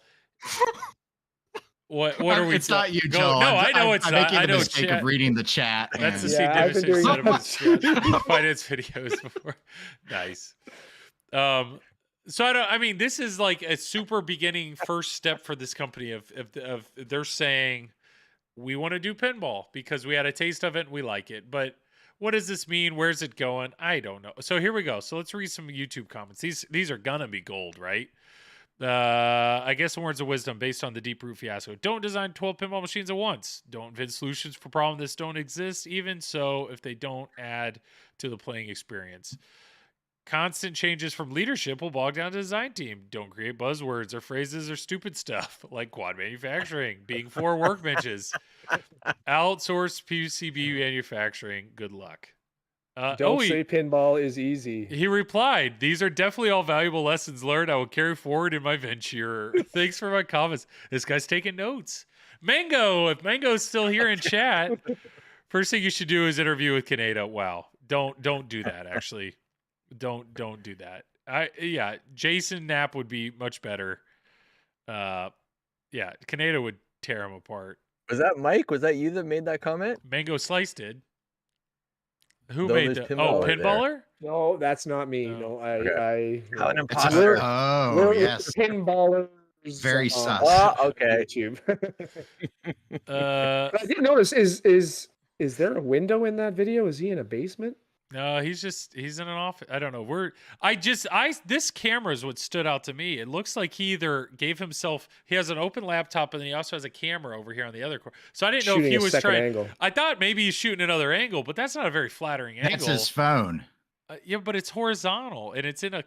[SPEAKER 1] What are we?
[SPEAKER 2] It's not you, Joel.
[SPEAKER 1] No, I know it's
[SPEAKER 2] I'm
[SPEAKER 1] not.
[SPEAKER 2] making
[SPEAKER 1] I
[SPEAKER 2] the
[SPEAKER 1] know
[SPEAKER 2] mistake
[SPEAKER 1] chat.
[SPEAKER 2] of reading the chat.
[SPEAKER 1] That's the
[SPEAKER 2] and-
[SPEAKER 1] Steve
[SPEAKER 3] Yeah, I've
[SPEAKER 1] Davis
[SPEAKER 3] been doing
[SPEAKER 1] set up
[SPEAKER 3] that.
[SPEAKER 1] his finance videos before. Nice. So I mean, this is like a super beginning first step for this company of they're saying we want to do pinball because we had a taste of it and we like it. But what does this mean? Where's it going? I don't know. So here we go. So let's read some YouTube comments. These are gonna be gold, right? I guess some words of wisdom based on the Deeproot fiasco. Don't design 12 pinball machines at once. Don't invent solutions for problems that don't exist. Even so, if they don't add to the playing experience. Constant changes from leadership will bog down the design team. Don't create buzzwords or phrases or stupid stuff like quad manufacturing, being for workbenches. Outsource PCB manufacturing. Good luck.
[SPEAKER 3] Don't say pinball is easy.
[SPEAKER 1] He replied, "These are definitely all valuable lessons learned I will carry forward in my venture. Thanks for my comments." This guy's taking notes. Mango, if Mango's still here in chat, first thing you should do is interview with Kaneda. Wow. Don't do that, actually. Don't do that. Jason Knapp would be much better. Kaneda would tear him apart.
[SPEAKER 4] Was that Mike? Was that you that made that comment?
[SPEAKER 1] Mango Slice did. Who
[SPEAKER 4] No,
[SPEAKER 1] made
[SPEAKER 4] there's
[SPEAKER 1] that?
[SPEAKER 4] Pinballer
[SPEAKER 1] Oh,
[SPEAKER 4] there.
[SPEAKER 1] Pinballer?
[SPEAKER 3] No, that's not me.
[SPEAKER 1] No.
[SPEAKER 3] No,
[SPEAKER 4] How an
[SPEAKER 3] no.
[SPEAKER 4] imposter.
[SPEAKER 3] We're
[SPEAKER 2] Yes.
[SPEAKER 3] pinballers.
[SPEAKER 2] Very
[SPEAKER 3] on
[SPEAKER 2] sus.
[SPEAKER 4] Okay.
[SPEAKER 3] YouTube.
[SPEAKER 1] Uh,
[SPEAKER 3] But I did notice is there a window in that video? Is he in a basement?
[SPEAKER 1] No, he's in an office. I don't know. This camera is what stood out to me. It looks like he either gave himself, he has an open laptop and then he also has a camera over here on the other corner. So I didn't know if
[SPEAKER 3] Shooting
[SPEAKER 1] he
[SPEAKER 3] a
[SPEAKER 1] was
[SPEAKER 3] second
[SPEAKER 1] trying.
[SPEAKER 3] angle.
[SPEAKER 1] I thought maybe he's shooting another angle, but that's not a very flattering
[SPEAKER 2] That's
[SPEAKER 1] angle.
[SPEAKER 2] his phone.
[SPEAKER 1] Yeah, but it's horizontal and it's in a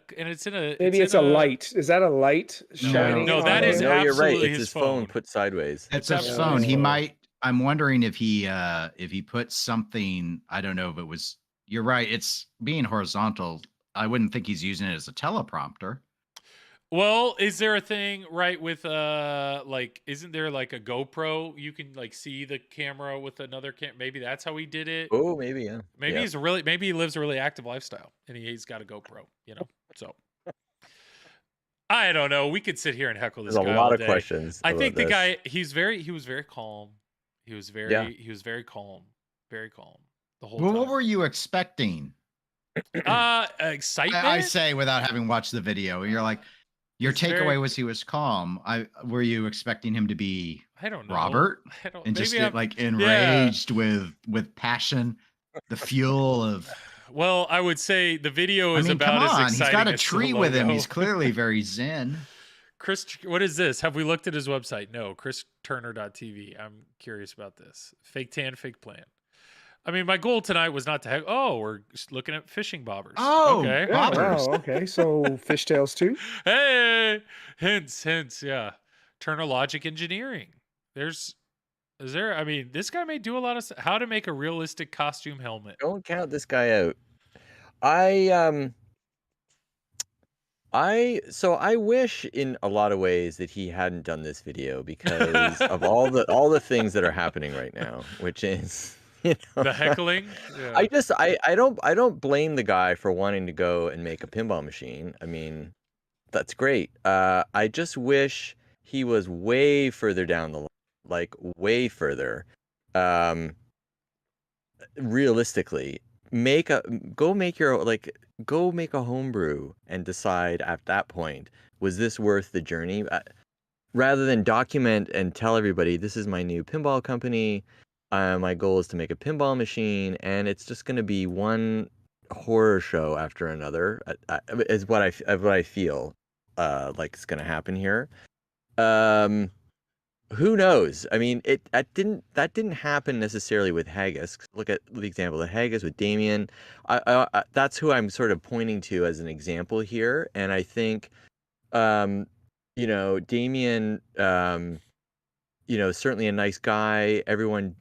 [SPEAKER 3] Maybe it's a light. Is that a light shining?
[SPEAKER 1] No,
[SPEAKER 3] on
[SPEAKER 1] that
[SPEAKER 3] him?
[SPEAKER 1] is
[SPEAKER 4] No, you're right.
[SPEAKER 1] absolutely
[SPEAKER 4] It's
[SPEAKER 1] his
[SPEAKER 4] his phone
[SPEAKER 1] phone.
[SPEAKER 4] put sideways.
[SPEAKER 2] It's
[SPEAKER 1] It's
[SPEAKER 2] his
[SPEAKER 1] absolutely
[SPEAKER 2] phone.
[SPEAKER 1] his
[SPEAKER 2] He
[SPEAKER 1] phone.
[SPEAKER 2] might. I'm wondering if he put something. I don't know if it was. You're right. It's being horizontal. I wouldn't think he's using it as a teleprompter.
[SPEAKER 1] Well, is there a thing right with like isn't there like a GoPro you can like see the camera with another camera? Maybe that's how he did it.
[SPEAKER 4] Oh, maybe, yeah.
[SPEAKER 1] Maybe
[SPEAKER 4] Yeah.
[SPEAKER 1] maybe he lives a really active lifestyle and he's got a GoPro, So I don't know. We could sit here and heckle this
[SPEAKER 4] There's a
[SPEAKER 1] guy
[SPEAKER 4] lot
[SPEAKER 1] all
[SPEAKER 4] of
[SPEAKER 1] day.
[SPEAKER 4] questions.
[SPEAKER 1] I
[SPEAKER 4] about
[SPEAKER 1] think the
[SPEAKER 4] this.
[SPEAKER 1] guy he was very calm. He was very calm. Very calm the whole
[SPEAKER 2] Well,
[SPEAKER 1] time.
[SPEAKER 2] what were you expecting?
[SPEAKER 1] Excitement?
[SPEAKER 2] I say without having watched the video. You're like, your
[SPEAKER 1] He's
[SPEAKER 2] takeaway
[SPEAKER 1] very-
[SPEAKER 2] was he was calm. Were you expecting him to be
[SPEAKER 1] I don't know.
[SPEAKER 2] Robert
[SPEAKER 1] I don't
[SPEAKER 2] and just
[SPEAKER 1] maybe I'm-
[SPEAKER 2] like enraged with passion, the fuel of.
[SPEAKER 1] Well, I would say the video is
[SPEAKER 2] I mean,
[SPEAKER 1] about
[SPEAKER 2] come
[SPEAKER 1] as
[SPEAKER 2] on,
[SPEAKER 1] exciting
[SPEAKER 2] he's got a
[SPEAKER 1] as the
[SPEAKER 2] tree with him.
[SPEAKER 1] logo.
[SPEAKER 2] He's clearly very zen.
[SPEAKER 1] Chris, what is this? Have we looked at his website? No, christurner.tv. I'm curious about this. Fake tan, fake plan. I mean, my goal tonight was not to have. Oh, we're just looking at fishing bobbers.
[SPEAKER 2] Oh,
[SPEAKER 1] okay.
[SPEAKER 3] Yeah,
[SPEAKER 2] Bobbers.
[SPEAKER 3] wow, okay, so fishtails too.
[SPEAKER 1] Hey, hints, yeah. Turner Logic Engineering. I mean, this guy may do a lot of how to make a realistic costume helmet.
[SPEAKER 4] Don't count this guy out. I wish in a lot of ways that he hadn't done this video because of all the things that are happening right now, which is
[SPEAKER 1] The heckling. Yeah.
[SPEAKER 4] I don't blame the guy for wanting to go and make a pinball machine. I mean, that's great. I just wish he was way further down the line, like way further. Realistically, go make a homebrew and decide at that point, was this worth the journey? Rather than document and tell everybody, this is my new pinball company. My goal is to make a pinball machine, and it's just going to be one horror show after another. Is what I feel like is going to happen here. Who knows? I mean, that didn't happen necessarily with Haggis. Look at the example of Haggis with Damien. That's who I'm sort of pointing to as an example here, and I think, Damien, certainly a nice guy. Everyone,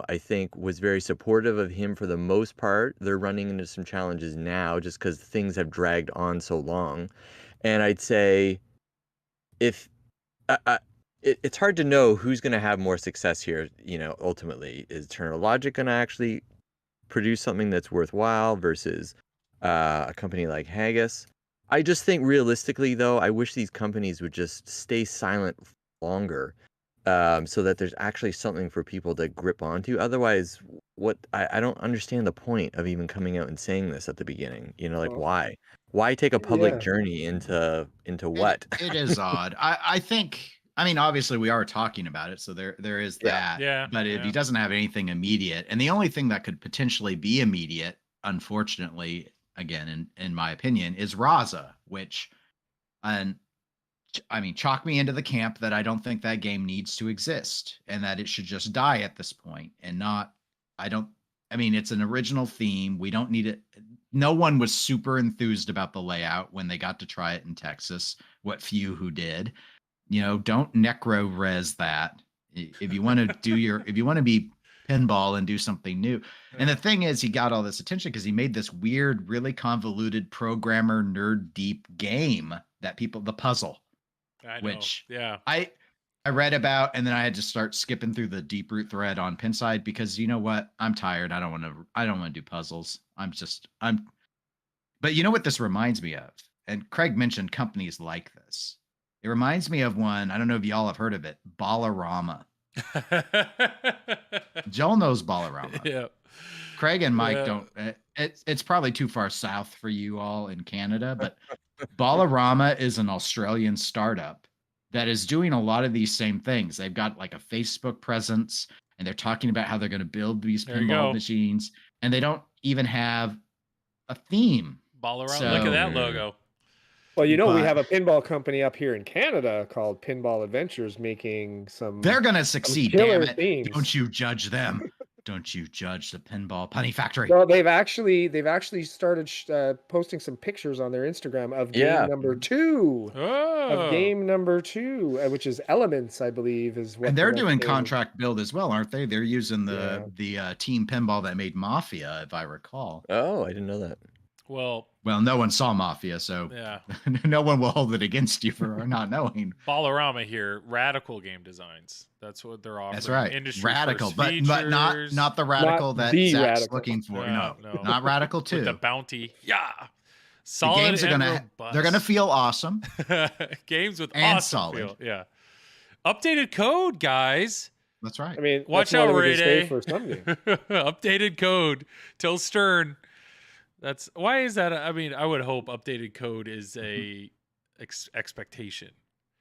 [SPEAKER 4] I think was very supportive of him for the most part. They're running into some challenges now just because things have dragged on so long, and I'd say if it's hard to know who's going to have more success here. Ultimately, is Eternal Logic going to actually produce something that's worthwhile versus a company like Haggis? I just think realistically, though, I wish these companies would just stay silent longer, so that there's actually something for people to grip onto. Otherwise, I don't understand the point of even coming out and saying this at the beginning.
[SPEAKER 3] Well,
[SPEAKER 4] Why? Why take a public
[SPEAKER 3] yeah.
[SPEAKER 4] journey into what?
[SPEAKER 2] It is odd. I think. I mean, obviously, we are talking about it, so there is that.
[SPEAKER 1] Yeah,
[SPEAKER 2] But if
[SPEAKER 1] yeah.
[SPEAKER 2] he doesn't have anything immediate, and the only thing that could potentially be immediate, unfortunately, again, in my opinion, is Raza, which, and I mean, chalk me into the camp that I don't think that game needs to exist and that it should just die at this point and not. I mean, it's an original theme. We don't need it. No one was super enthused about the layout when they got to try it in Texas. What few who did. Don't necro res that. If you want to if you want to be pinball and do something new. And the thing is, he got all this attention because he made this weird, really convoluted programmer nerd deep game that the puzzle,
[SPEAKER 1] I know.
[SPEAKER 2] which
[SPEAKER 1] yeah.
[SPEAKER 2] I read about, and then I had to start skipping through the deep root thread on Pinside because you know what? I'm tired. I don't want to do puzzles. But you know what this reminds me of? And Craig mentioned companies like this. It reminds me of one. I don't know if y'all have heard of it. Ballarama. Joel knows Ballarama.
[SPEAKER 1] Yeah.
[SPEAKER 2] Craig and Mike don't. It's probably too far south for you all in Canada, but Ballarama is an Australian startup that is doing a lot of these same things. They've got like a Facebook presence, and they're talking about how they're going to build these pinball machines, and they don't even have a theme.
[SPEAKER 1] Ballarama. Look at that logo.
[SPEAKER 3] Well, we have a pinball company up here in Canada called Pinball Adventures making some.
[SPEAKER 2] They're going to succeed.
[SPEAKER 3] Damn
[SPEAKER 2] it.
[SPEAKER 3] Themes.
[SPEAKER 2] Don't you judge them. Don't you judge the Pinball Punny Factory.
[SPEAKER 3] No, they've actually started posting some pictures on their Instagram of game number 2. Of game number 2, which is Elements, I believe, is what.
[SPEAKER 2] And they're doing contract build as well, aren't they? They're using the team pinball that made Mafia, if I recall.
[SPEAKER 4] Oh, I didn't know that.
[SPEAKER 1] Well,
[SPEAKER 2] no one saw Mafia, so no one will hold it against you for not knowing.
[SPEAKER 1] Ballarama here, radical game designs. That's what they're offering.
[SPEAKER 2] That's right.
[SPEAKER 1] Industry
[SPEAKER 2] radical, but not the
[SPEAKER 3] Not
[SPEAKER 2] radical that
[SPEAKER 3] the
[SPEAKER 2] Zach's
[SPEAKER 3] radical.
[SPEAKER 2] looking for. No,
[SPEAKER 1] No.
[SPEAKER 2] not radical too.
[SPEAKER 1] With the bounty. Yeah.
[SPEAKER 2] The
[SPEAKER 1] Solid
[SPEAKER 2] games are they're gonna feel awesome.
[SPEAKER 1] Games with
[SPEAKER 2] and
[SPEAKER 1] awesome
[SPEAKER 2] solid.
[SPEAKER 1] feel. Yeah. Updated code, guys.
[SPEAKER 2] That's right.
[SPEAKER 3] I mean,
[SPEAKER 1] watch out, Ray Day.
[SPEAKER 3] for some games.
[SPEAKER 1] Updated code. Till Stern. Why is that? I mean, I would hope updated code is a expectation.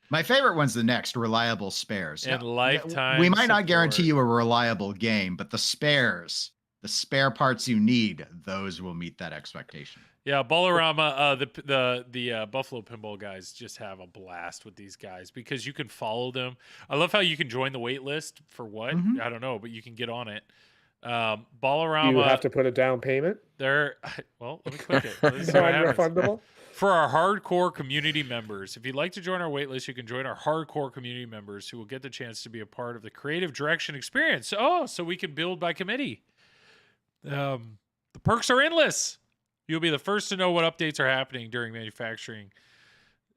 [SPEAKER 2] My favorite one's the next, reliable spares.
[SPEAKER 1] And lifetime
[SPEAKER 2] We might not
[SPEAKER 1] support.
[SPEAKER 2] guarantee you a reliable game, but the spares, the spare parts you need, those will meet that expectation.
[SPEAKER 1] Yeah, Ballarama, the Buffalo Pinball guys just have a blast with these guys because you can follow them. I love how you can join the wait list for what? I don't know, but you can get on it. Ballarama.
[SPEAKER 3] You have to put a down payment.
[SPEAKER 1] Let me click it. This is what happens.
[SPEAKER 3] Non-refundable.
[SPEAKER 1] For our hardcore community members, if you'd like to join our waitlist, you can join our hardcore community members who will get the chance to be a part of the creative direction experience. So we can build by committee. The perks are endless. You'll be the first to know what updates are happening during manufacturing.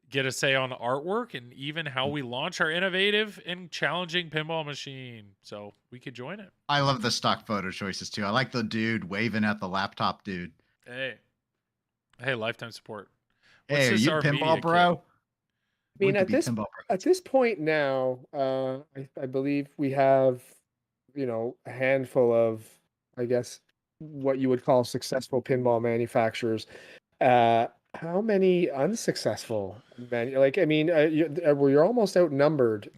[SPEAKER 1] Get a say on the artwork and even how we launch our innovative and challenging pinball machine. So we could join it.
[SPEAKER 2] I love the stock photo choices too. I like the dude waving at the laptop dude.
[SPEAKER 1] Hey, lifetime support.
[SPEAKER 2] Hey, are you pinball bro?
[SPEAKER 3] I mean, at this point now, I believe we have, a handful of, I guess, what you would call successful pinball manufacturers. How many unsuccessful? You're almost outnumbered.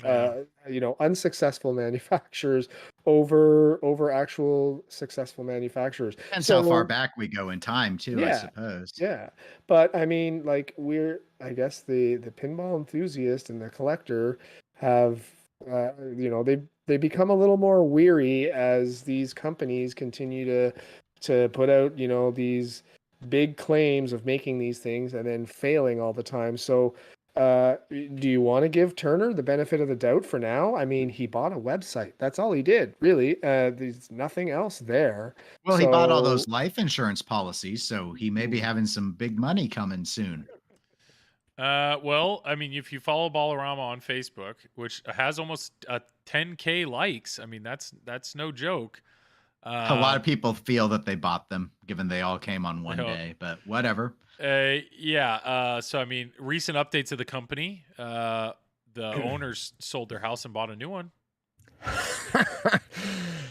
[SPEAKER 3] unsuccessful manufacturers over actual successful manufacturers.
[SPEAKER 2] Depends how far back we go in time too, I suppose.
[SPEAKER 3] Yeah. But I mean, like, I guess the pinball enthusiast and the collector have, they become a little more weary as these companies continue to put out, these big claims of making these things and then failing all the time. So, do you want to give Turner the benefit of the doubt for now? I mean, he bought a website. That's all he did, really. There's nothing else there.
[SPEAKER 2] Well, he bought all those life insurance policies, so he may be having some big money coming soon.
[SPEAKER 1] Well, I mean, if you follow Ballarama on Facebook, which has almost 10K likes, I mean, that's no joke.
[SPEAKER 2] A lot of people feel that they bought them, given they all came on one day, but whatever.
[SPEAKER 1] So I mean, recent updates of the company, the owners sold their house and bought a new one.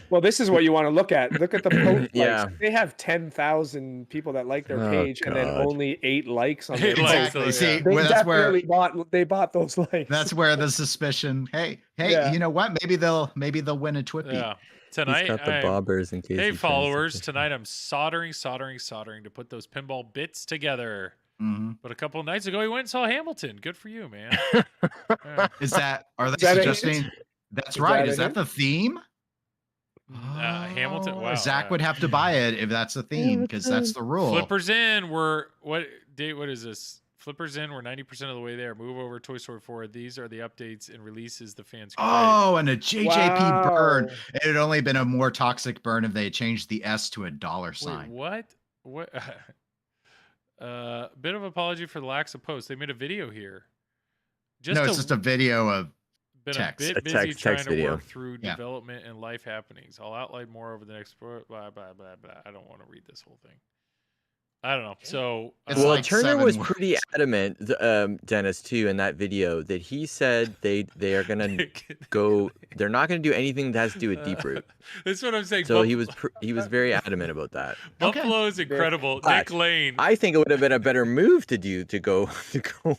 [SPEAKER 3] Well, this is what you want to look at. Look at the post
[SPEAKER 4] Yeah.
[SPEAKER 3] likes. They have 10,000 people that like their page, and then only 8 likes on their
[SPEAKER 2] Exactly.
[SPEAKER 3] post.
[SPEAKER 2] See,
[SPEAKER 3] They
[SPEAKER 2] that's where
[SPEAKER 3] they bought those likes.
[SPEAKER 2] that's where the suspicion. Hey,
[SPEAKER 3] Yeah.
[SPEAKER 2] you know what? Maybe they'll win a Twippy.
[SPEAKER 1] Yeah. Tonight,
[SPEAKER 4] He's got the bobbers in case.
[SPEAKER 1] hey
[SPEAKER 4] he tries
[SPEAKER 1] followers,
[SPEAKER 4] something.
[SPEAKER 1] tonight I'm soldering to put those pinball bits together.
[SPEAKER 2] Mm-hmm.
[SPEAKER 1] But a couple of nights ago, he went and saw Hamilton. Good for you, man.
[SPEAKER 2] Are they
[SPEAKER 3] Is that a
[SPEAKER 2] suggesting?
[SPEAKER 3] hint?
[SPEAKER 2] That's
[SPEAKER 3] Is
[SPEAKER 2] right.
[SPEAKER 3] that a
[SPEAKER 2] Is that
[SPEAKER 3] hint?
[SPEAKER 2] the theme?
[SPEAKER 1] Hamilton. Wow.
[SPEAKER 2] Zach would have to buy it if that's the theme, because that's the rule.
[SPEAKER 1] Flippers in. What is this? Flippers in. We're 90% of the way there. Move over Toy Story 4. These are the updates and releases the fans crave.
[SPEAKER 2] Oh, and a JJP burn.
[SPEAKER 3] Wow.
[SPEAKER 2] It had only been a more toxic burn if they had changed the S to a dollar sign.
[SPEAKER 1] Wait, what? Bit of apology for the lack of posts. They made a video here.
[SPEAKER 2] No, it's just a video of
[SPEAKER 1] been
[SPEAKER 2] text.
[SPEAKER 1] a bit
[SPEAKER 4] A
[SPEAKER 1] busy
[SPEAKER 4] text
[SPEAKER 1] trying to
[SPEAKER 4] video.
[SPEAKER 1] work through
[SPEAKER 2] Yeah.
[SPEAKER 1] development and life happenings. I'll outline more over the next blah blah blah blah. I don't want to read this whole thing. I don't know. So
[SPEAKER 2] It's
[SPEAKER 4] Well,
[SPEAKER 2] like
[SPEAKER 4] Turner
[SPEAKER 2] 7
[SPEAKER 4] was
[SPEAKER 2] words.
[SPEAKER 4] pretty adamant, Dennis, too, in that video that he said they are gonna go. They're not gonna do anything that has to do with Deep Root.
[SPEAKER 1] That's what I'm saying.
[SPEAKER 4] So he was very adamant about that.
[SPEAKER 1] Buffalo is incredible.
[SPEAKER 4] But
[SPEAKER 1] Nick Lane.
[SPEAKER 4] I think it would have been a better move to go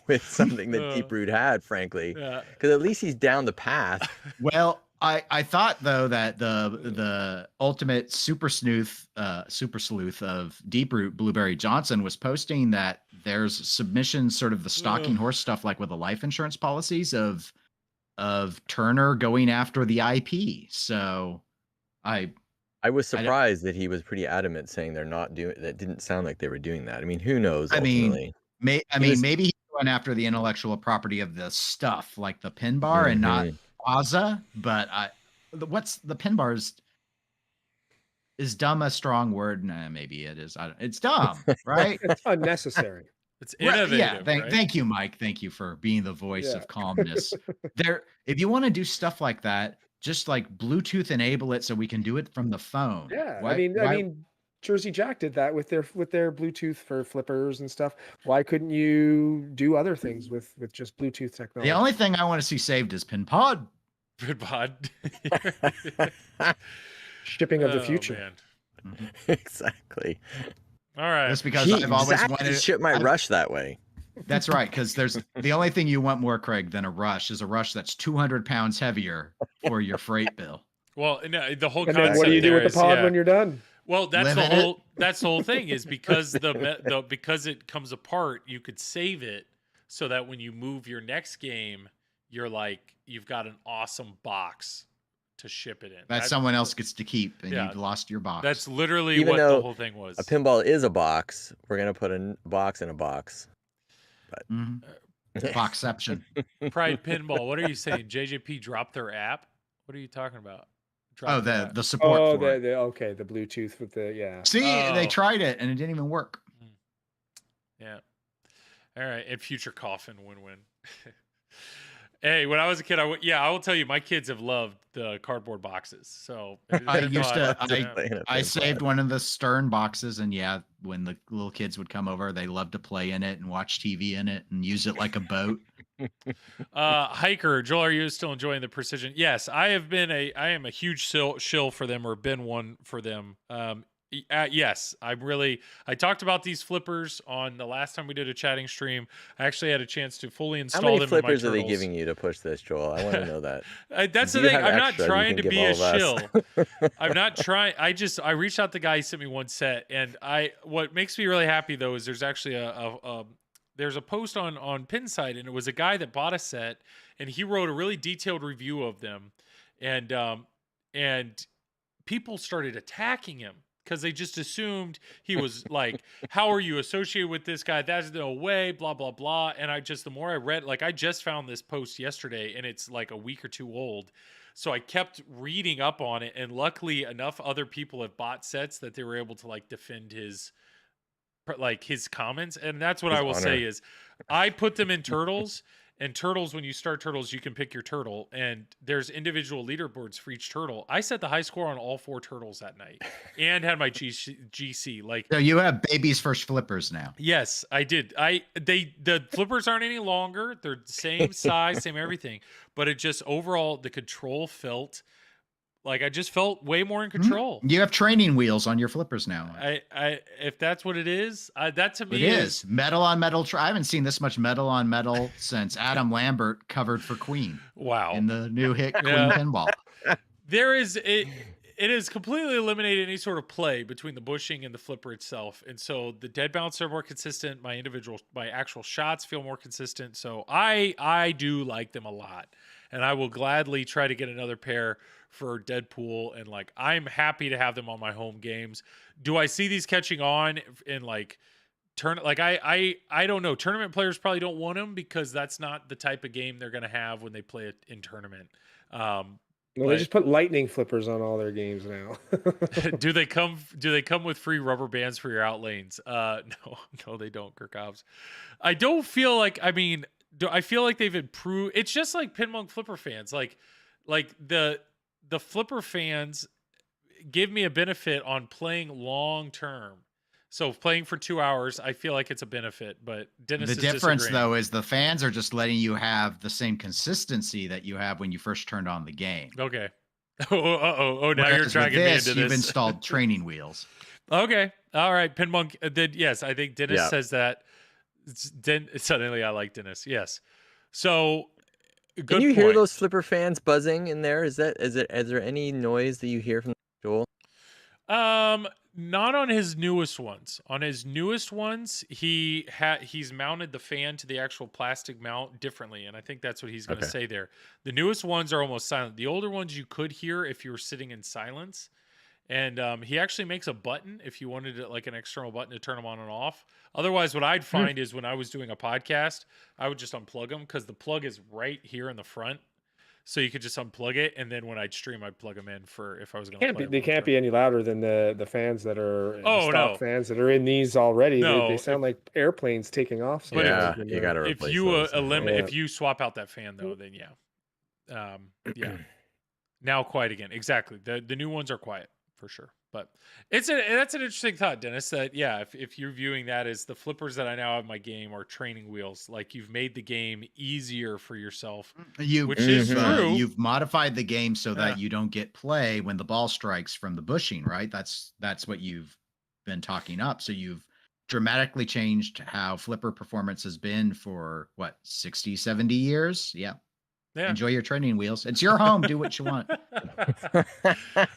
[SPEAKER 4] with something that Deep Root had, frankly,
[SPEAKER 1] Yeah.
[SPEAKER 4] because at least he's down the path.
[SPEAKER 2] Well, I thought though that the ultimate super sleuth of Deep Root, Blueberry Johnson, was posting that there's submissions, sort of the stalking horse stuff, like with the life insurance policies of Turner going after the IP. So I
[SPEAKER 4] was surprised that he was pretty adamant, saying they're not doing. That didn't sound like they were doing that. I mean, who knows? Ultimately.
[SPEAKER 2] maybe he's going after the intellectual property of the stuff, like the pin bar, and not Plaza. But what's the pin bar is dumb a strong word? Nah, maybe it is. It's dumb, right?
[SPEAKER 3] It's unnecessary.
[SPEAKER 1] It's innovative.
[SPEAKER 2] Yeah.
[SPEAKER 1] Right?
[SPEAKER 2] Thank you, Mike. Thank you for being the voice of calmness. If you want to do stuff like that, just like Bluetooth enable it so we can do it from the phone.
[SPEAKER 3] Yeah,
[SPEAKER 2] Why-
[SPEAKER 3] I mean, Jersey Jack did that with their Bluetooth for flippers and stuff. Why couldn't you do other things with just Bluetooth technology?
[SPEAKER 2] the only thing I want to see saved is Pin Pod.
[SPEAKER 1] Good pod.
[SPEAKER 3] Shipping of the
[SPEAKER 1] Oh,
[SPEAKER 3] future.
[SPEAKER 1] man.
[SPEAKER 4] Exactly.
[SPEAKER 1] All right.
[SPEAKER 2] Just because I've always
[SPEAKER 4] Zach
[SPEAKER 2] wanted
[SPEAKER 4] ship my rush that way.
[SPEAKER 2] That's right, because there's the only thing you want more, Craig, than a rush is a rush that's 200 pounds heavier for your freight bill.
[SPEAKER 1] Well, no, the whole
[SPEAKER 3] And
[SPEAKER 1] concept
[SPEAKER 3] then what do you do
[SPEAKER 1] there
[SPEAKER 3] with the
[SPEAKER 1] is,
[SPEAKER 3] pod
[SPEAKER 1] yeah.
[SPEAKER 3] when you're done?
[SPEAKER 1] Well, that's
[SPEAKER 2] Live
[SPEAKER 1] the
[SPEAKER 2] in it.
[SPEAKER 1] whole that's the whole thing is because because it comes apart, you could save it so that when you move your next game, you're like you've got an awesome box to ship it in.
[SPEAKER 2] That someone else gets to keep, and
[SPEAKER 1] Yeah.
[SPEAKER 2] you've lost your box.
[SPEAKER 1] That's literally
[SPEAKER 4] Even
[SPEAKER 1] what the
[SPEAKER 4] though
[SPEAKER 1] whole thing was.
[SPEAKER 4] A pinball is a box. We're gonna put a box in a box.
[SPEAKER 2] Mhm. Boxception.
[SPEAKER 1] Pride Pinball. What are you saying? JJP dropped their app? What are you talking about?
[SPEAKER 2] Oh,
[SPEAKER 1] Dropped their app.
[SPEAKER 2] the support
[SPEAKER 3] Oh,
[SPEAKER 2] for it.
[SPEAKER 3] the Bluetooth with the
[SPEAKER 2] See,
[SPEAKER 1] Oh.
[SPEAKER 2] they tried it and it didn't even work.
[SPEAKER 1] Yeah. All right. And future coffin win-win. Hey, when I was a kid, I will tell you, my kids have loved the cardboard boxes. So
[SPEAKER 2] I saved one of the Stern boxes, and yeah, when the little kids would come over, they loved to play in it and watch TV in it and use it like a boat.
[SPEAKER 1] Hiker, Joel, are you still enjoying the Precision? Yes, I am a huge shill for them, or been one for them. Yes, I talked about these flippers on the last time we did a chatting stream. I actually had a chance to fully
[SPEAKER 4] How
[SPEAKER 1] install
[SPEAKER 4] many
[SPEAKER 1] them in my
[SPEAKER 4] flippers are they
[SPEAKER 1] turtles.
[SPEAKER 4] giving you to push this, Joel? I want to know that.
[SPEAKER 1] That's
[SPEAKER 4] Do
[SPEAKER 1] the
[SPEAKER 4] you
[SPEAKER 1] thing.
[SPEAKER 4] have
[SPEAKER 1] I'm not
[SPEAKER 4] extra you
[SPEAKER 1] trying
[SPEAKER 4] can
[SPEAKER 1] to
[SPEAKER 4] give
[SPEAKER 1] be a
[SPEAKER 4] all of us?
[SPEAKER 1] shill. I'm not trying. I reached out to the guy. He sent me one set, and what makes me really happy though is there's actually there's a post on Pinside, and it was a guy that bought a set, and he wrote a really detailed review of them, and people started attacking him because they just assumed he was like, how are you associated with this guy? That's no way, blah, blah, blah. And the more I read, like, I just found this post yesterday and it's like a week or two old. So I kept reading up on it. And luckily enough other people have bought sets that they were able to like defend his comments. And that's what
[SPEAKER 4] His
[SPEAKER 1] I will
[SPEAKER 4] honor.
[SPEAKER 1] say is I put them in turtles. And turtles, when you start turtles, you can pick your turtle, and there's individual leaderboards for each turtle. I set the high score on all 4 turtles that night, and had my GC. Like,
[SPEAKER 2] So you have baby's first flippers now.
[SPEAKER 1] yes, I did. The flippers aren't any longer; they're the same size, same everything. But it just overall the control felt like I just felt way more in control.
[SPEAKER 2] You have training wheels on your flippers now.
[SPEAKER 1] I if that's what it is, that to me
[SPEAKER 2] It is metal on metal. I haven't seen this much metal on metal since Adam Lambert covered for Queen
[SPEAKER 1] wow.
[SPEAKER 2] in the new hit Queen
[SPEAKER 1] Yeah.
[SPEAKER 2] Pinball.
[SPEAKER 1] There is it has completely eliminated any sort of play between the bushing and the flipper itself, and so the dead bounce are more consistent. My actual shots feel more consistent. So I do like them a lot, and I will gladly try to get another pair for Deadpool. And like I'm happy to have them on my home games. Do I see these catching on in like I don't know. Tournament players probably don't want them because that's not the type of game they're going to have when they play it in tournament.
[SPEAKER 3] No, they just put lightning flippers on all their games now.
[SPEAKER 1] do they come with free rubber bands for your out lanes? No, they don't, Kirk Hobbs. I don't feel like, I feel like they've improved. It's just like Pinball Flipper fans. Like the Flipper fans give me a benefit on playing long term. So playing for 2 hours, I feel like it's a benefit, but Dennis
[SPEAKER 2] The
[SPEAKER 1] is
[SPEAKER 2] difference
[SPEAKER 1] disagreeing.
[SPEAKER 2] though is the fans are just letting you have the same consistency that you have when you first turned on the game.
[SPEAKER 1] Okay. Oh, now
[SPEAKER 2] Whereas
[SPEAKER 1] you're
[SPEAKER 2] with
[SPEAKER 1] dragging
[SPEAKER 2] this,
[SPEAKER 1] me into
[SPEAKER 2] you've
[SPEAKER 1] this.
[SPEAKER 2] installed training wheels.
[SPEAKER 1] Okay. All right. Pinball did. Yes. I think Dennis
[SPEAKER 4] Yeah.
[SPEAKER 1] says that. Suddenly I like Dennis. Yes. So good
[SPEAKER 4] Can you
[SPEAKER 1] point.
[SPEAKER 4] hear those flipper fans buzzing in there? Is there any noise that you hear from Joel?
[SPEAKER 1] Not on his newest ones. On his newest ones, he's mounted the fan to the actual plastic mount differently, and I think that's what he's going to
[SPEAKER 4] Okay.
[SPEAKER 1] say there. The newest ones are almost silent. The older ones you could hear if you were sitting in silence. And he actually makes a button if you wanted like an external button to turn them on and off. Otherwise, what I'd find is when I was doing a podcast, I would just unplug them because the plug is right here in the front. So you could just unplug it, and then when I'd stream, I'd plug them in for if I was going to play.
[SPEAKER 3] They can't be any louder than the fans that are
[SPEAKER 1] Oh,
[SPEAKER 3] stock
[SPEAKER 1] no.
[SPEAKER 3] fans that are in these already.
[SPEAKER 1] No,
[SPEAKER 3] they sound like airplanes taking off.
[SPEAKER 1] But
[SPEAKER 4] Yeah,
[SPEAKER 3] sometimes when
[SPEAKER 4] you
[SPEAKER 3] they're-
[SPEAKER 4] got to
[SPEAKER 1] If
[SPEAKER 4] replace
[SPEAKER 1] you
[SPEAKER 4] those.
[SPEAKER 1] if you swap out that fan though, then yeah, yeah. Now quiet again. Exactly. The new ones are quiet for sure. But that's an interesting thought, Dennis. That if you're viewing that as the flippers that I now have in my game are training wheels, like you've made the game easier for yourself, which is true.
[SPEAKER 2] You've modified the game so that
[SPEAKER 1] Yeah.
[SPEAKER 2] you don't get play when the ball strikes from the bushing, right? That's what you've been talking up. So you've dramatically changed how flipper performance has been for what, 60, 70 years? Yeah.
[SPEAKER 1] Yeah.
[SPEAKER 2] Enjoy your training wheels. It's your home. Do what you want.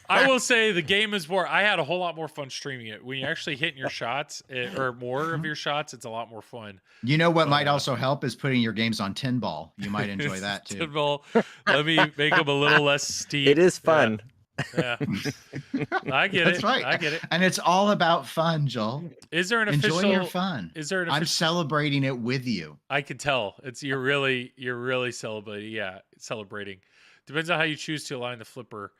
[SPEAKER 1] I will say the game is more. I had a whole lot more fun streaming it. When you actually hitting your shots or more of your shots, it's a lot more fun.
[SPEAKER 2] You know what might also help is putting your games on tin ball. You might enjoy that too.
[SPEAKER 1] Pinball, let me make them a little less steep.
[SPEAKER 4] It is fun.
[SPEAKER 1] Yeah. I get
[SPEAKER 2] That's
[SPEAKER 1] it.
[SPEAKER 2] right.
[SPEAKER 1] I get it.
[SPEAKER 2] And it's all about fun, Joel.
[SPEAKER 1] Is there an
[SPEAKER 2] Enjoy
[SPEAKER 1] official?
[SPEAKER 2] your fun.
[SPEAKER 1] Is there an
[SPEAKER 2] I'm
[SPEAKER 1] official?
[SPEAKER 2] celebrating it with you.
[SPEAKER 1] I can tell. You're really celebrating. Yeah, celebrating. Depends on how you choose to align the flipper.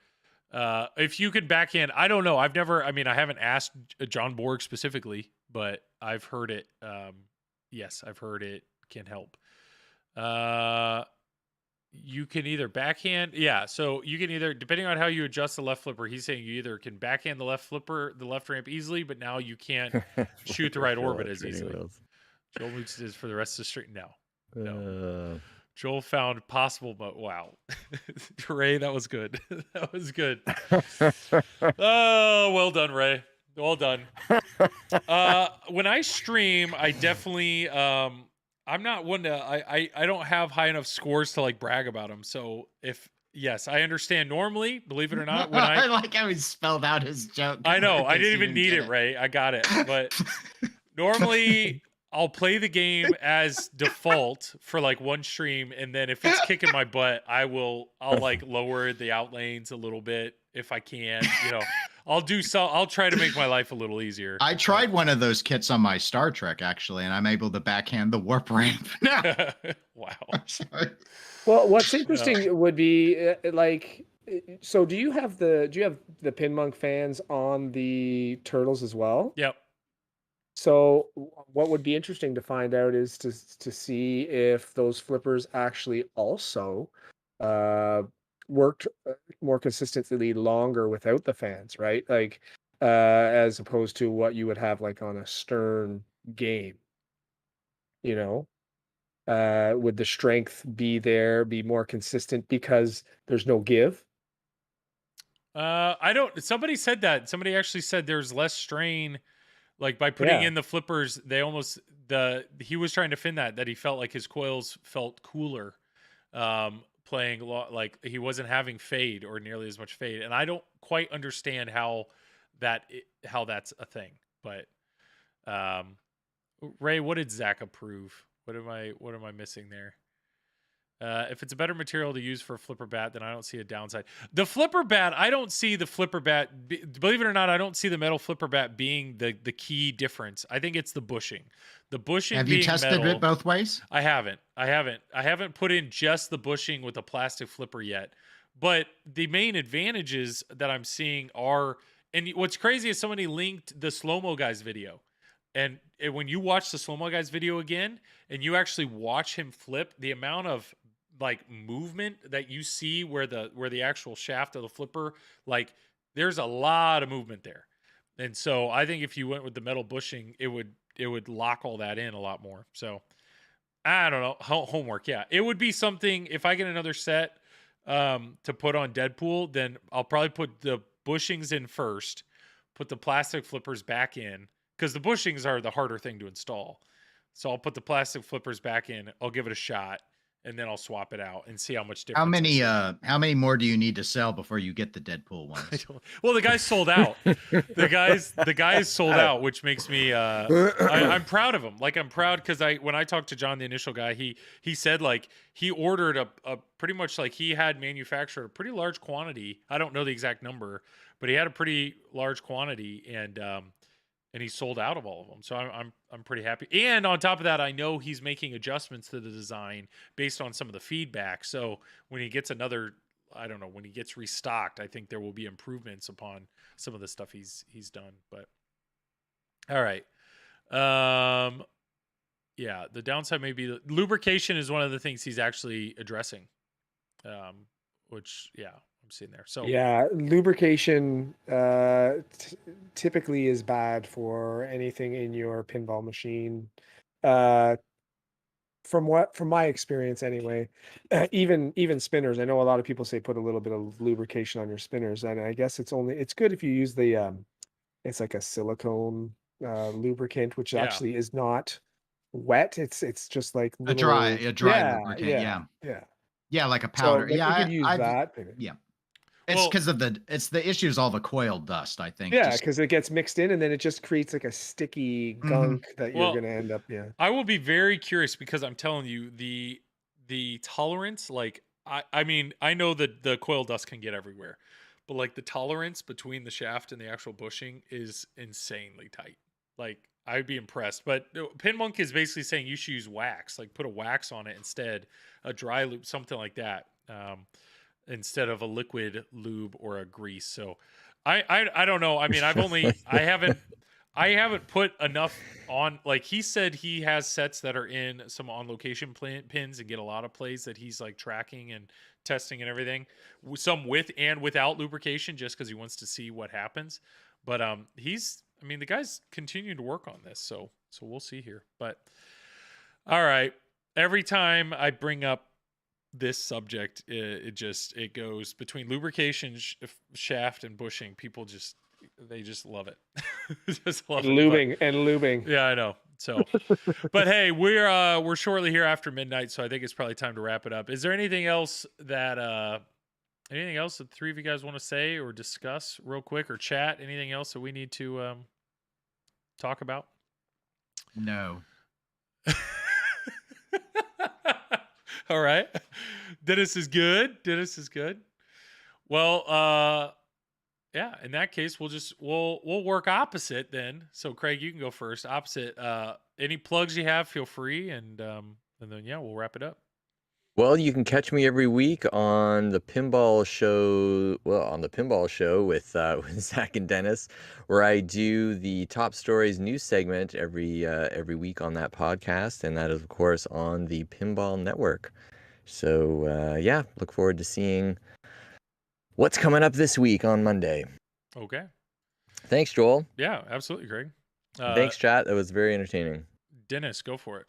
[SPEAKER 1] If you could backhand, I don't know. I haven't asked John Borg specifically, but I've heard it. Yes, I've heard it can help. You can either backhand. Yeah, so you can either, depending on how you adjust the left flipper, he's saying you either can backhand the left flipper, the left ramp easily, but now you can't shoot the right orbit as easily. Joel moves this for the rest of the street. No. Joel found possible, but wow. Ray, that was good. That was good. Oh, well done, Ray. Well done. When I stream, I definitely I'm not one to I don't have high enough scores to like brag about them. So if yes, I understand normally, believe it or not, when
[SPEAKER 2] I
[SPEAKER 1] I
[SPEAKER 2] like how he spelled out his joke.
[SPEAKER 1] I know,
[SPEAKER 2] in
[SPEAKER 1] I
[SPEAKER 2] case
[SPEAKER 1] didn't
[SPEAKER 2] you
[SPEAKER 1] even need
[SPEAKER 2] get
[SPEAKER 1] it, Ray. I got it. But normally I'll play the game as default for like one stream, and then if it's kicking my butt, I'll like lower the outlanes a little bit if I can. I'll try to make my life a little easier.
[SPEAKER 2] I tried one of those kits on my Star Trek actually, and I'm able to backhand the warp ramp. No,
[SPEAKER 1] Wow.
[SPEAKER 2] I'm sorry.
[SPEAKER 3] Well, what's interesting would be so do you have the Pinmonk fans on the Turtles as well?
[SPEAKER 1] Yep.
[SPEAKER 3] So what would be interesting to find out is to see if those flippers actually also uh, worked more consistently longer without the fans, right? Like as opposed to what you would have like on a Stern game, you know? Would the strength be there, be more consistent because there's no give?
[SPEAKER 1] I don't. Somebody said that. Somebody actually said there's less strain, like by putting
[SPEAKER 3] Yeah.
[SPEAKER 1] in the flippers. He was trying to fin that he felt like his coils felt cooler, playing like he wasn't having fade or nearly as much fade. And I don't quite understand how that's a thing. But Ray, what did Zach approve? What am I missing there? If it's a better material to use for a flipper bat, then I don't see a downside. The flipper bat, I don't see the flipper bat. Believe it or not, I don't see the metal flipper bat being the key difference. I think it's the bushing. The bushing.
[SPEAKER 2] Have you tested
[SPEAKER 1] metal,
[SPEAKER 2] it both ways?
[SPEAKER 1] I haven't put in just the bushing with a plastic flipper yet. But the main advantages that I'm seeing are, and what's crazy is somebody linked the slow-mo guys video. And when you watch the slow-mo guys video again, and you actually watch him flip, the amount of like movement that you see where the actual shaft of the flipper, like there's a lot of movement there. And so I think if you went with the metal bushing, it would lock all that in a lot more. So I don't know. Homework. Yeah. It would be something if I get another set to put on Deadpool, then I'll probably put the bushings in first, put the plastic flippers back in, because the bushings are the harder thing to install. So I'll put the plastic flippers back in. I'll give it a shot, and then I'll swap it out and see how much difference.
[SPEAKER 2] How many more do you need to sell before you get the Deadpool ones?
[SPEAKER 1] Well, the guy's sold out. the guy's sold out, which makes me I'm proud of him. Like I'm proud because when I talked to John, the initial guy, he said like he ordered a pretty much like he had manufactured a pretty large quantity. I don't know the exact number, but he had a pretty large quantity, and he sold out of all of them. So I'm pretty happy. And on top of that, I know he's making adjustments to the design based on some of the feedback. So when he gets when he gets restocked, I think there will be improvements upon some of the stuff he's done. But all right. Yeah, the downside may be the lubrication is one of the things he's actually addressing. Which I'm seeing there. So
[SPEAKER 3] yeah, lubrication typically is bad for anything in your pinball machine. From my experience anyway, even spinners. I know a lot of people say put a little bit of lubrication on your spinners, and I guess it's good if you use the it's like a silicone lubricant, which actually is not wet. It's just like
[SPEAKER 2] a dry lubricant.
[SPEAKER 3] Yeah.
[SPEAKER 2] Yeah, like a powder.
[SPEAKER 3] So, you could use that.
[SPEAKER 2] Yeah. It's because of the issue is all the coil dust, I think.
[SPEAKER 3] Yeah, because it gets mixed in and then it just creates like a sticky gunk that you're gonna end up. Yeah.
[SPEAKER 1] I will be very curious because I'm telling you, the tolerance, like I mean, I know that the coil dust can get everywhere, but like the tolerance between the shaft and the actual bushing is insanely tight. Like I'd be impressed. But Pinmonk is basically saying you should use wax, like put a wax on it instead, a dry lube, something like that. Instead of a liquid lube or a grease. So I don't know. I mean, I haven't put enough on, like he said he has sets that are in some on location pins and get a lot of plays that he's like tracking and testing and everything, some with and without lubrication, just because he wants to see what happens. But the guy's continuing to work on this. So we'll see here. But all right. Every time I bring up this subject, it goes between lubrication, shaft, and bushing. People just they just love it. Just love
[SPEAKER 3] And
[SPEAKER 1] it.
[SPEAKER 3] lubing and lubing.
[SPEAKER 1] Yeah, I know. So, but hey, we're shortly here after midnight, so I think it's probably time to wrap it up. Is there anything else that the three of you guys want to say or discuss real quick or chat? Anything else that we need to talk about?
[SPEAKER 2] No.
[SPEAKER 1] All right. Dennis is good. Well, yeah, in that case, we'll work opposite then. So Craig, you can go first. Opposite. Any plugs you have, feel free, and then yeah, we'll wrap it up.
[SPEAKER 4] Well, you can catch me every week on the Pinball Show. Well, on the Pinball Show with Zach and Dennis, where I do the Top Stories news segment every week on that podcast, and that is of course on the Pinball Network. So yeah, look forward to seeing what's coming up this week on Monday.
[SPEAKER 1] Okay.
[SPEAKER 4] Thanks, Joel.
[SPEAKER 1] Yeah, absolutely, Craig.
[SPEAKER 4] Thanks, chat. That was very entertaining.
[SPEAKER 1] Dennis, go for it.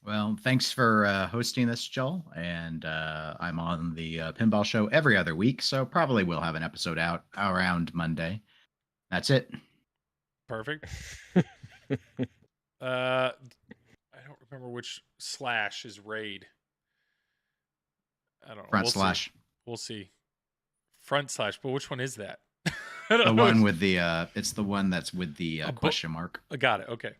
[SPEAKER 2] Well, thanks for hosting this, Joel. And I'm on the Pinball Show every other week, so probably we'll have an episode out around Monday. That's it.
[SPEAKER 1] Perfect. I don't remember which slash is raid. I don't know.
[SPEAKER 2] Front slash.
[SPEAKER 1] We'll see. Front slash, but which one is that?
[SPEAKER 2] The one with the it's the one that's with the question mark.
[SPEAKER 1] I got it. Okay.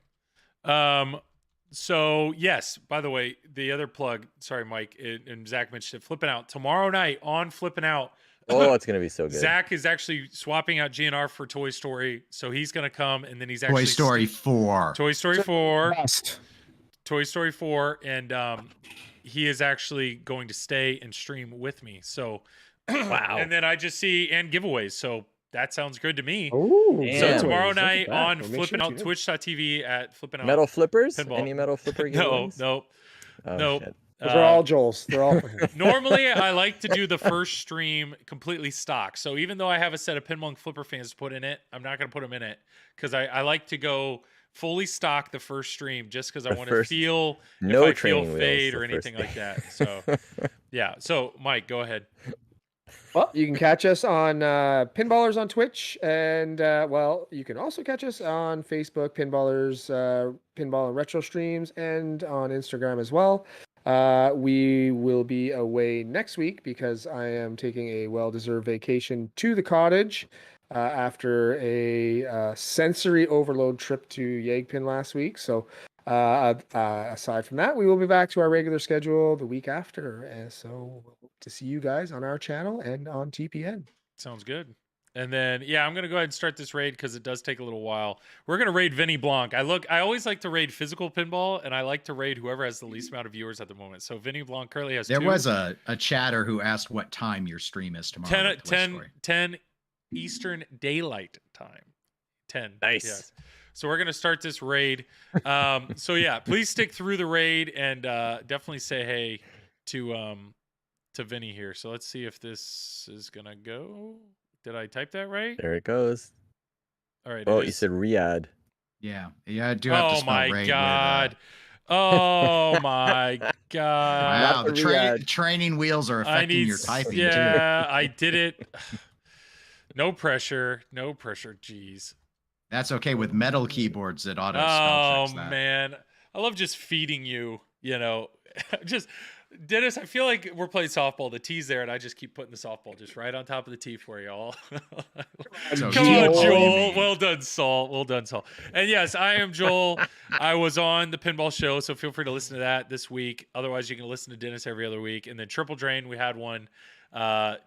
[SPEAKER 1] So yes, by the way, the other plug, sorry, Mike, and Zach mentioned it, Flipping Out. Tomorrow night on Flipping Out.
[SPEAKER 4] Oh, it's going to be so good.
[SPEAKER 1] Zach is actually swapping out GNR for Toy Story. So he's going to come, and then he's actually...
[SPEAKER 2] Toy Story 4.
[SPEAKER 1] Toy Story 4.
[SPEAKER 3] Best.
[SPEAKER 1] Toy Story 4. And he is actually going to stay and stream with me. So...
[SPEAKER 4] Wow.
[SPEAKER 1] And then I just see... And giveaways. So that sounds good to me.
[SPEAKER 3] Ooh,
[SPEAKER 1] So
[SPEAKER 4] Damn.
[SPEAKER 1] tomorrow
[SPEAKER 3] Look at
[SPEAKER 1] night
[SPEAKER 3] that.
[SPEAKER 1] on
[SPEAKER 3] Well, make
[SPEAKER 1] Flipping
[SPEAKER 3] sure
[SPEAKER 1] Out,
[SPEAKER 3] to-
[SPEAKER 1] twitch.tv at Flipping Out.
[SPEAKER 4] Metal flippers?
[SPEAKER 1] Pinball.
[SPEAKER 4] Any metal flipper
[SPEAKER 1] No,
[SPEAKER 4] giveaways?
[SPEAKER 1] no.
[SPEAKER 4] Oh,
[SPEAKER 1] No.
[SPEAKER 4] shit.
[SPEAKER 3] Those are all Joel's. They're all for him.
[SPEAKER 1] Normally, I like to do the first stream completely stock. So even though I have a set of Pinball Flipper fans to put in it, I'm not going to put them in it because I like to go fully stock the first stream just because I
[SPEAKER 4] The
[SPEAKER 1] want to
[SPEAKER 4] first-
[SPEAKER 1] feel
[SPEAKER 4] No
[SPEAKER 1] if I feel
[SPEAKER 4] training wheels
[SPEAKER 1] fade
[SPEAKER 4] the
[SPEAKER 1] or
[SPEAKER 4] first
[SPEAKER 1] anything like
[SPEAKER 4] day.
[SPEAKER 1] that. So yeah. So Mike, go ahead.
[SPEAKER 3] Well, you can catch us on Pinballers on Twitch, and well, you can also catch us on Facebook, Pinballers, Pinball and Retro Streams, and on Instagram as well. We will be away next week because I am taking a well-deserved vacation to the cottage after a sensory overload trip to Yegpin last week. So aside from that, we will be back to our regular schedule the week after. And so we'll hope to see you guys on our channel and on TPN.
[SPEAKER 1] Sounds good. And then, yeah, I'm going to go ahead and start this raid because it does take a little while. We're going to raid Vinny Blanc. I always like to raid physical pinball, and I like to raid whoever has the least amount of viewers at the moment. So Vinny Blanc currently has
[SPEAKER 2] There
[SPEAKER 1] 2.
[SPEAKER 2] was a chatter who asked what time your stream is tomorrow.
[SPEAKER 1] 10 Eastern Daylight Time. 10.
[SPEAKER 4] Nice.
[SPEAKER 1] Yes. So we're going to start this raid. So yeah, please stick through the raid and definitely say hey to Vinny here. So let's see if this is going to go. Did I type that right?
[SPEAKER 4] There it goes.
[SPEAKER 1] All right.
[SPEAKER 4] Oh,
[SPEAKER 1] it
[SPEAKER 4] you
[SPEAKER 1] is.
[SPEAKER 4] said Riyadh.
[SPEAKER 2] Yeah, I do have to
[SPEAKER 1] Oh
[SPEAKER 2] spell
[SPEAKER 1] my
[SPEAKER 2] raid
[SPEAKER 1] God. Oh my God.
[SPEAKER 2] Wow,
[SPEAKER 4] Not
[SPEAKER 2] the
[SPEAKER 4] the Riyadh.
[SPEAKER 2] training wheels are affecting your typing too.
[SPEAKER 1] Yeah, I did it. No pressure. Jeez.
[SPEAKER 2] That's okay with metal keyboards that auto spell
[SPEAKER 1] Oh
[SPEAKER 2] checks that.
[SPEAKER 1] man, I love just feeding you. Just Dennis. I feel like we're playing softball. The tee's there, and I just keep putting the softball just right on top of the tee for y'all.
[SPEAKER 2] So
[SPEAKER 1] Come
[SPEAKER 2] you
[SPEAKER 1] on,
[SPEAKER 2] all you
[SPEAKER 1] Joel.
[SPEAKER 2] mean.
[SPEAKER 1] Well done, Saul. And yes, I am Joel. I was on the Pinball Show, so feel free to listen to that this week. Otherwise, you can listen to Dennis every other week. And then Triple Drain, we had one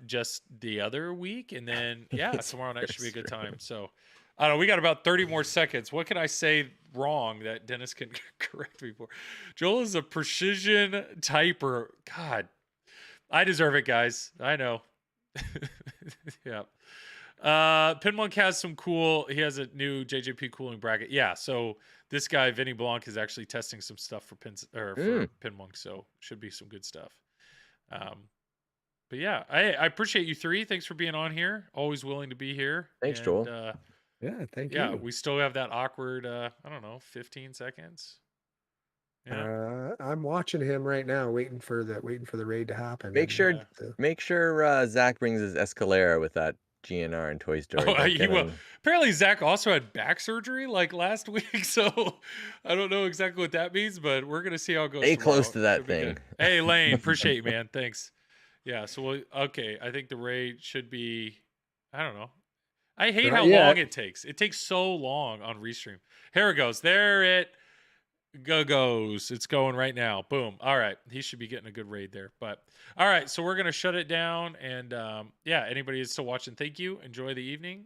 [SPEAKER 1] just the other week, and then yeah, tomorrow night should be a good time. So. I don't know. We got about 30 more seconds. What can I say wrong that Dennis can correct me for? Joel is a precision typer. God, I deserve it, guys. I know. Yeah. Pinball has some cool. He has a new JJP cooling bracket. Yeah. So this guy Vinny Blanc is actually testing some stuff for Pinball. So should be some good stuff. But yeah, I appreciate you three. Thanks for being on here. Always willing to be here.
[SPEAKER 4] Thanks,
[SPEAKER 1] And,
[SPEAKER 4] Joel.
[SPEAKER 3] Yeah, thank
[SPEAKER 1] yeah,
[SPEAKER 3] you.
[SPEAKER 1] we still have that awkward, I don't know, 15 seconds. Yeah.
[SPEAKER 3] I'm watching him right now, waiting for the raid to happen.
[SPEAKER 4] Make sure
[SPEAKER 3] And,
[SPEAKER 4] Zach brings his Escalera with that GNR and Toy Story.
[SPEAKER 1] Oh,
[SPEAKER 4] Don't
[SPEAKER 1] he
[SPEAKER 4] get
[SPEAKER 1] will.
[SPEAKER 4] him-
[SPEAKER 1] Apparently, Zach also had back surgery like last week, so I don't know exactly what that means, but we're gonna see how it goes.
[SPEAKER 4] Stay close
[SPEAKER 1] tomorrow.
[SPEAKER 4] to that
[SPEAKER 1] Should be
[SPEAKER 4] thing.
[SPEAKER 1] good. Hey, Lane, appreciate you, man. Thanks. Yeah. So okay. I think the raid should be. I don't know. I hate
[SPEAKER 3] Not
[SPEAKER 1] how
[SPEAKER 3] yet.
[SPEAKER 1] long it takes. It takes so long on Restream. Here it goes. There it goes. It's going right now. Boom. All right. He should be getting a good raid there. But all right. So we're gonna shut it down. And yeah, anybody is still watching, thank you. Enjoy the evening.